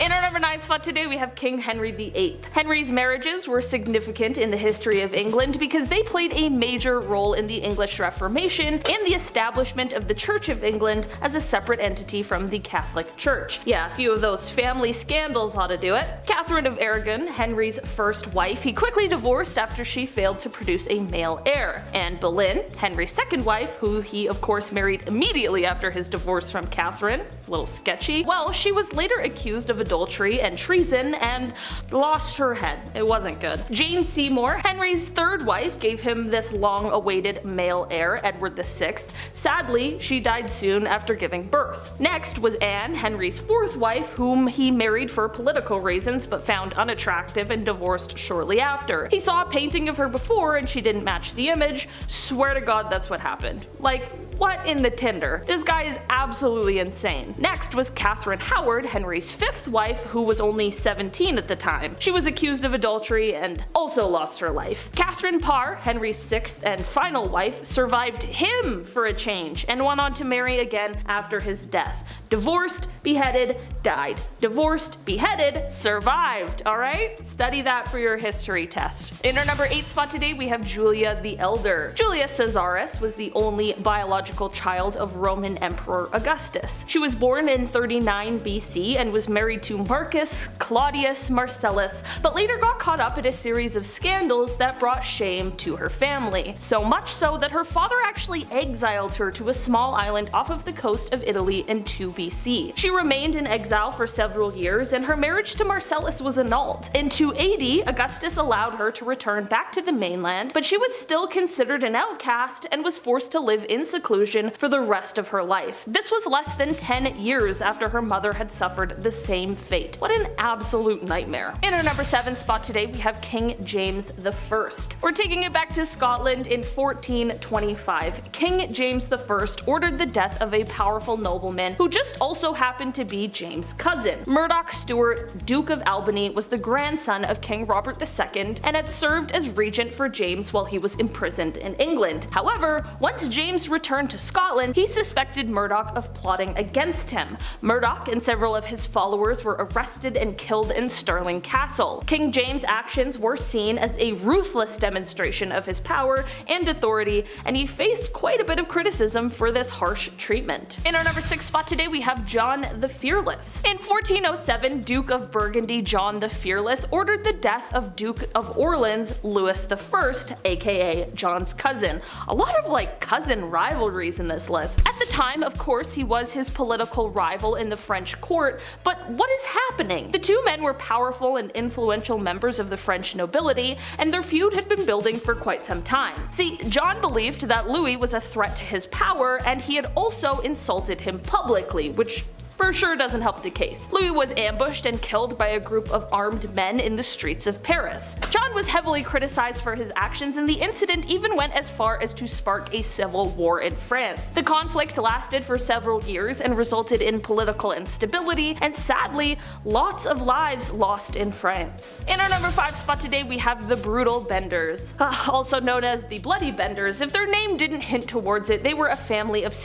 In our number 9 spot today, we have King Henry VIII. Henry's marriages were significant in the history of England because they played a major role in the English Reformation and the establishment of the Church of England as a separate entity from the Catholic Church. Yeah, a few of those family scandals ought to do it. Catherine of Aragon, Henry's first wife, he quickly divorced after she failed to produce a male heir. Anne Boleyn, Henry's second wife, who he of course married immediately after his divorce from Catherine, a little sketchy, well, she was later accused of adultery and treason and lost her head. It wasn't good. Jane Seymour, Henry's third wife, gave him this long-awaited male heir, Edward VI. Sadly, she died soon after giving birth. Next was Anne, Henry's fourth wife, whom he married for political reasons but found unattractive and divorced shortly after. He saw a painting of her before and she didn't match the image. Swear to God that's what happened. Like, what in the Tinder? This guy is absolutely insane. Next was Catherine Howard, Henry's fifth wife, who was only 17 at the time. She was accused of adultery and also lost her life. Catherine Parr, Henry's sixth and final wife, survived him for a change and went on to marry again after his death. Divorced, beheaded, died. Divorced, beheaded, survived, alright? Study that for your history test. In our number 8 spot today, we have Julia the Elder. Julius Caesarus was the only biological child of Roman Emperor Augustus. She was born in 39 BC and was married to Marcus Claudius Marcellus, but later got caught up in a series of scandals that brought shame to her family. So much so that her father actually exiled her to a small island off of the coast of Italy in 2 BC. She remained in exile for several years and her marriage to Marcellus was annulled. In 2 AD, Augustus allowed her to return back to the mainland, but she was still considered an outcast and was forced to live in seclusion for the rest of her life. This was less than 10 years after her mother had suffered the same fate. What an absolute nightmare. In our number 7 spot today, we have King James I. We're taking it back to Scotland in 1425. King James I ordered the death of a powerful nobleman who just also happened to be James' cousin. Murdoch Stewart, Duke of Albany, was the grandson of King Robert II and had served as regent for James while he was imprisoned in England. However, once James returned to Scotland, he suspected Murdoch of plotting against him. Murdoch and several of his followers were arrested and killed in Stirling Castle. King James' actions were seen as a ruthless demonstration of his power and authority, and he faced quite a bit of criticism for this harsh treatment. In our number 6 spot today, we have John the Fearless. In 1407, Duke of Burgundy John the Fearless ordered the death of Duke of Orleans Louis I, aka John's cousin. A lot of cousin rivalries in this list. At the time, of course, he was his political rival in the French court, but what is happening? The two men were powerful and influential members of the French nobility, and their feud had been building for quite some time. See, John believed that Louis was a threat to his power, and he had also insulted him publicly, which for sure doesn't help the case. Louis was ambushed and killed by a group of armed men in the streets of Paris. John was heavily criticized for his actions, and the incident even went as far as to spark a civil war in France. The conflict lasted for several years and resulted in political instability and sadly lots of lives lost in France. In our number 5 spot today, we have the Brutal Benders, also known as the Bloody Benders. If their name didn't hint towards it, they were a family of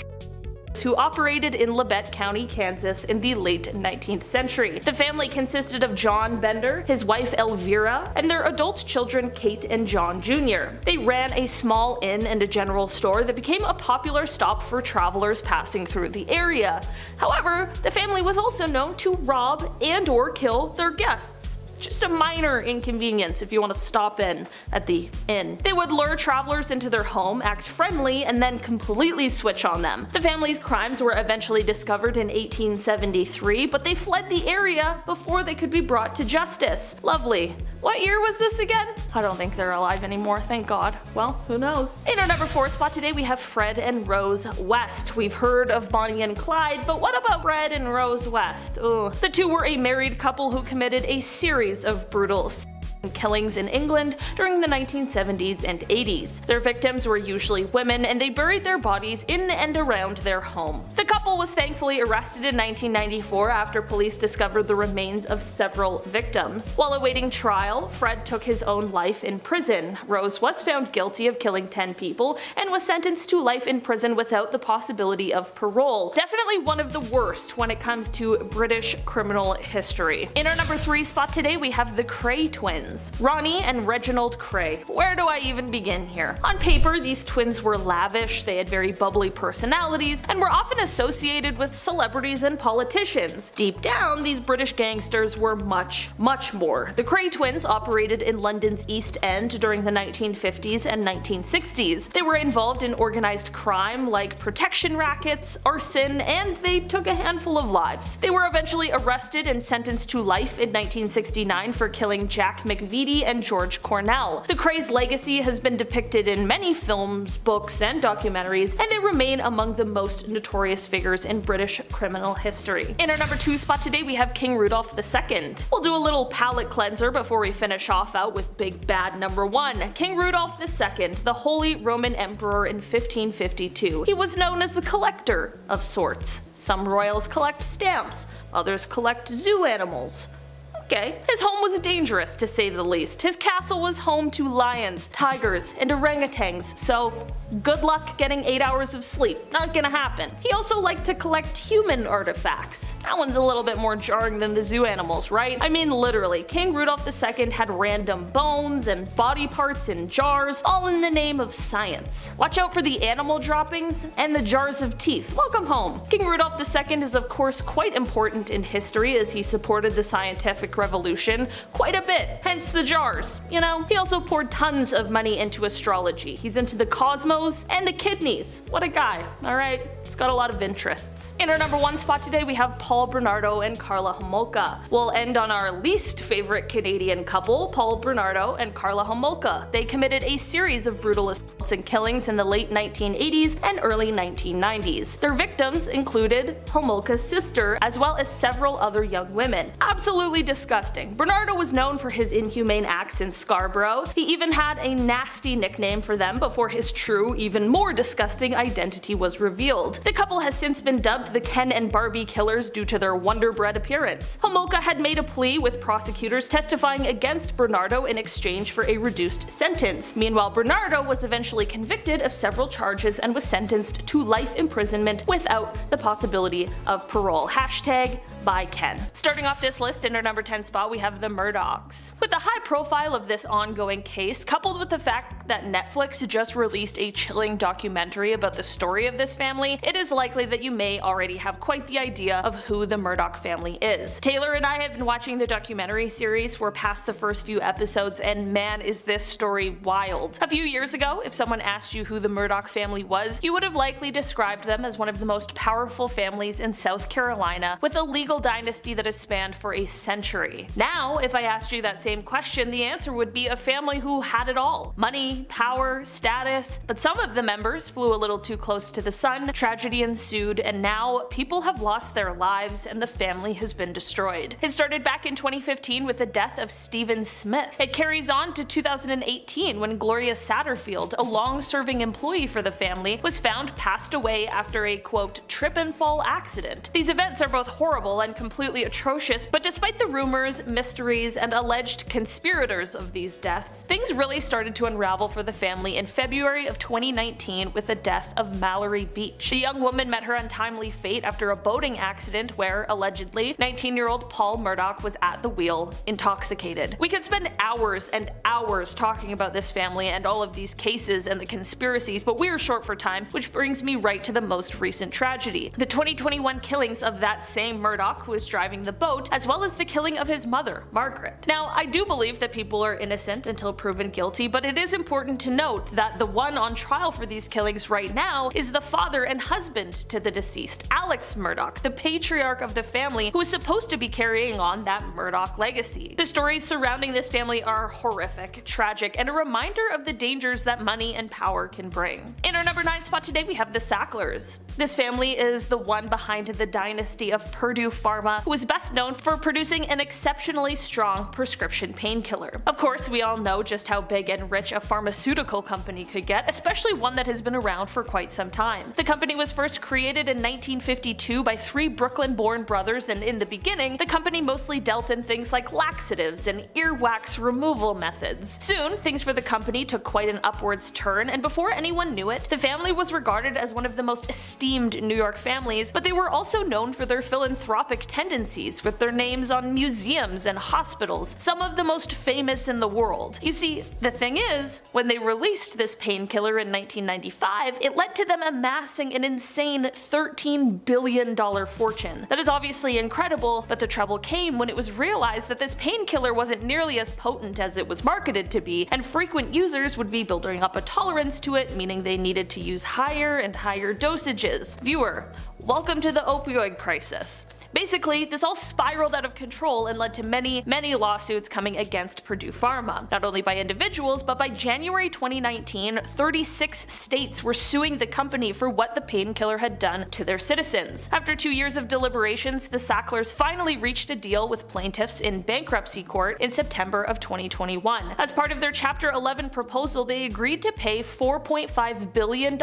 who operated in Labette County, Kansas in the late 19th century. The family consisted of John Bender, his wife Elvira, and their adult children Kate and John Jr. They ran a small inn and a general store that became a popular stop for travelers passing through the area. However, the family was also known to rob and or kill their guests. Just a minor inconvenience if you want to stop in at the inn. They would lure travelers into their home, act friendly, and then completely switch on them. The family's crimes were eventually discovered in 1873, but they fled the area before they could be brought to justice. Lovely. What year was this again? I don't think they're alive anymore, thank God. Well, who knows? In our number 4 spot today, we have Fred and Rose West. We've heard of Bonnie and Clyde, but what about Fred and Rose West? Ugh. The two were a married couple who committed a series of brutal killings in England during the 1970s and 80s. Their victims were usually women, and they buried their bodies in and around their home. The couple was thankfully arrested in 1994 after police discovered the remains of several victims. While awaiting trial, Fred took his own life in prison. Rose was found guilty of killing 10 people and was sentenced to life in prison without the possibility of parole. Definitely one of the worst when it comes to British criminal history. In our number 3 spot today, we have the Kray twins, Ronnie and Reginald Kray. Where do I even begin here? On paper, these twins were lavish, they had very bubbly personalities, and were often associated with celebrities and politicians. Deep down, these British gangsters were much, much more. The Kray twins operated in London's East End during the 1950s and 1960s. They were involved in organized crime like protection rackets, arson, and they took a handful of lives. They were eventually arrested and sentenced to life in 1969 for killing Jack McVitie and George Cornell. The Kray's legacy has been depicted in many films, books, and documentaries, and they remain among the most notorious figures in British criminal history. In our number 2 spot today, we have King Rudolph II. We'll do a little palate cleanser before we finish off out with big bad number 1. King Rudolph II, the Holy Roman Emperor in 1552. He was known as a collector of sorts. Some royals collect stamps, others collect zoo animals. Okay. His home was dangerous, to say the least. His castle was home to lions, tigers, and orangutans, so good luck getting 8 hours of sleep. Not gonna happen. He also liked to collect human artifacts. That one's a little bit more jarring than the zoo animals, right? I mean, literally, King Rudolph II had random bones and body parts in jars, all in the name of science. Watch out for the animal droppings and the jars of teeth. Welcome home. King Rudolph II is of course quite important in history as he supported the scientific revolution quite a bit, hence the jars. You know, he also poured tons of money into astrology. He's into the cosmos and the kidneys. What a guy, alright? It's got a lot of interests. In our number 1 spot today, we have Paul Bernardo and Karla Homolka. We'll end on our least favorite Canadian couple, Paul Bernardo and Karla Homolka. They committed a series of brutal assaults and killings in the late 1980s and early 1990s. Their victims included Homolka's sister, as well as several other young women. Absolutely disgusting. Bernardo was known for his inhumane acts in Scarborough. He even had a nasty nickname for them before his true, even more disgusting identity was revealed. The couple has since been dubbed the Ken and Barbie killers due to their wonder-bread appearance. Homolka had made a plea with prosecutors testifying against Bernardo in exchange for a reduced sentence. Meanwhile, Bernardo was eventually convicted of several charges and was sentenced to life imprisonment without the possibility of parole. Hashtag by Ken. Starting off this list, in our number 10 spot, we have the Murdaughs. With the high profile of this ongoing case, coupled with the fact that Netflix just released a chilling documentary about the story of this family, it is likely that you may already have quite the idea of who the Murdaugh family is. Taylor and I have been watching the documentary series. We're past the first few episodes, and man, is this story wild. A few years ago, if someone asked you who the Murdaugh family was, you would have likely described them as one of the most powerful families in South Carolina, with a legal dynasty that has spanned for a century. Now, if I asked you that same question, the answer would be a family who had it all. Money, power, status, but some of the members flew a little too close to the sun, tragedy ensued, and now people have lost their lives and the family has been destroyed. It started back in 2015 with the death of Stephen Smith. It carries on to 2018 when Gloria Satterfield, a long-serving employee for the family, was found passed away after a quote trip and fall accident. These events are both horrible and completely atrocious, but despite the rumors, mysteries, and alleged conspirators of these deaths, things really started to unravel for the family in February of 2019 with the death of Mallory Beach. The young woman met her untimely fate after a boating accident where, allegedly, 19-year-old Paul Murdaugh was at the wheel, intoxicated. We could spend hours and hours talking about this family and all of these cases and the conspiracies, but we are short for time, which brings me right to the most recent tragedy. The 2021 killings of that same Murdaugh who was driving the boat, as well as the killing of his mother, Margaret. Now, I do believe that people are innocent until proven guilty, but it is important important to note that the one on trial for these killings right now is the father and husband to the deceased, Alex Murdaugh, the patriarch of the family who is supposed to be carrying on that Murdaugh legacy. The stories surrounding this family are horrific, tragic, and a reminder of the dangers that money and power can bring. In our number 9 spot today, we have the Sacklers. This family is the one behind the dynasty of Purdue Pharma, who is best known for producing an exceptionally strong prescription painkiller. Of course, we all know just how big and rich a pharmaceutical company could get, especially one that has been around for quite some time. The company was first created in 1952 by 3 Brooklyn-born brothers, and in the beginning, the company mostly dealt in things like laxatives and earwax removal methods. Soon, things for the company took quite an upwards turn, and before anyone knew it, the family was regarded as one of the most esteemed New York families, but they were also known for their philanthropic tendencies, with their names on museums and hospitals, some of the most famous in the world. You see, the thing is, when they released this painkiller in 1995, it led to them amassing an insane $13 billion fortune. That is obviously incredible, but the trouble came when it was realized that this painkiller wasn't nearly as potent as it was marketed to be, and frequent users would be building up a tolerance to it, meaning they needed to use higher and higher dosages. Viewer, welcome to the opioid crisis. Basically, this all spiraled out of control and led to many lawsuits coming against Purdue Pharma. Not only by individuals, but by January 2019, 36 states were suing the company for what the painkiller had done to their citizens. After 2 years of deliberations, the Sacklers finally reached a deal with plaintiffs in bankruptcy court in September of 2021. As part of their Chapter 11 proposal, they agreed to pay $4.5 billion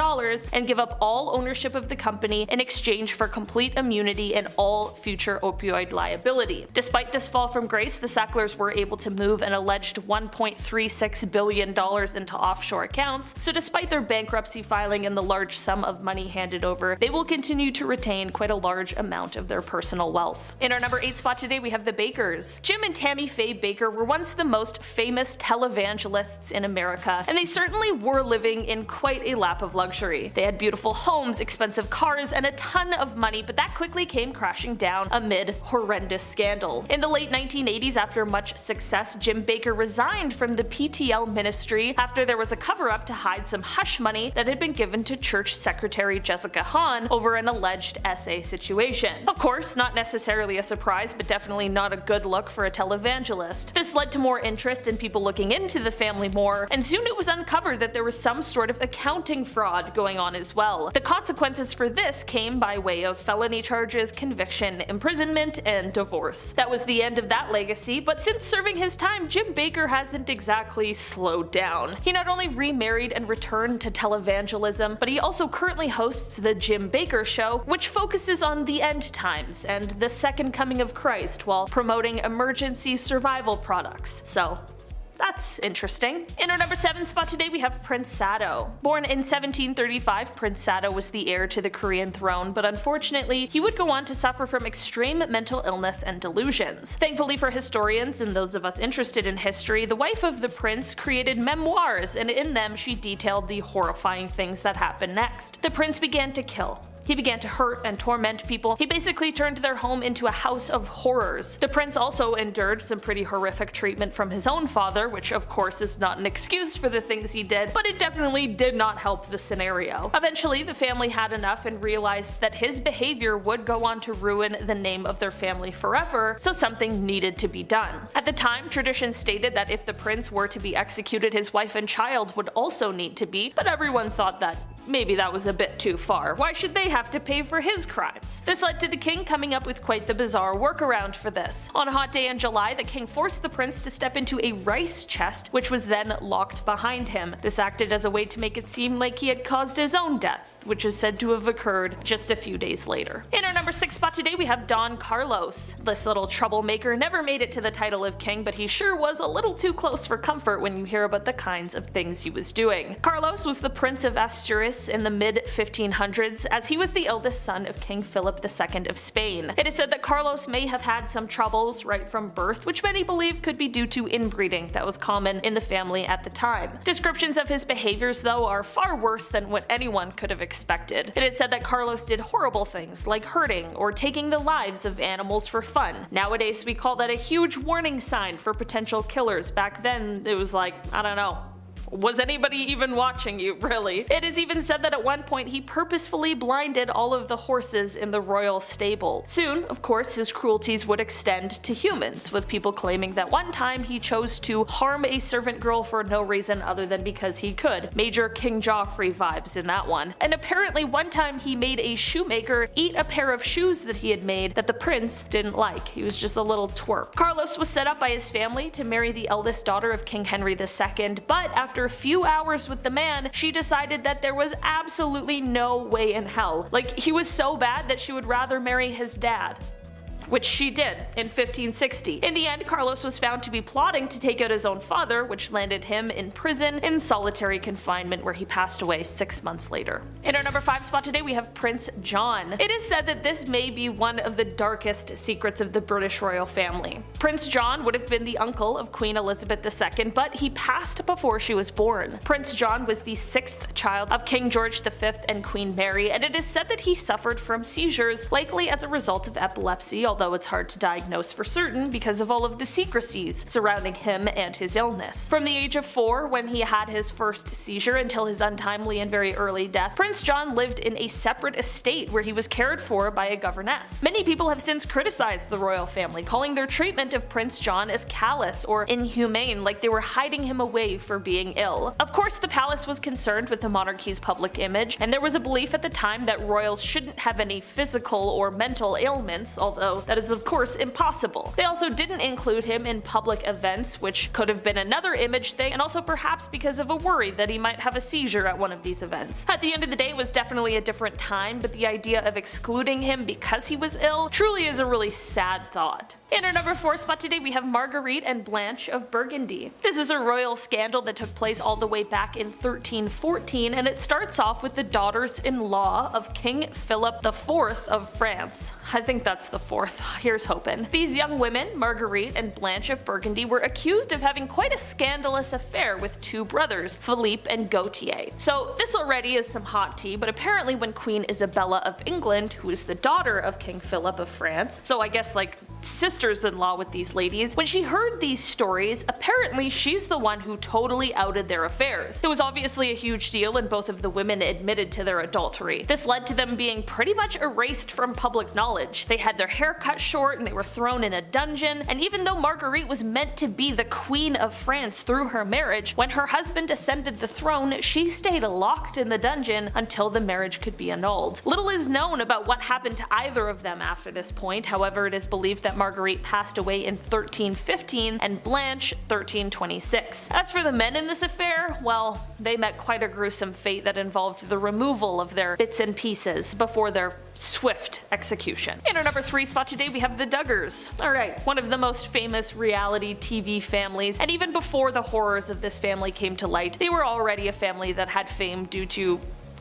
and give up all ownership of the company in exchange for complete immunity and all future opioid liability. Despite this fall from grace, the Sacklers were able to move an alleged $1.36 billion into offshore accounts, so despite their bankruptcy filing and the large sum of money handed over, they will continue to retain quite a large amount of their personal wealth. In our number 8 spot today, we have the Bakkers. Jim and Tammy Faye Bakker were once the most famous televangelists in America, and they certainly were living in quite a lap of luxury. They had beautiful homes, expensive cars, and a ton of money, but that quickly came crashing down amid horrendous scandal. In the late 1980s, after much success, Jim Bakker resigned from the PTL ministry after there was a cover-up to hide some hush money that had been given to church secretary Jessica Hahn over an alleged SA situation. Of course, not necessarily a surprise, but definitely not a good look for a televangelist. This led to more interest in people looking into the family more, and soon it was uncovered that there was some sort of accounting fraud going on as well. The consequences for this came by way of felony charges, conviction, imprisonment, and divorce. That was the end of that legacy, but since serving his time, Jim Bakker hasn't exactly slowed down. He not only remarried and returned to televangelism, but he also currently hosts The Jim Bakker Show, which focuses on the end times and the second coming of Christ while promoting emergency survival products. So, that's interesting. In our number 7 spot today, we have Prince Sado. Born in 1735, Prince Sado was the heir to the Korean throne, but unfortunately, he would go on to suffer from extreme mental illness and delusions. Thankfully for historians and those of us interested in history, the wife of the prince created memoirs, and in them she detailed the horrifying things that happened next. The prince began to kill. He began to hurt and torment people. He basically turned their home into a house of horrors. The prince also endured some pretty horrific treatment from his own father, which of course is not an excuse for the things he did, but it definitely did not help the scenario. Eventually, the family had enough and realized that his behavior would go on to ruin the name of their family forever, so something needed to be done. At the time, tradition stated that if the prince were to be executed, his wife and child would also need to be, but everyone thought that maybe that was a bit too far. Why should they have to pay for his crimes? This led to the king coming up with quite the bizarre workaround for this. On a hot day in July, the king forced the prince to step into a rice chest, which was then locked behind him. This acted as a way to make it seem like he had caused his own death, which is said to have occurred just a few days later. In our number 6 spot today, we have Don Carlos. This little troublemaker never made it to the title of king, but he sure was a little too close for comfort when you hear about the kinds of things he was doing. Carlos was the Prince of Asturias in the mid-1500s, as he was the eldest son of King Philip II of Spain. It is said that Carlos may have had some troubles right from birth, which many believe could be due to inbreeding that was common in the family at the time. Descriptions of his behaviors, though, are far worse than what anyone could have expected. It is said that Carlos did horrible things like hurting or taking the lives of animals for fun. Nowadays, we call that a huge warning sign for potential killers. Back then, it was like, I don't know, was anybody even watching you, really? It is even said that at one point he purposefully blinded all of the horses in the royal stable. Soon, of course, his cruelties would extend to humans, with people claiming that one time he chose to harm a servant girl for no reason other than because he could. Major King Joffrey vibes in that one. And apparently one time he made a shoemaker eat a pair of shoes that he had made that the prince didn't like. He was just a little twerp. Carlos was set up by his family to marry the eldest daughter of King Henry II, but after a few hours with the man, she decided that there was absolutely no way in hell. Like, he was so bad that she would rather marry his dad. Which she did in 1560. In the end, Carlos was found to be plotting to take out his own father, which landed him in prison in solitary confinement, where he passed away 6 months later. In our number 5 spot today, we have Prince John. It is said that this may be one of the darkest secrets of the British royal family. Prince John would have been the uncle of Queen Elizabeth II, but he passed before she was born. Prince John was the 6th child of King George V and Queen Mary, and it is said that he suffered from seizures, likely as a result of epilepsy, although it's hard to diagnose for certain because of all of the secrecies surrounding him and his illness. From the age of 4, when he had his first seizure, until his untimely and very early death, Prince John lived in a separate estate where he was cared for by a governess. Many people have since criticized the royal family, calling their treatment of Prince John as callous or inhumane, like they were hiding him away for being ill. Of course, the palace was concerned with the monarchy's public image, and there was a belief at the time that royals shouldn't have any physical or mental ailments, although that is of course impossible. They also didn't include him in public events, which could have been another image thing, and also perhaps because of a worry that he might have a seizure at one of these events. At the end of the day, it was definitely a different time, but the idea of excluding him because he was ill truly is a really sad thought. In our number 4 spot today, we have Marguerite and Blanche of Burgundy. This is a royal scandal that took place all the way back in 1314, and it starts off with the daughters-in-law of King Philip IV of France. I think that's the 4th. Here's hoping. These young women, Marguerite and Blanche of Burgundy, were accused of having quite a scandalous affair with 2 brothers, Philippe and Gautier. So this already is some hot tea, but apparently when Queen Isabella of England, who is the daughter of King Philip of France, so I guess like sisters-in-law with these ladies, when she heard these stories, apparently she's the one who totally outed their affairs. It was obviously a huge deal, and both of the women admitted to their adultery. This led to them being pretty much erased from public knowledge. They had their hair cut short and they were thrown in a dungeon, and even though Marguerite was meant to be the Queen of France through her marriage, when her husband ascended the throne, she stayed locked in the dungeon until the marriage could be annulled. Little is known about what happened to either of them after this point. However, it is believed that Marguerite passed away in 1315 and Blanche 1326. As for the men in this affair, well, they met quite a gruesome fate that involved the removal of their bits and pieces before their swift execution. In our number 3 spot today, we have the Duggars. Alright, one of the most famous reality TV families, and even before the horrors of this family came to light, they were already a family that had fame due to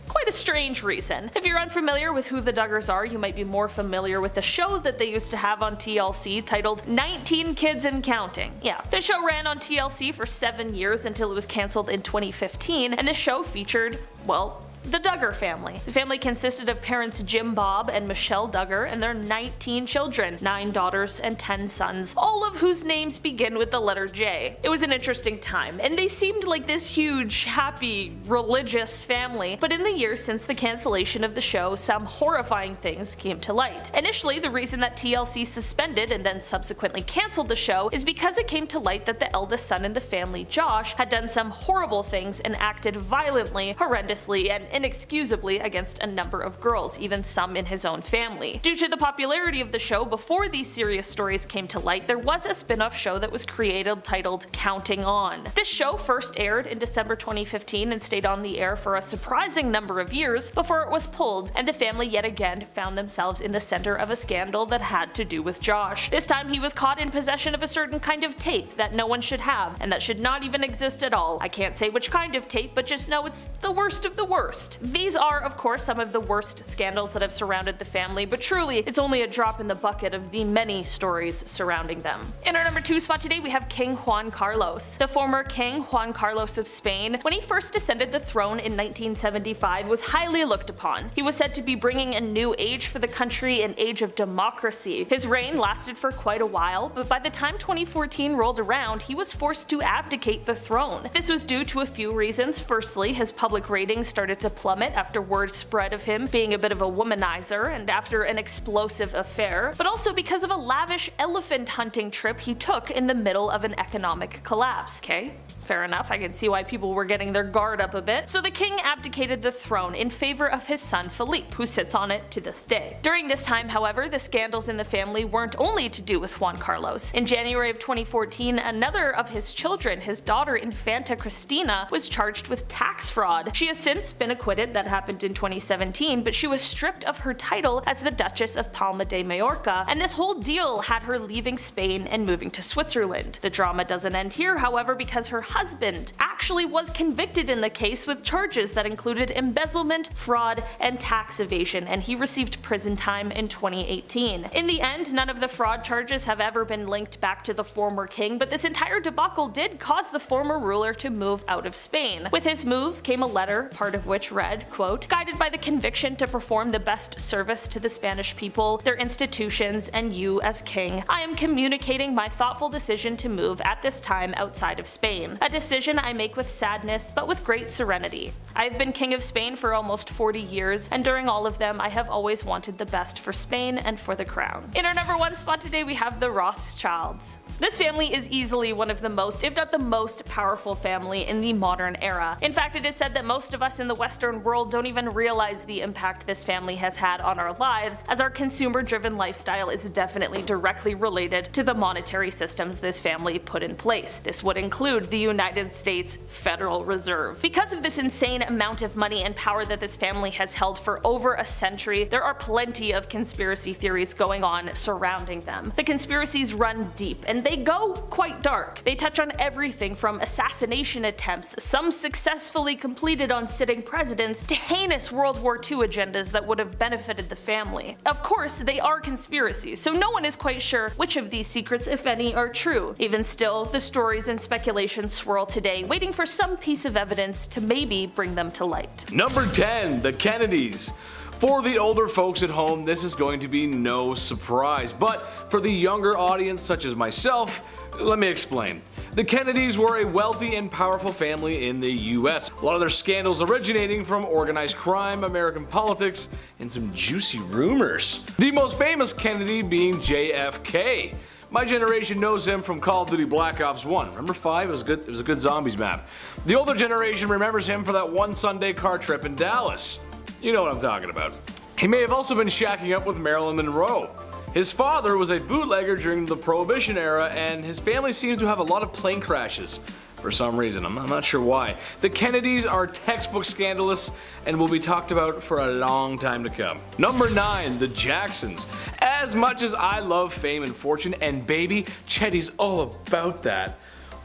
quite a strange reason. If you're unfamiliar with who the Duggars are, you might be more familiar with the show that they used to have on TLC titled 19 Kids and Counting. Yeah, the show ran on TLC for 7 years until it was cancelled in 2015, and the show featured, well, the Duggar family. The family consisted of parents Jim Bob and Michelle Duggar and their 19 children, 9 daughters and 10 sons, all of whose names begin with the letter J. It was an interesting time, and they seemed like this huge, happy, religious family, but in the years since the cancellation of the show, some horrifying things came to light. Initially, the reason that TLC suspended and then subsequently cancelled the show is because it came to light that the eldest son in the family, Josh, had done some horrible things and acted violently, horrendously, and inexcusably against a number of girls, even some in his own family. Due to the popularity of the show before these serious stories came to light, there was a spin-off show that was created titled Counting On. This show first aired in December 2015 and stayed on the air for a surprising number of years before it was pulled, and the family yet again found themselves in the center of a scandal that had to do with Josh. This time he was caught in possession of a certain kind of tape that no one should have, and that should not even exist at all. I can't say which kind of tape, but just know it's the worst of the worst. first. These are, of course, some of the worst scandals that have surrounded the family, but truly, it's only a drop in the bucket of the many stories surrounding them. In our number 2 spot today, we have King Juan Carlos. The former King Juan Carlos of Spain, when he first ascended the throne in 1975, was highly looked upon. He was said to be bringing a new age for the country, an age of democracy. His reign lasted for quite a while, but by the time 2014 rolled around, he was forced to abdicate the throne. This was due to a few reasons. Firstly, his public ratings started to plummet after word spread of him being a bit of a womanizer and after an explosive affair, but also because of a lavish elephant hunting trip he took in the middle of an economic collapse. Okay, fair enough, I can see why people were getting their guard up a bit. So the king abdicated the throne in favor of his son Philippe, who sits on it to this day. During this time, however, the scandals in the family weren't only to do with Juan Carlos. In January of 2014, another of his children, his daughter Infanta Cristina, was charged with tax fraud. She has since been acquitted, that happened in 2017, but she was stripped of her title as the Duchess of Palma de Mallorca, and this whole deal had her leaving Spain and moving to Switzerland. The drama doesn't end here, however, because her husband actually was convicted in the case with charges that included embezzlement, fraud, and tax evasion, and he received prison time in 2018. In the end, none of the fraud charges have ever been linked back to the former king, but this entire debacle did cause the former ruler to move out of Spain. With his move came a letter, part of which read, quote, "Guided by the conviction to perform the best service to the Spanish people, their institutions, and you as king, I am communicating my thoughtful decision to move at this time outside of Spain. A decision I make with sadness, but with great serenity. I have been king of Spain for almost 40 years, and during all of them I have always wanted the best for Spain and for the crown." In our number 1 spot today, we have the Rothschilds. This family is easily one of the most, if not the most, powerful family in the modern era. In fact, it is said that most of us in the Western world don't even realize the impact this family has had on our lives, as our consumer-driven lifestyle is definitely directly related to the monetary systems this family put in place. This would include the United States Federal Reserve. Because of this insane amount of money and power that this family has held for over a century, there are plenty of conspiracy theories going on surrounding them. The conspiracies run deep, and they go quite dark. They touch on everything from assassination attempts, some successfully completed on sitting presidents, to heinous World War II agendas that would have benefited the family. Of course, they are conspiracies, so no one is quite sure which of these secrets, if any, are true. Even still, the stories and speculations swirl today, waiting for some piece of evidence to maybe bring them to light. Number 10, the Kennedys. For the older folks at home, this is going to be no surprise, but for the younger audience such as myself, let me explain. The Kennedys were a wealthy and powerful family in the US. A lot of their scandals originating from organized crime, American politics, and some juicy rumors. The most famous Kennedy being JFK. My generation knows him from Call of Duty Black Ops 1. Remember 5? It was a good zombies map. The older generation remembers him for that one Sunday car trip in Dallas. You know what I'm talking about. He may have also been shacking up with Marilyn Monroe. His father was a bootlegger during the Prohibition era, and his family seems to have a lot of plane crashes. For some reason, I'm not sure why. The Kennedys are textbook scandalous and will be talked about for a long time to come. Number 9, the Jacksons. As much as I love fame and fortune, and baby, Chetty's all about that,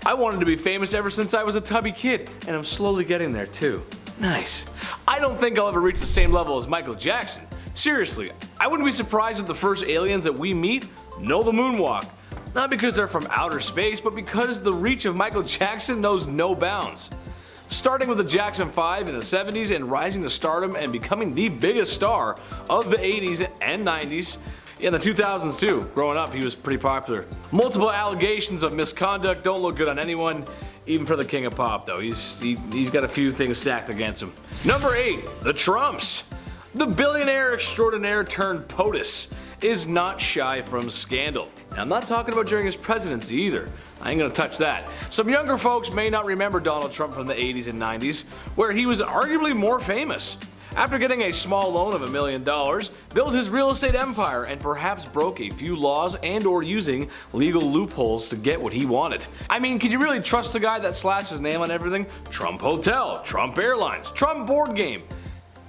I wanted to be famous ever since I was a tubby kid, and I'm slowly getting there too. Nice. I don't think I'll ever reach the same level as Michael Jackson. Seriously, I wouldn't be surprised if the first aliens that we meet know the moonwalk. Not because they're from outer space, but because the reach of Michael Jackson knows no bounds. Starting with the Jackson 5 in the 70s and rising to stardom and becoming the biggest star of the 80s and 90s. In the 2000s too. Growing up, he was pretty popular. Multiple allegations of misconduct don't look good on anyone, even for the king of pop though. He's got a few things stacked against him. Number 8, the Trumps. The billionaire extraordinaire turned POTUS is not shy from scandal. And I'm not talking about during his presidency either. I ain't gonna touch that. Some younger folks may not remember Donald Trump from the 80s and 90s, where he was arguably more famous. After getting a small loan of $1 million, built his real estate empire and perhaps broke a few laws and or using legal loopholes to get what he wanted. I mean, could you really trust the guy that slashed his name on everything? Trump Hotel, Trump Airlines, Trump Board Game.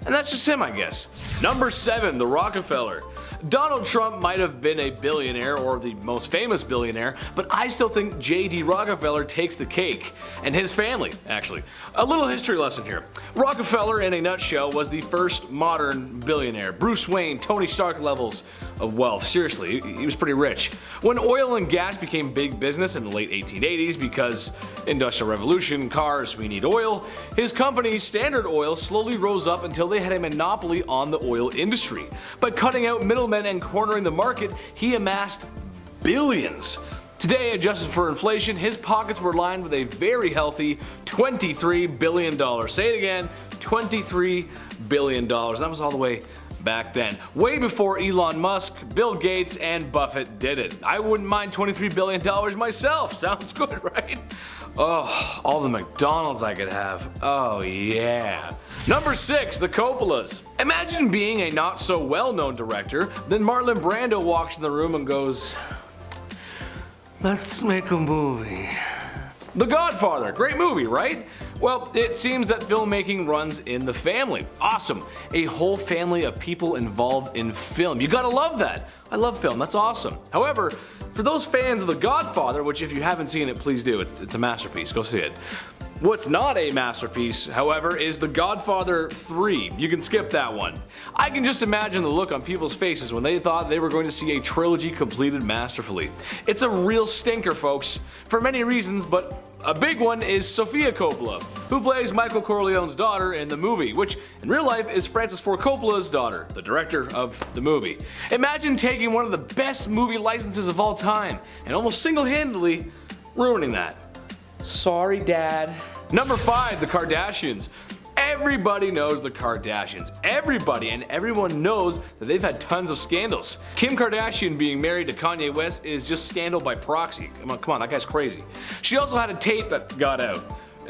And that's just him, I guess. Number 7, the Rockefeller. Donald Trump might have been a billionaire or the most famous billionaire, but I still think J.D. Rockefeller takes the cake. And his family, actually. A little history lesson here. Rockefeller, in a nutshell, was the first modern billionaire. Bruce Wayne, Tony Stark levels of wealth. Seriously, he was pretty rich. When oil and gas became big business in the late 1880s because Industrial Revolution, cars, we need oil, his company, Standard Oil, slowly rose up until they had a monopoly on the oil industry. By cutting out middlemen and cornering the market, he amassed billions. Today, adjusted for inflation, his pockets were lined with a very healthy $23 billion. Say it again, $23 billion. That was all the way back then. Way before Elon Musk, Bill Gates, and Buffett did it. I wouldn't mind $23 billion myself. Sounds good, right? Oh, all the McDonald's I could have. Oh yeah. Number 6, the Coppolas. Imagine being a not so well-known director, then Marlon Brando walks in the room and goes, "Let's make a movie." The Godfather, great movie, right? Well, it seems that filmmaking runs in the family. Awesome. A whole family of people involved in film. You gotta love that. I love film, that's awesome. However, for those fans of The Godfather, which if you haven't seen it, please do. It's a masterpiece, go see it. What's not a masterpiece, however, is The Godfather 3. You can skip that one. I can just imagine the look on people's faces when they thought they were going to see a trilogy completed masterfully. It's a real stinker, folks, for many reasons, but a big one is Sofia Coppola, who plays Michael Corleone's daughter in the movie, which in real life is Francis Ford Coppola's daughter, the director of the movie. Imagine taking one of the best movie licenses of all time and almost single-handedly ruining that. Sorry, Dad. Number 5, the Kardashians. Everybody knows the Kardashians. Everybody and everyone knows that they've had tons of scandals. Kim Kardashian being married to Kanye West is just scandal by proxy. Come on, that guy's crazy. She also had a tape that got out.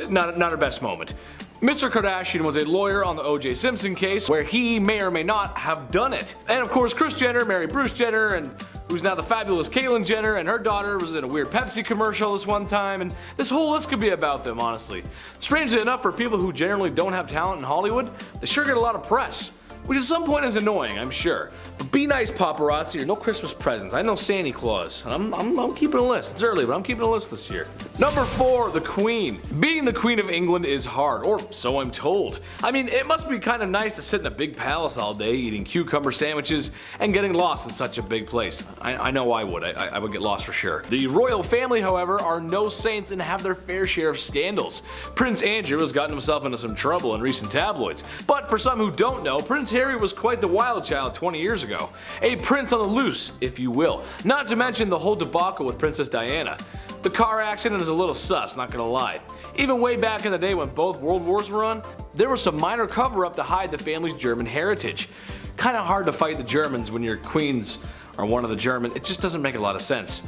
Not her best moment. Mr. Kardashian was a lawyer on the O.J. Simpson case where he may or may not have done it. And of course, Kris Jenner married Bruce Jenner, and who's now the fabulous Caitlyn Jenner, and her daughter was in a weird Pepsi commercial this one time, and this whole list could be about them, honestly. Strangely enough, for people who generally don't have talent in Hollywood, they sure get a lot of press. Which at some point is annoying, I'm sure. But be nice, paparazzi, or no Christmas presents. I know Santa Claus. And I'm keeping a list. It's early, but I'm keeping a list this year. Number 4, the Queen. Being the Queen of England is hard, or so I'm told. I mean, it must be kind of nice to sit in a big palace all day, eating cucumber sandwiches, and getting lost in such a big place. I know I would. I would get lost for sure. The royal family, however, are no saints and have their fair share of scandals. Prince Andrew has gotten himself into some trouble in recent tabloids. But for some who don't know, Prince Harry was quite the wild child 20 years ago. A prince on the loose, if you will. Not to mention the whole debacle with Princess Diana. The car accident is a little sus, not gonna lie. Even way back in the day when both world wars were on, there was some minor cover-up to hide the family's German heritage. Kinda hard to fight the Germans when your queens are one of the German. It just doesn't make a lot of sense.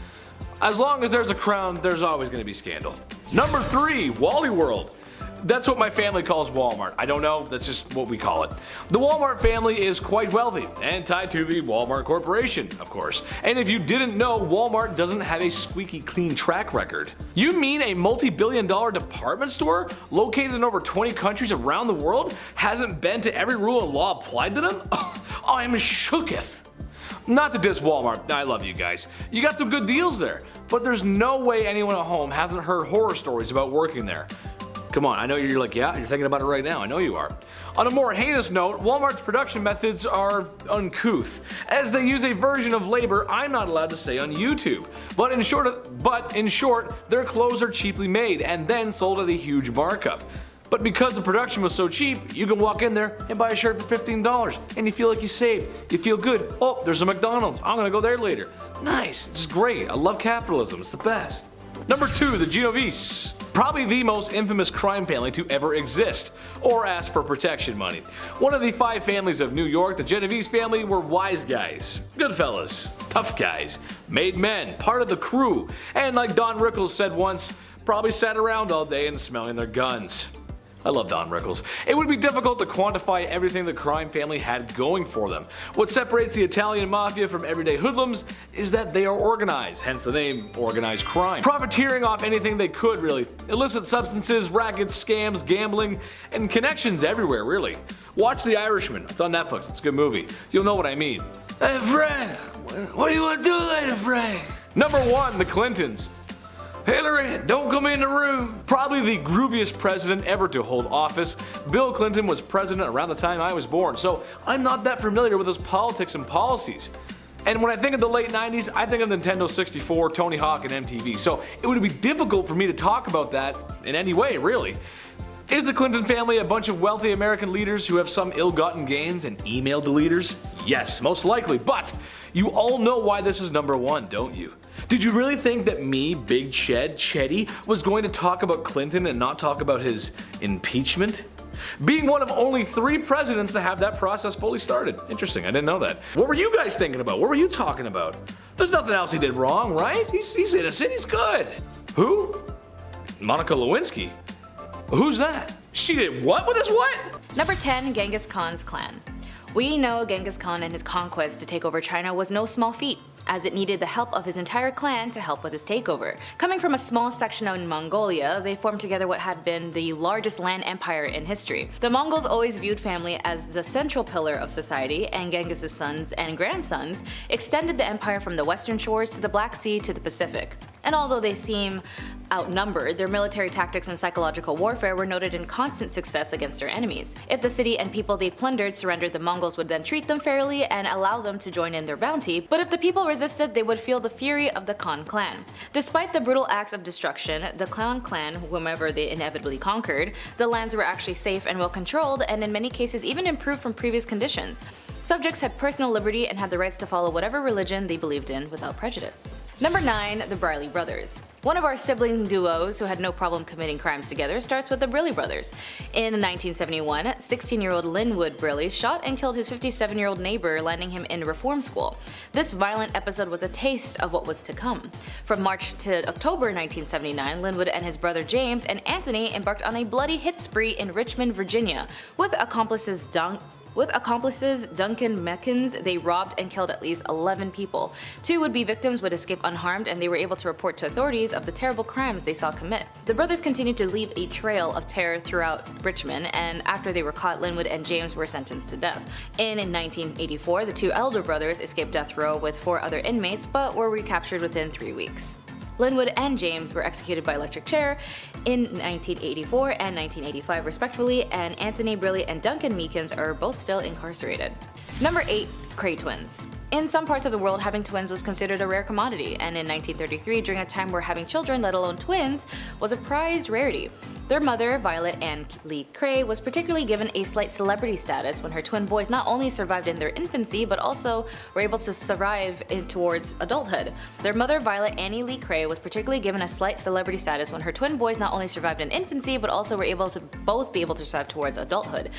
As long as there's a crown, there's always gonna be scandal. Number 3, Wally World. That's what my family calls Walmart. I don't know, that's just what we call it. The Walmart family is quite wealthy and tied to the Walmart Corporation, of course. And if you didn't know, Walmart doesn't have a squeaky clean track record. You mean a multi-billion-dollar department store located in over 20 countries around the world hasn't been to every rule and law applied to them? Oh, I'm shooketh. Not to diss Walmart, I love you guys. You got some good deals there, but there's no way anyone at home hasn't heard horror stories about working there. Come on, I know you're like, yeah, you're thinking about it right now, I know you are. On a more heinous note, Walmart's production methods are uncouth, as they use a version of labor I'm not allowed to say on YouTube. But in short, their clothes are cheaply made and then sold at a huge markup. But because the production was so cheap, you can walk in there and buy a shirt for $15 and you feel like you saved. You feel good. Oh, there's a McDonald's. I'm gonna go there later. Nice, it's great. I love capitalism, it's the best. Number 2, the Genovese. Probably the most infamous crime family to ever exist, or ask for protection money. One of the 5 families of New York, the Genovese family were wise guys, good fellas, tough guys, made men, part of the crew, and like Don Rickles said once, probably sat around all day and smelling their guns. I love Don Rickles. It would be difficult to quantify everything the crime family had going for them. What separates the Italian mafia from everyday hoodlums is that they are organized, hence the name organized crime. Profiteering off anything they could, really. Illicit substances, rackets, scams, gambling, and connections everywhere, really. Watch The Irishman. It's on Netflix. It's a good movie. You'll know what I mean. Hey Frank, what do you want to do later, Frank? Number 1, the Clintons. Hillary, don't come in the room. Probably the grooviest president ever to hold office. Bill Clinton was president around the time I was born, so I'm not that familiar with his politics and policies. And when I think of the late 90s, I think of Nintendo 64, Tony Hawk, and MTV, so it would be difficult for me to talk about that in any way, really. Is the Clinton family a bunch of wealthy American leaders who have some ill-gotten gains and email deleters? Yes, most likely, but you all know why this is number 1, don't you? Did you really think that me, Big Chetty, was going to talk about Clinton and not talk about his impeachment? Being one of only 3 presidents to have that process fully started. Interesting, I didn't know that. What were you guys thinking about? What were you talking about? There's nothing else he did wrong, right? He's innocent, he's good. Who? Monica Lewinsky? Who's that? She did what with his what? Number 10, Genghis Khan's clan. We know Genghis Khan and his conquest to take over China was no small feat, as it needed the help of his entire clan to help with his takeover. Coming from a small section in Mongolia, they formed together what had been the largest land empire in history. The Mongols always viewed family as the central pillar of society, and Genghis' sons and grandsons extended the empire from the western shores to the Black Sea to the Pacific. And although they seem outnumbered, their military tactics and psychological warfare were noted in constant success against their enemies. If the city and people they plundered surrendered, the Mongols would then treat them fairly and allow them to join in their bounty, but if the people resisted, they would feel the fury of the Khan clan. Despite the brutal acts of destruction, the Khan clan, whomever they inevitably conquered, the lands were actually safe and well controlled, and in many cases even improved from previous conditions. Subjects had personal liberty and had the rights to follow whatever religion they believed in without prejudice. Number 9, the Briley brothers. One of our sibling duos who had no problem committing crimes together starts with the Briley brothers. In 1971, 16-year-old Linwood Briley shot and killed his 57-year-old neighbor, landing him in reform school. This violent episode was a taste of what was to come. From March to October 1979, Linwood and his brother James and Anthony embarked on a bloody hit spree in Richmond, Virginia. With accomplices Duncan Meckins, they robbed and killed at least 11 people. 2 would-be victims would escape unharmed, and they were able to report to authorities of the terrible crimes they saw commit. The brothers continued to leave a trail of terror throughout Richmond, and after they were caught, Linwood and James were sentenced to death. In 1984, the 2 elder brothers escaped death row with 4 other inmates, but were recaptured within 3 weeks. Linwood and James were executed by electric chair in 1984 and 1985 respectively, and Anthony Briley and Duncan Meekins are both still incarcerated. Number 8, Cray twins. In some parts of the world, having twins was considered a rare commodity, and in 1933, during a time where having children, let alone twins, was a prized rarity. Their mother, Violet Ann Lee Cray, was particularly given a slight celebrity status when her twin boys not only survived in their infancy, but also were able to survive towards adulthood. Their mother, Violet Annie Lee Cray, was particularly given a slight celebrity status when her twin boys not only survived in infancy, but also were able to both be able to survive towards adulthood.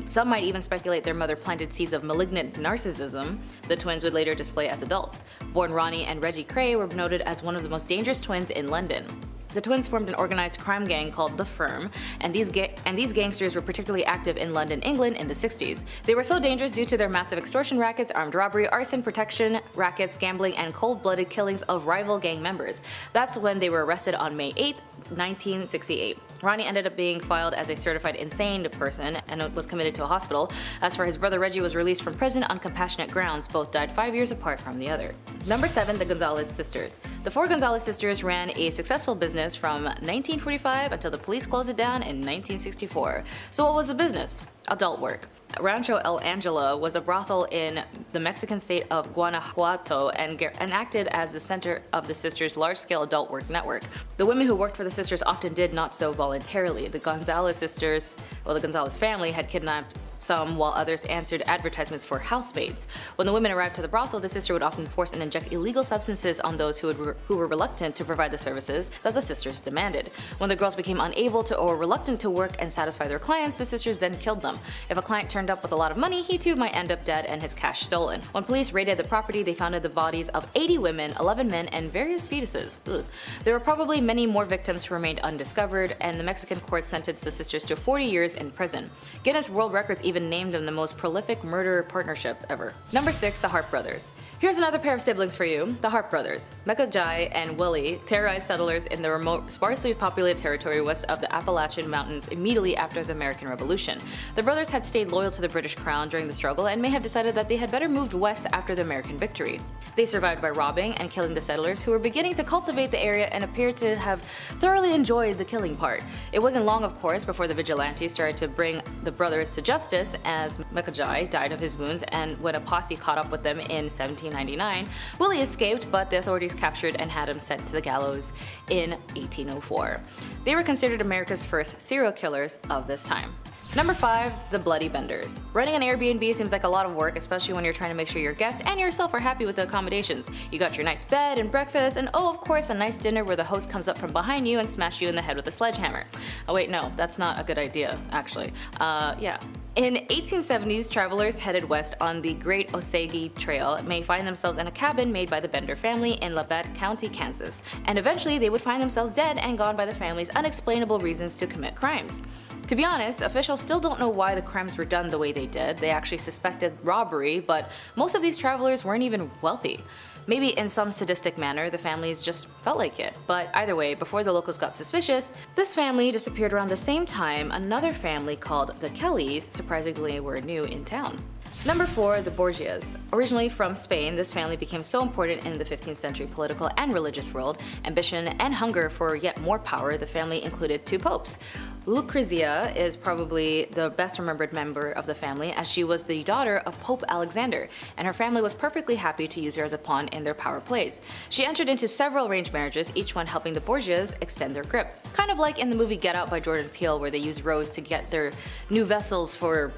Some might even speculate their mother planted seeds of malignant narcissism the twins would later display as adults. Born Ronnie and Reggie Cray were noted as one of the most dangerous twins in London. The twins formed an organized crime gang called The Firm, and these gangsters were particularly active in London, England in the 60s. They were so dangerous due to their massive extortion rackets, armed robbery, arson, protection rackets, gambling, and cold-blooded killings of rival gang members. That's when they were arrested on May 8, 1968. Ronnie ended up being filed as a certified insane person and was committed to a hospital. As for his brother, Reggie was released from prison on compassionate grounds. Both died 5 years apart from the other. Number 7, the Gonzalez sisters. The 4 Gonzalez sisters ran a successful business from 1945 until the police closed it down in 1964. So what was the business? Adult work. Rancho El Angela was a brothel in the Mexican state of Guanajuato and acted as the center of the sisters' large-scale adult work network. The women who worked for the sisters often did not so voluntarily. The Gonzalez sisters, well, the Gonzalez family had kidnapped some, while others answered advertisements for housemaids. When the women arrived to the brothel, the sister would often force and inject illegal substances on those who were reluctant to provide the services that the sisters demanded. When the girls became unable to or reluctant to work and satisfy their clients, the sisters then killed them. If a client turned up with a lot of money, he too might end up dead and his cash stolen. When police raided the property, they found the bodies of 80 women, 11 men, and various fetuses. Ugh. There were probably many more victims who remained undiscovered, and the Mexican court sentenced the sisters to 40 years in prison. Guinness World Records even named them the most prolific murder partnership ever. Number 6, the Hart brothers. Here's another pair of siblings for you, the Hart brothers. Mecca and Willie terrorized settlers in the remote, sparsely populated territory west of the Appalachian Mountains immediately after the American Revolution. The brothers had stayed loyal to the British Crown during the struggle and may have decided that they had better moved west after the American victory. They survived by robbing and killing the settlers who were beginning to cultivate the area and appeared to have thoroughly enjoyed the killing part. It wasn't long, of course, before the vigilantes started to bring the brothers to justice, as Mecca died of his wounds, and when a posse caught up with them in 1799, Willie escaped, but the authorities captured and had him sent to the gallows in 1804. They were considered America's first serial killers of this time. Number 5, the Bloody Benders. Running an Airbnb seems like a lot of work, especially when you're trying to make sure your guests and yourself are happy with the accommodations. You got your nice bed and breakfast, and oh, of course, a nice dinner where the host comes up from behind you and smashes you in the head with a sledgehammer. Oh wait, no, that's not a good idea, actually. Yeah. In 1870s, travelers headed west on the Great Osage Trail may find themselves in a cabin made by the Bender family in Labette County, Kansas, and eventually they would find themselves dead and gone by the family's unexplainable reasons to commit crimes. To be honest, officials still don't know why the crimes were done the way they did. They actually suspected robbery, but most of these travelers weren't even wealthy. Maybe in some sadistic manner, the families just felt like it. But either way, before the locals got suspicious, this family disappeared around the same time another family called the Kellys surprisingly were new in town. Number 4, the Borgias. Originally from Spain, this family became so important in the 15th century political and religious world. Ambition and hunger for yet more power, the family included 2 popes. Lucrezia is probably the best remembered member of the family, as she was the daughter of Pope Alexander, and her family was perfectly happy to use her as a pawn in their power plays. She entered into several arranged marriages, each one helping the Borgias extend their grip. Kind of like in the movie Get Out by Jordan Peele, where they use Rose to get their new vessels for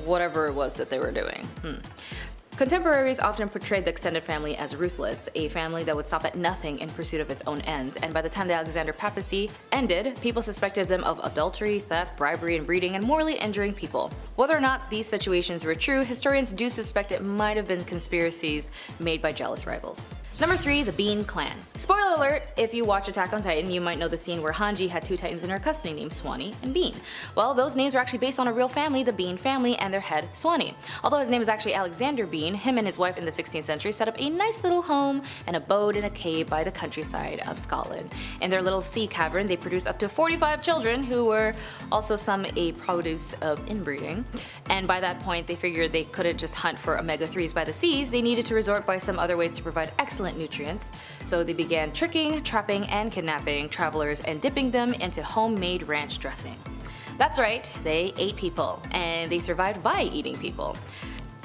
whatever it was that they were doing. Contemporaries often portrayed the extended family as ruthless, a family that would stop at nothing in pursuit of its own ends, and by the time the Alexander papacy ended, people suspected them of adultery, theft, bribery, and breeding, and morally injuring people. Whether or not these situations were true, historians do suspect it might have been conspiracies made by jealous rivals. Number 3, the Bean Clan. Spoiler alert, if you watch Attack on Titan, you might know the scene where Hanji had 2 titans in her custody named Swanee and Bean. Well, those names were actually based on a real family, the Bean family, and their head, Swanee. Although his name is actually Alexander Bean, him and his wife in the 16th century set up a nice little home and abode in a cave by the countryside of Scotland. In their little sea cavern, they produced up to 45 children who were also some a produce of inbreeding. And by that point, they figured they couldn't just hunt for omega-3s by the seas, they needed to resort by some other ways to provide excellent nutrients. So they began tricking, trapping, and kidnapping travelers and dipping them into homemade ranch dressing. That's right, they ate people, and they survived by eating people.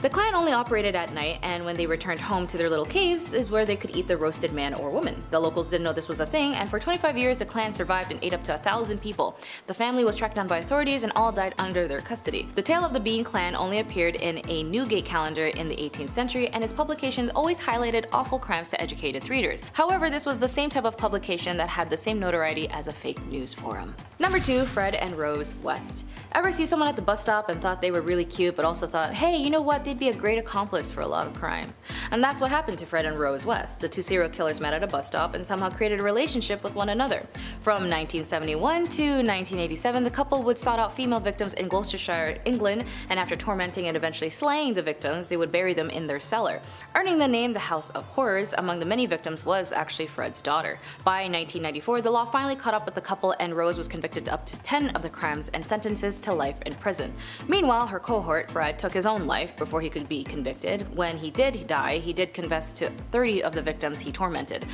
The clan only operated at night, and when they returned home to their little caves is where they could eat the roasted man or woman. The locals didn't know this was a thing, and for 25 years the clan survived and ate up to 1,000 people. The family was tracked down by authorities and all died under their custody. The tale of the Bean clan only appeared in a Newgate calendar in the 18th century, and its publications always highlighted awful crimes to educate its readers. However, this was the same type of publication that had the same notoriety as a fake news forum. Number 2, Fred and Rose West. Ever see someone at the bus stop and thought they were really cute, but also thought, hey, you know what, they'd be a great accomplice for a lot of crime? And that's what happened to Fred and Rose West. The 2 serial killers met at a bus stop and somehow created a relationship with one another. From 1971 to 1987, the couple would sought out female victims in Gloucestershire, England, and after tormenting and eventually slaying the victims, they would bury them in their cellar. Earning the name the House of Horrors, among the many victims was actually Fred's daughter. By 1994, the law finally caught up with the couple, and Rose was convicted up to 10 of the crimes and sentences to life in prison. Meanwhile, her cohort, Fred, took his own life before he could be convicted. When he did die, he did confess to 30 of the victims he tormented,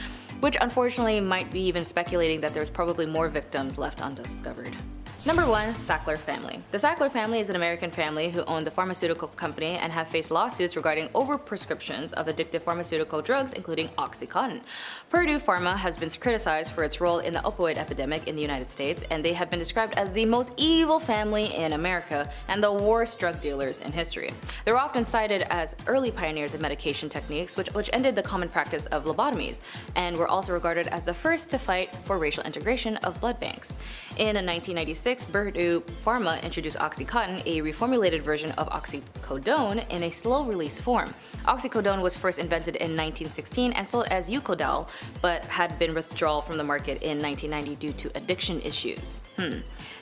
which unfortunately might be even speculating that there's probably more victims left undiscovered. Number 1. Sackler family. The Sackler family is an American family who owned the pharmaceutical company and have faced lawsuits regarding overprescriptions of addictive pharmaceutical drugs, including OxyContin. Purdue Pharma has been criticized for its role in the opioid epidemic in the United States, and they have been described as the most evil family in America and the worst drug dealers in history. They were often cited as early pioneers of medication techniques, which ended the common practice of lobotomies, and were also regarded as the first to fight for racial integration of blood banks. In 1996, Purdue Pharma introduced OxyContin, a reformulated version of oxycodone, in a slow-release form. Oxycodone was first invented in 1916 and sold as Eucodal, but had been withdrawn from the market in 1990 due to addiction issues.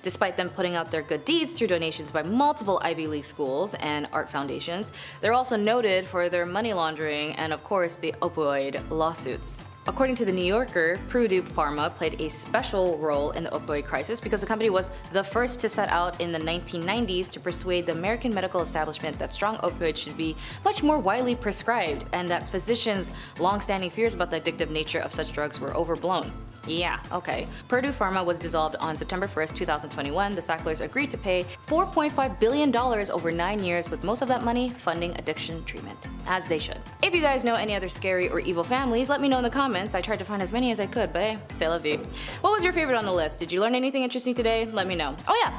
Despite them putting out their good deeds through donations by multiple Ivy League schools and art foundations, they're also noted for their money laundering and, of course, the opioid lawsuits. According to The New Yorker, Purdue Pharma played a special role in the opioid crisis because the company was the first to set out in the 1990s to persuade the American medical establishment that strong opioids should be much more widely prescribed and that physicians' long-standing fears about the addictive nature of such drugs were overblown. Yeah, okay. Purdue Pharma was dissolved on September 1st, 2021. The Sacklers agreed to pay $4.5 billion over 9 years, with most of that money funding addiction treatment. As they should. If you guys know any other scary or evil families, let me know in the comments. I tried to find as many as I could, but hey, c'est la vie. What was your favorite on the list? Did you learn anything interesting today? Let me know. Oh yeah!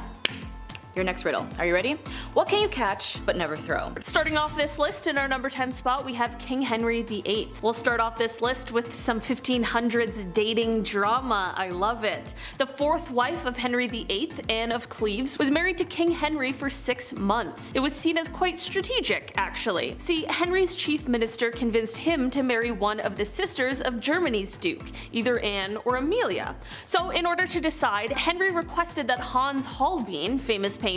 Your next riddle. Are you ready? What can you catch but never throw? Starting off this list, in our number 10 spot, we have King Henry VIII. We'll start off this list with some 1500s dating drama. I love it. The fourth wife of Henry VIII, Anne of Cleves, was married to King Henry for 6 months. It was seen as quite strategic, actually. See, Henry's chief minister convinced him to marry one of the sisters of Germany's duke, either Anne or Amelia. So in order to decide, Henry requested that Hans Holbein, famous painter,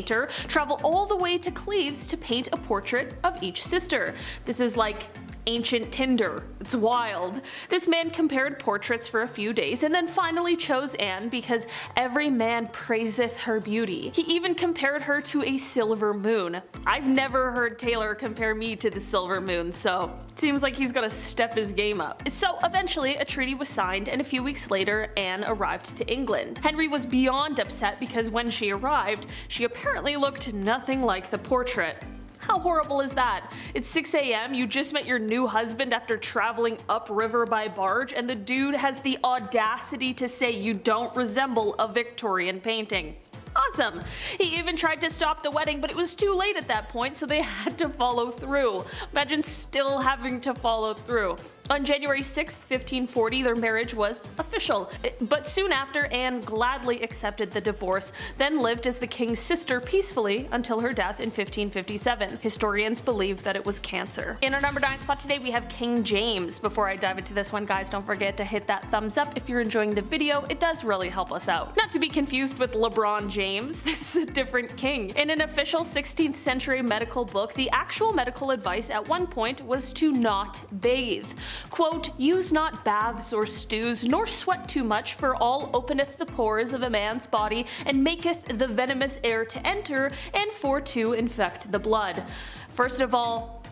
travel all the way to Cleves to paint a portrait of each sister. This is like ancient Tinder. It's wild. This man compared portraits for a few days and then finally chose Anne because every man praiseth her beauty. He even compared her to a silver moon. I've never heard Taylor compare me to the silver moon, so it seems like he's gotta step his game up. So eventually a treaty was signed, and a few weeks later Anne arrived to England. Henry was beyond upset because when she arrived, she apparently looked nothing like the portrait. How horrible is that? It's 6 a.m., you just met your new husband after traveling upriver by barge, and the dude has the audacity to say you don't resemble a Victorian painting. Awesome! He even tried to stop the wedding, but it was too late at that point, so they had to follow through. Imagine still having to follow through. On January 6th, 1540, their marriage was official, but soon after, Anne gladly accepted the divorce, then lived as the king's sister peacefully until her death in 1557. Historians believe that it was cancer. In our number 9 spot today, we have King James. Before I dive into this one, guys, don't forget to hit that thumbs up if you're enjoying the video. It does really help us out. Not to be confused with LeBron James, this is a different king. In an official 16th century medical book, the actual medical advice at one point was to not bathe. Quote, use not baths or stews, nor sweat too much, for all openeth the pores of a man's body, and maketh the venomous air to enter, and for to infect the blood. First of all,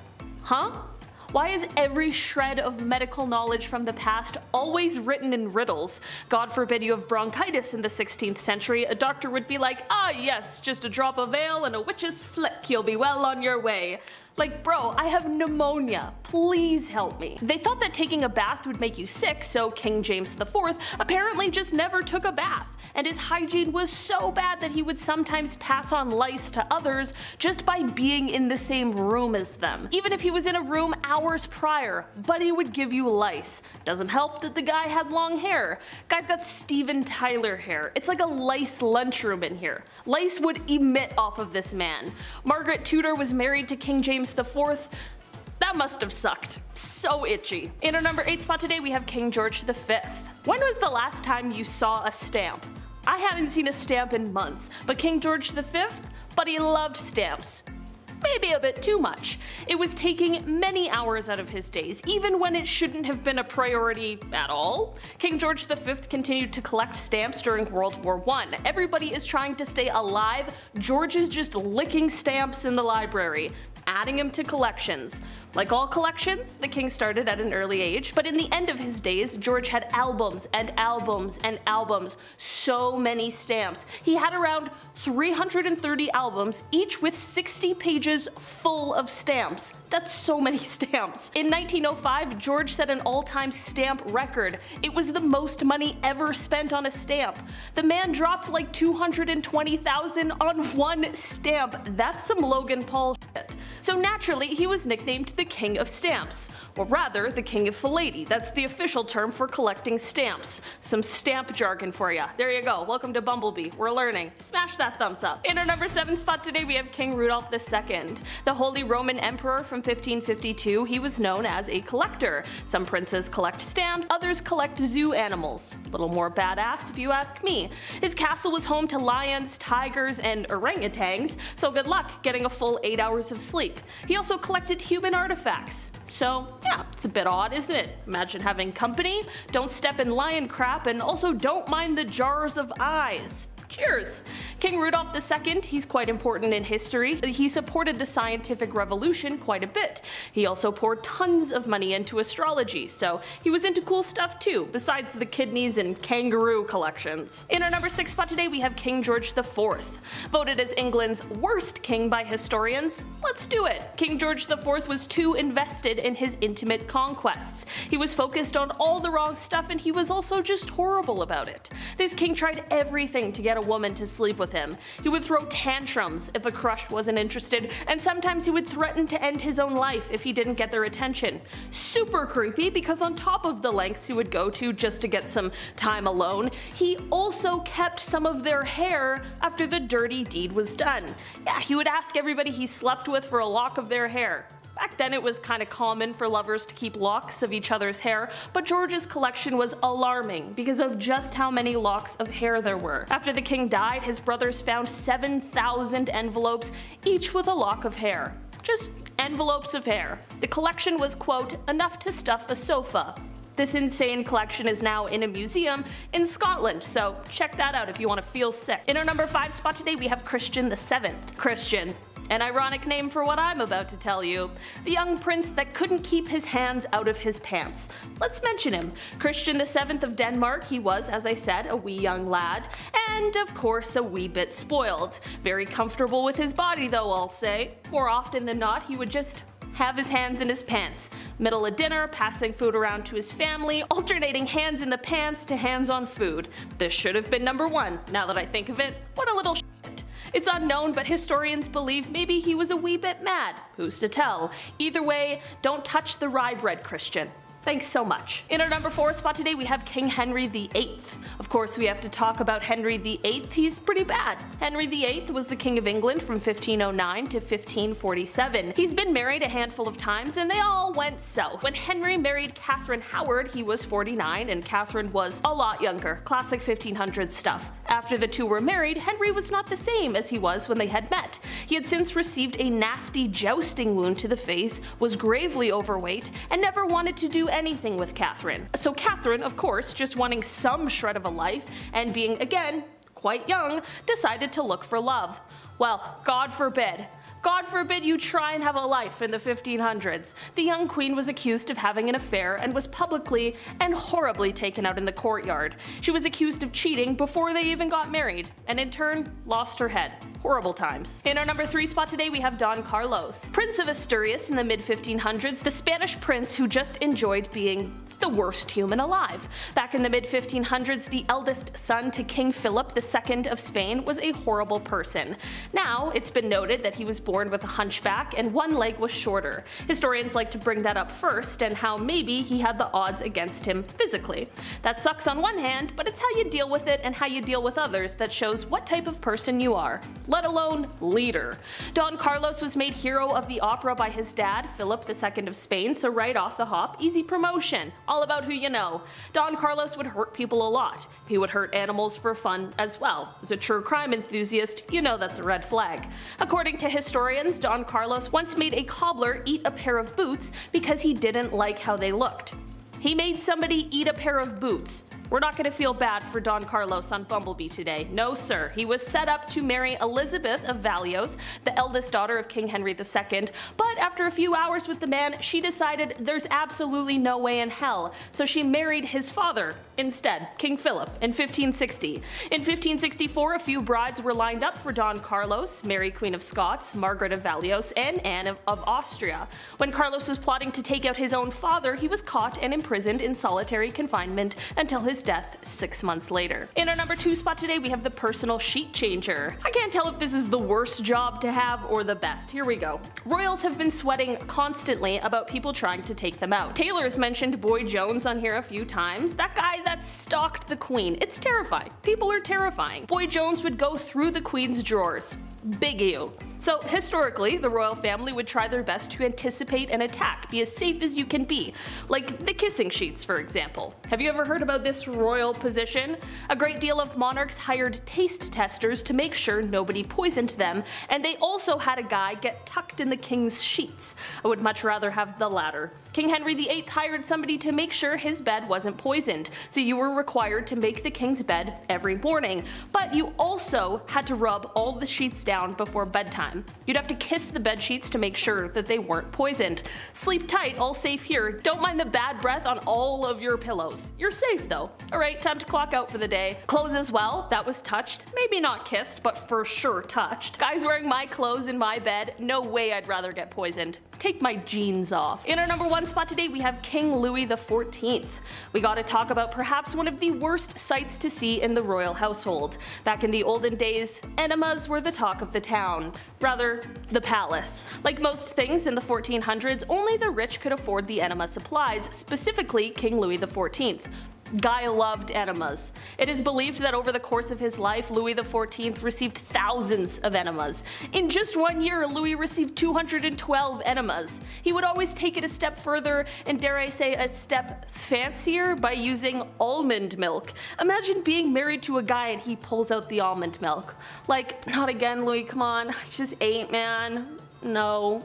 why is every shred of medical knowledge from the past always written in riddles? God forbid you have bronchitis in the 16th century, a doctor would be like, ah yes, just a drop of ale and a witch's flick, you'll be well on your way. Like, bro, I have pneumonia. Please help me. They thought that taking a bath would make you sick, so King James IV apparently just never took a bath, and his hygiene was so bad that he would sometimes pass on lice to others just by being in the same room as them. Even if he was in a room hours prior, but he would give you lice. Doesn't help that the guy had long hair. Guy's got Steven Tyler hair. It's like a lice lunchroom in here. Lice would emit off of this man. Margaret Tudor was married to King James IV. That must have sucked. So itchy. In our number 8 spot today, we have King George V. When was the last time you saw a stamp? I haven't seen a stamp in months, but King George V, but he loved stamps. Maybe a bit too much. It was taking many hours out of his days, even when it shouldn't have been a priority at all. King George V continued to collect stamps during World War I. Everybody is trying to stay alive. George is just licking stamps in the library. adding them to collections. Like all collections, the king started at an early age, but in the end of his days, George had albums and albums and albums, so many stamps. He had around 330 albums, each with 60 pages full of stamps. That's so many stamps. In 1905, George set an all-time stamp record. It was the most money ever spent on a stamp. The man dropped like 220,000 on one stamp. That's some Logan Paul shit. So naturally, he was nicknamed the King of Stamps, or rather, the King of Philately. That's the official term for collecting stamps. Some stamp jargon for ya. There you go. Welcome to Bumblebee. We're learning. Smash that thumbs up. In our number 7 spot today, we have King Rudolph II. The Holy Roman Emperor from 1552, he was known as a collector. Some princes collect stamps, others collect zoo animals. A little more badass if you ask me. His castle was home to lions, tigers, and orangutans, so good luck getting a full 8 hours of sleep. He also collected human artifacts. So yeah, it's a bit odd, isn't it? Imagine having company, don't step in lion crap, and also don't mind the jars of eyes. Cheers! King Rudolph II, he's quite important in history. He supported the scientific revolution quite a bit. He also poured tons of money into astrology, so he was into cool stuff too, besides the kidneys and kangaroo collections. In our number 6 spot today, we have King George IV. Voted as England's worst king by historians, let's do it. King George IV was too invested in his intimate conquests. He was focused on all the wrong stuff, and he was also just horrible about it. This king tried everything to get a woman to sleep with him. He would throw tantrums if a crush wasn't interested, and sometimes he would threaten to end his own life if he didn't get their attention. Super creepy, because on top of the lengths he would go to just to get some time alone, he also kept some of their hair after the dirty deed was done. Yeah, he would ask everybody he slept with for a lock of their hair. Back then it was kind of common for lovers to keep locks of each other's hair, but George's collection was alarming because of just how many locks of hair there were. After the king died, his brothers found 7,000 envelopes, each with a lock of hair. Just envelopes of hair. The collection was, quote, enough to stuff a sofa. This insane collection is now in a museum in Scotland, so check that out if you want to feel sick. In our number 5 spot today, we have Christian VII. Christian. An ironic name for what I'm about to tell you. The young prince that couldn't keep his hands out of his pants. Let's mention him. Christian VII of Denmark, he was, as I said, a wee young lad, and of course a wee bit spoiled. Very comfortable with his body though, I'll say. More often than not, he would just have his hands in his pants. Middle of dinner, passing food around to his family, alternating hands in the pants to hands on food. This should have been number 1, now that I think of it. What a little shit. It's unknown, but historians believe maybe he was a wee bit mad. Who's to tell? Either way, don't touch the rye bread, Christian. Thanks so much. In our number 4 spot today, we have King Henry VIII. Of course, we have to talk about Henry VIII. He's pretty bad. Henry VIII was the King of England from 1509 to 1547. He's been married a handful of times, and they all went south. When Henry married Catherine Howard, he was 49, and Catherine was a lot younger. Classic 1500s stuff. After the two were married, Henry was not the same as he was when they had met. He had since received a nasty jousting wound to the face, was gravely overweight, and never wanted to do anything with Catherine. So Catherine, of course, just wanting some shred of a life, and being, again, quite young, decided to look for love. Well, God forbid. God forbid you try and have a life in the 1500s. The young queen was accused of having an affair and was publicly and horribly taken out in the courtyard. She was accused of cheating before they even got married, and in turn, lost her head. Horrible times. In our number 3 spot today, we have Don Carlos. Prince of Asturias in the mid-1500s, the Spanish prince who just enjoyed being the worst human alive. Back in the mid-1500s, the eldest son to King Philip II of Spain was a horrible person. Now, it's been noted that he was born with a hunchback and one leg was shorter. Historians like to bring that up first, and how maybe he had the odds against him physically. That sucks on one hand, but it's how you deal with it and how you deal with others that shows what type of person you are, let alone leader. Don Carlos was made hero of the opera by his dad, Philip II of Spain, so right off the hop, easy promotion. All about who you know. Don Carlos would hurt people a lot. He would hurt animals for fun as well. As a true crime enthusiast, you know that's a red flag. According to historians, Don Carlos once made a cobbler eat a pair of boots because he didn't like how they looked. He made somebody eat a pair of boots. We're not gonna feel bad for Don Carlos on Bumblebee today. No sir, he was set up to marry Elizabeth of Valios, the eldest daughter of King Henry II, but after a few hours with the man, she decided there's absolutely no way in hell, so she married his father instead, King Philip, in 1560. In 1564, a few brides were lined up for Don Carlos: Mary Queen of Scots, Margaret of Valios, and Anne of Austria. When Carlos was plotting to take out his own father, he was caught and imprisoned in solitary confinement until his death 6 months later. In our number 2 spot today, we have the personal sheet changer. I can't tell if this is the worst job to have or the best. Here we go. Royals have been sweating constantly about people trying to take them out. Taylor's mentioned Boy Jones on here a few times. That guy that stalked the Queen. It's terrifying. People are terrifying. Boy Jones would go through the Queen's drawers. Big ew. So historically, the royal family would try their best to anticipate an attack, be as safe as you can be, like the kissing sheets for example. Have you ever heard about this royal position? A great deal of monarchs hired taste testers to make sure nobody poisoned them, and they also had a guy get tucked in the king's sheets. I would much rather have the latter. King Henry VIII hired somebody to make sure his bed wasn't poisoned, so you were required to make the king's bed every morning, but you also had to rub all the sheets down before bedtime. You'd have to kiss the bed sheets to make sure that they weren't poisoned. Sleep tight, all safe here. Don't mind the bad breath on all of your pillows. You're safe though. Alright, time to clock out for the day. Clothes as well, that was touched. Maybe not kissed, but for sure touched. Guys wearing my clothes in my bed, no way I'd rather get poisoned. Take my jeans off. In our number 1 spot today, we have King Louis XIV. We gotta talk about perhaps one of the worst sights to see in the royal household. Back in the olden days, enemas were the talk of the town. Rather, the palace. Like most things in the 1400s, only the rich could afford the enema supplies, specifically King Louis XIV. Guy loved enemas. It is believed that over the course of his life, Louis XIV received thousands of enemas. In just 1 year, Louis received 212 enemas. He would always take it a step further, and dare I say a step fancier, by using almond milk. Imagine being married to a guy and he pulls out the almond milk. Like, not again, Louis, come on. I just ate, man. No.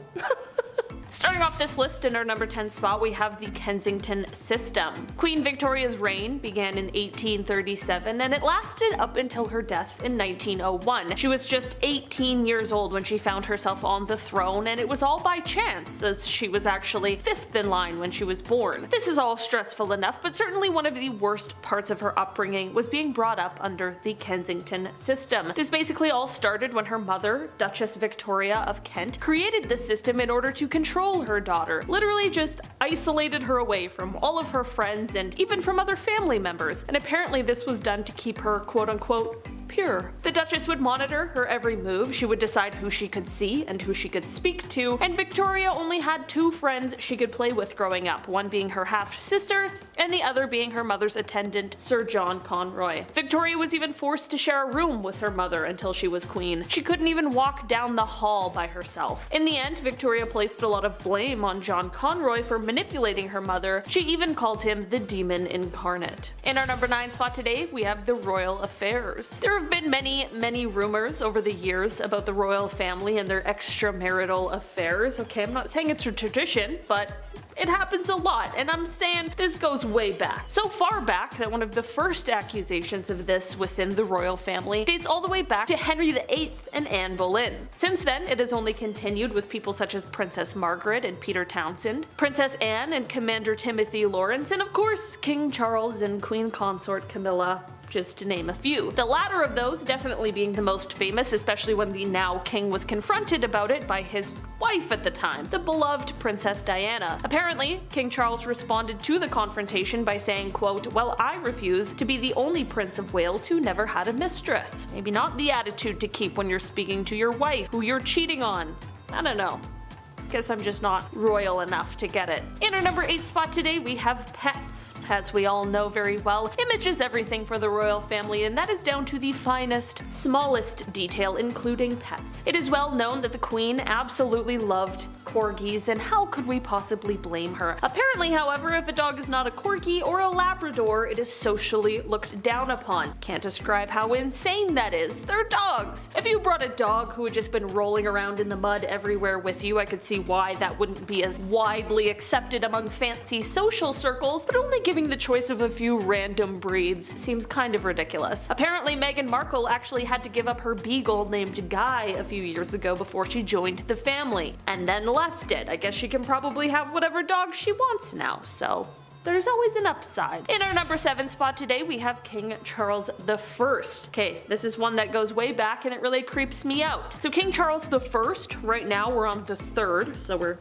Starting off this list in our number 10 spot, we have the Kensington system. Queen Victoria's reign began in 1837 and it lasted up until her death in 1901. She was just 18 years old when she found herself on the throne, and it was all by chance, as she was actually 5th in line when she was born. This is all stressful enough, but certainly one of the worst parts of her upbringing was being brought up under the Kensington system. This basically all started when her mother, Duchess Victoria of Kent, created the system in order to control her daughter, literally just isolated her away from all of her friends and even from other family members, and apparently this was done to keep her quote-unquote pure. The Duchess would monitor her every move, she would decide who she could see and who she could speak to, and Victoria only had 2 friends she could play with growing up, one being her half-sister and the other being her mother's attendant, Sir John Conroy. Victoria was even forced to share a room with her mother until she was queen. She couldn't even walk down the hall by herself. In the end, Victoria placed a lot of blame on John Conroy for manipulating her mother. She even called him the demon incarnate. In our number 9 spot today, we have the royal affairs. There have been many rumors over the years about the royal family and their extramarital affairs. Okay, I'm not saying it's a tradition, but it happens a lot, and I'm saying this goes way back. So far back that one of the first accusations of this within the royal family dates all the way back to Henry VIII and Anne Boleyn. Since then, it has only continued with people such as Princess Margaret and Peter Townsend, Princess Anne and Commander Timothy Lawrence, and of course King Charles and Queen Consort Camilla, just to name a few. The latter of those definitely being the most famous, especially when the now king was confronted about it by his wife at the time, the beloved Princess Diana. Apparently, King Charles responded to the confrontation by saying, quote, "Well, I refuse to be the only Prince of Wales who never had a mistress." Maybe not the attitude to keep when you're speaking to your wife, who you're cheating on. I don't know. Guess I'm just not royal enough to get it. In our number 8 spot today, we have pets. As we all know very well, image is everything for the royal family, and that is down to the finest, smallest detail, including pets. It is well known that the Queen absolutely loved corgis, and how could we possibly blame her? Apparently, however, if a dog is not a corgi or a Labrador, it is socially looked down upon. Can't describe how insane that is. They're dogs. If you brought a dog who had just been rolling around in the mud everywhere with you, I could see why that wouldn't be as widely accepted among fancy social circles, but only giving the choice of a few random breeds seems kind of ridiculous. Apparently Meghan Markle actually had to give up her beagle named Guy a few years ago before she joined the family, and then left it. I guess she can probably have whatever dog she wants now, so there's always an upside. In our number 7 spot today, we have King Charles I. Okay, this is one that goes way back and it really creeps me out. So King Charles I, right now we're on the 3rd, so we're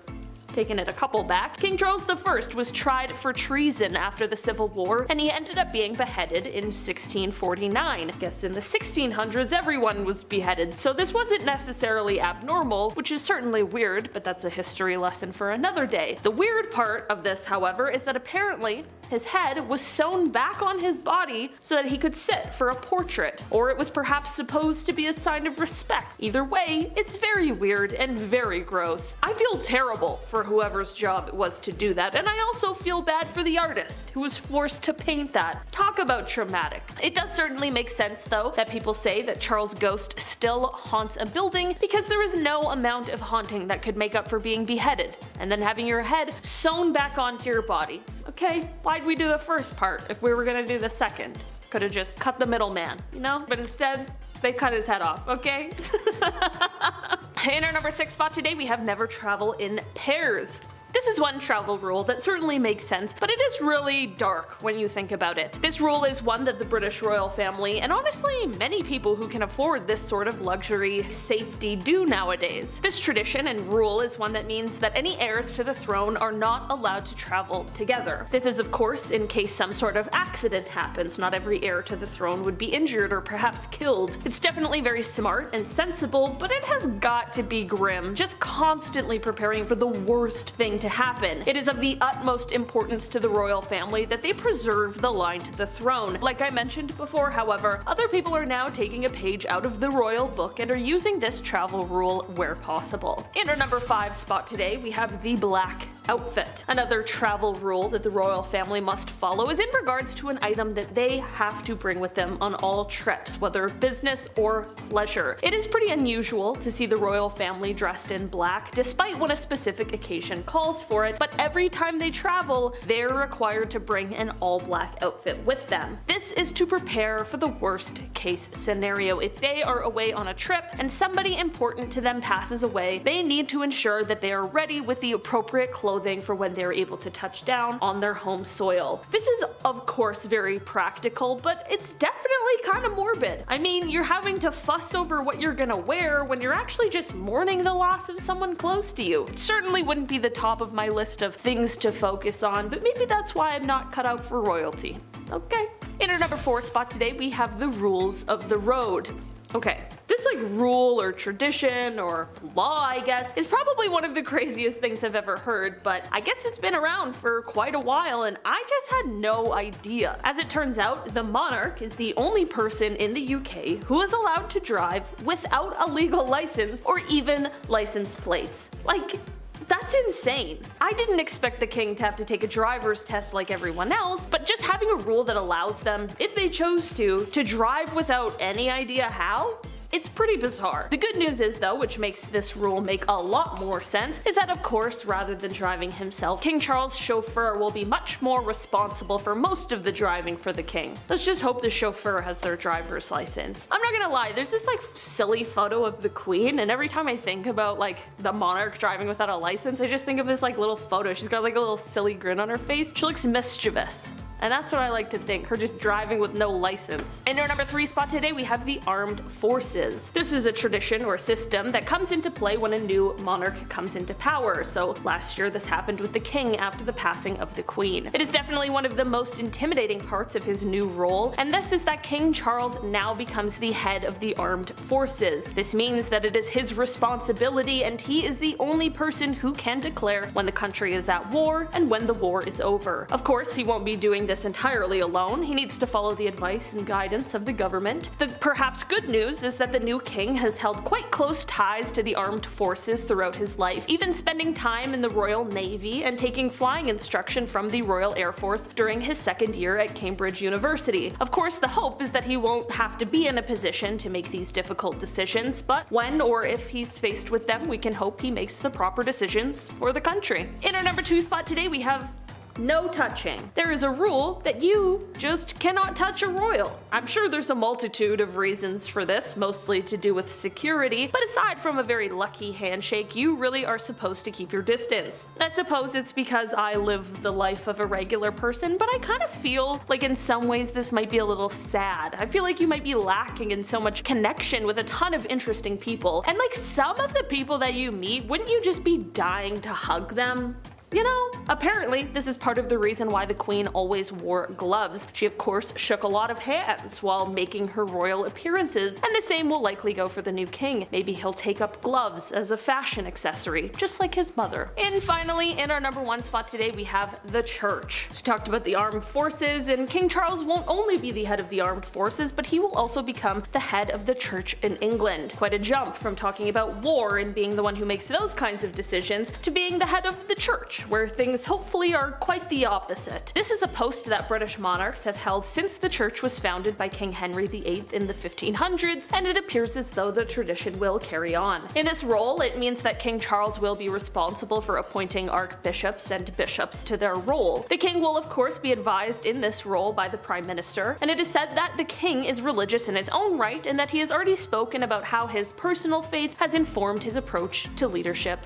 taking it a couple back. King Charles I was tried for treason after the Civil War, and he ended up being beheaded in 1649. I guess in the 1600s everyone was beheaded, so this wasn't necessarily abnormal, which is certainly weird, but that's a history lesson for another day. The weird part of this, however, is that apparently his head was sewn back on his body so that he could sit for a portrait, or it was perhaps supposed to be a sign of respect. Either way, it's very weird and very gross. I feel terrible for whoever's job it was to do that, and I also feel bad for the artist who was forced to paint that. Talk about traumatic. It does certainly make sense though that people say that Charles' ghost still haunts a building, because there is no amount of haunting that could make up for being beheaded and then having your head sewn back onto your body. Okay, why'd we do the first part if we were gonna do the second? Could've just cut the middleman, you know? But instead, they cut his head off, okay? In our number 6 spot today, we have never travel in pairs. This is one travel rule that certainly makes sense, but it is really dark when you think about it. This rule is one that the British royal family, and honestly many people who can afford this sort of luxury safety, do nowadays. This tradition and rule is one that means that any heirs to the throne are not allowed to travel together. This is of course in case some sort of accident happens. Not every heir to the throne would be injured or perhaps killed. It's definitely very smart and sensible, but it has got to be grim, just constantly preparing for the worst thing to happen. It is of the utmost importance to the royal family that they preserve the line to the throne. Like I mentioned before, however, other people are now taking a page out of the royal book and are using this travel rule where possible. In our number 5 spot today, we have the black outfit. Another travel rule that the royal family must follow is in regards to an item that they have to bring with them on all trips, whether business or pleasure. It is pretty unusual to see the royal family dressed in black, despite when a specific occasion calls for it, but every time they travel, they're required to bring an all-black outfit with them. This is to prepare for the worst case scenario. If they are away on a trip and somebody important to them passes away, they need to ensure that they are ready with the appropriate clothing for when they're able to touch down on their home soil. This is of course very practical, but it's definitely kind of morbid. I mean, you're having to fuss over what you're gonna wear when you're actually just mourning the loss of someone close to you. It certainly wouldn't be the top of my list of things to focus on, but maybe that's why I'm not cut out for royalty. Okay. In our number 4 spot today, we have the rules of the road. Okay, this rule or tradition or law, I guess, is probably one of the craziest things I've ever heard, but I guess it's been around for quite a while and I just had no idea. As it turns out, the monarch is the only person in the UK who is allowed to drive without a legal license or even license plates. That's insane. I didn't expect the king to have to take a driver's test like everyone else, but just having a rule that allows them, if they chose to drive without any idea how? It's pretty bizarre. The good news is though, which makes this rule make a lot more sense, is that of course, rather than driving himself, King Charles' chauffeur will be much more responsible for most of the driving for the king. Let's just hope the chauffeur has their driver's license. I'm not gonna lie, there's this silly photo of the queen, and every time I think about the monarch driving without a license, I just think of this little photo. She's got a little silly grin on her face. She looks mischievous. And that's what I like to think, her just driving with no license. In our number 3 spot today, we have the armed forces. This is a tradition or system that comes into play when a new monarch comes into power. So last year this happened with the king after the passing of the queen. It is definitely one of the most intimidating parts of his new role, and this is that King Charles now becomes the head of the armed forces. This means that it is his responsibility and he is the only person who can declare when the country is at war and when the war is over. Of course, he won't be doing doing this entirely alone. He needs to follow the advice and guidance of the government. The perhaps good news is that the new king has held quite close ties to the armed forces throughout his life, even spending time in the Royal Navy and taking flying instruction from the Royal Air Force during his second year at Cambridge University. Of course, the hope is that he won't have to be in a position to make these difficult decisions, but when or if he's faced with them, we can hope he makes the proper decisions for the country. In our number 2 spot today, we have no touching. There is a rule that you just cannot touch a royal. I'm sure there's a multitude of reasons for this, mostly to do with security, but aside from a very lucky handshake, you really are supposed to keep your distance. I suppose it's because I live the life of a regular person, but I kind of feel like in some ways this might be a little sad. I feel like you might be lacking in so much connection with a ton of interesting people, and like some of the people that you meet, wouldn't you just be dying to hug them? You know, apparently this is part of the reason why the Queen always wore gloves. She of course shook a lot of hands while making her royal appearances, and the same will likely go for the new king. Maybe he'll take up gloves as a fashion accessory, just like his mother. And finally, in our number 1 spot today, we have the church. So we talked about the armed forces, and King Charles won't only be the head of the armed forces, but he will also become the head of the church in England. Quite a jump from talking about war and being the one who makes those kinds of decisions to being the head of the church, where things hopefully are quite the opposite. This is a post that British monarchs have held since the church was founded by King Henry VIII in the 1500s, and it appears as though the tradition will carry on. In this role, it means that King Charles will be responsible for appointing archbishops and bishops to their role. The king will of course be advised in this role by the Prime Minister, and it is said that the king is religious in his own right and that he has already spoken about how his personal faith has informed his approach to leadership.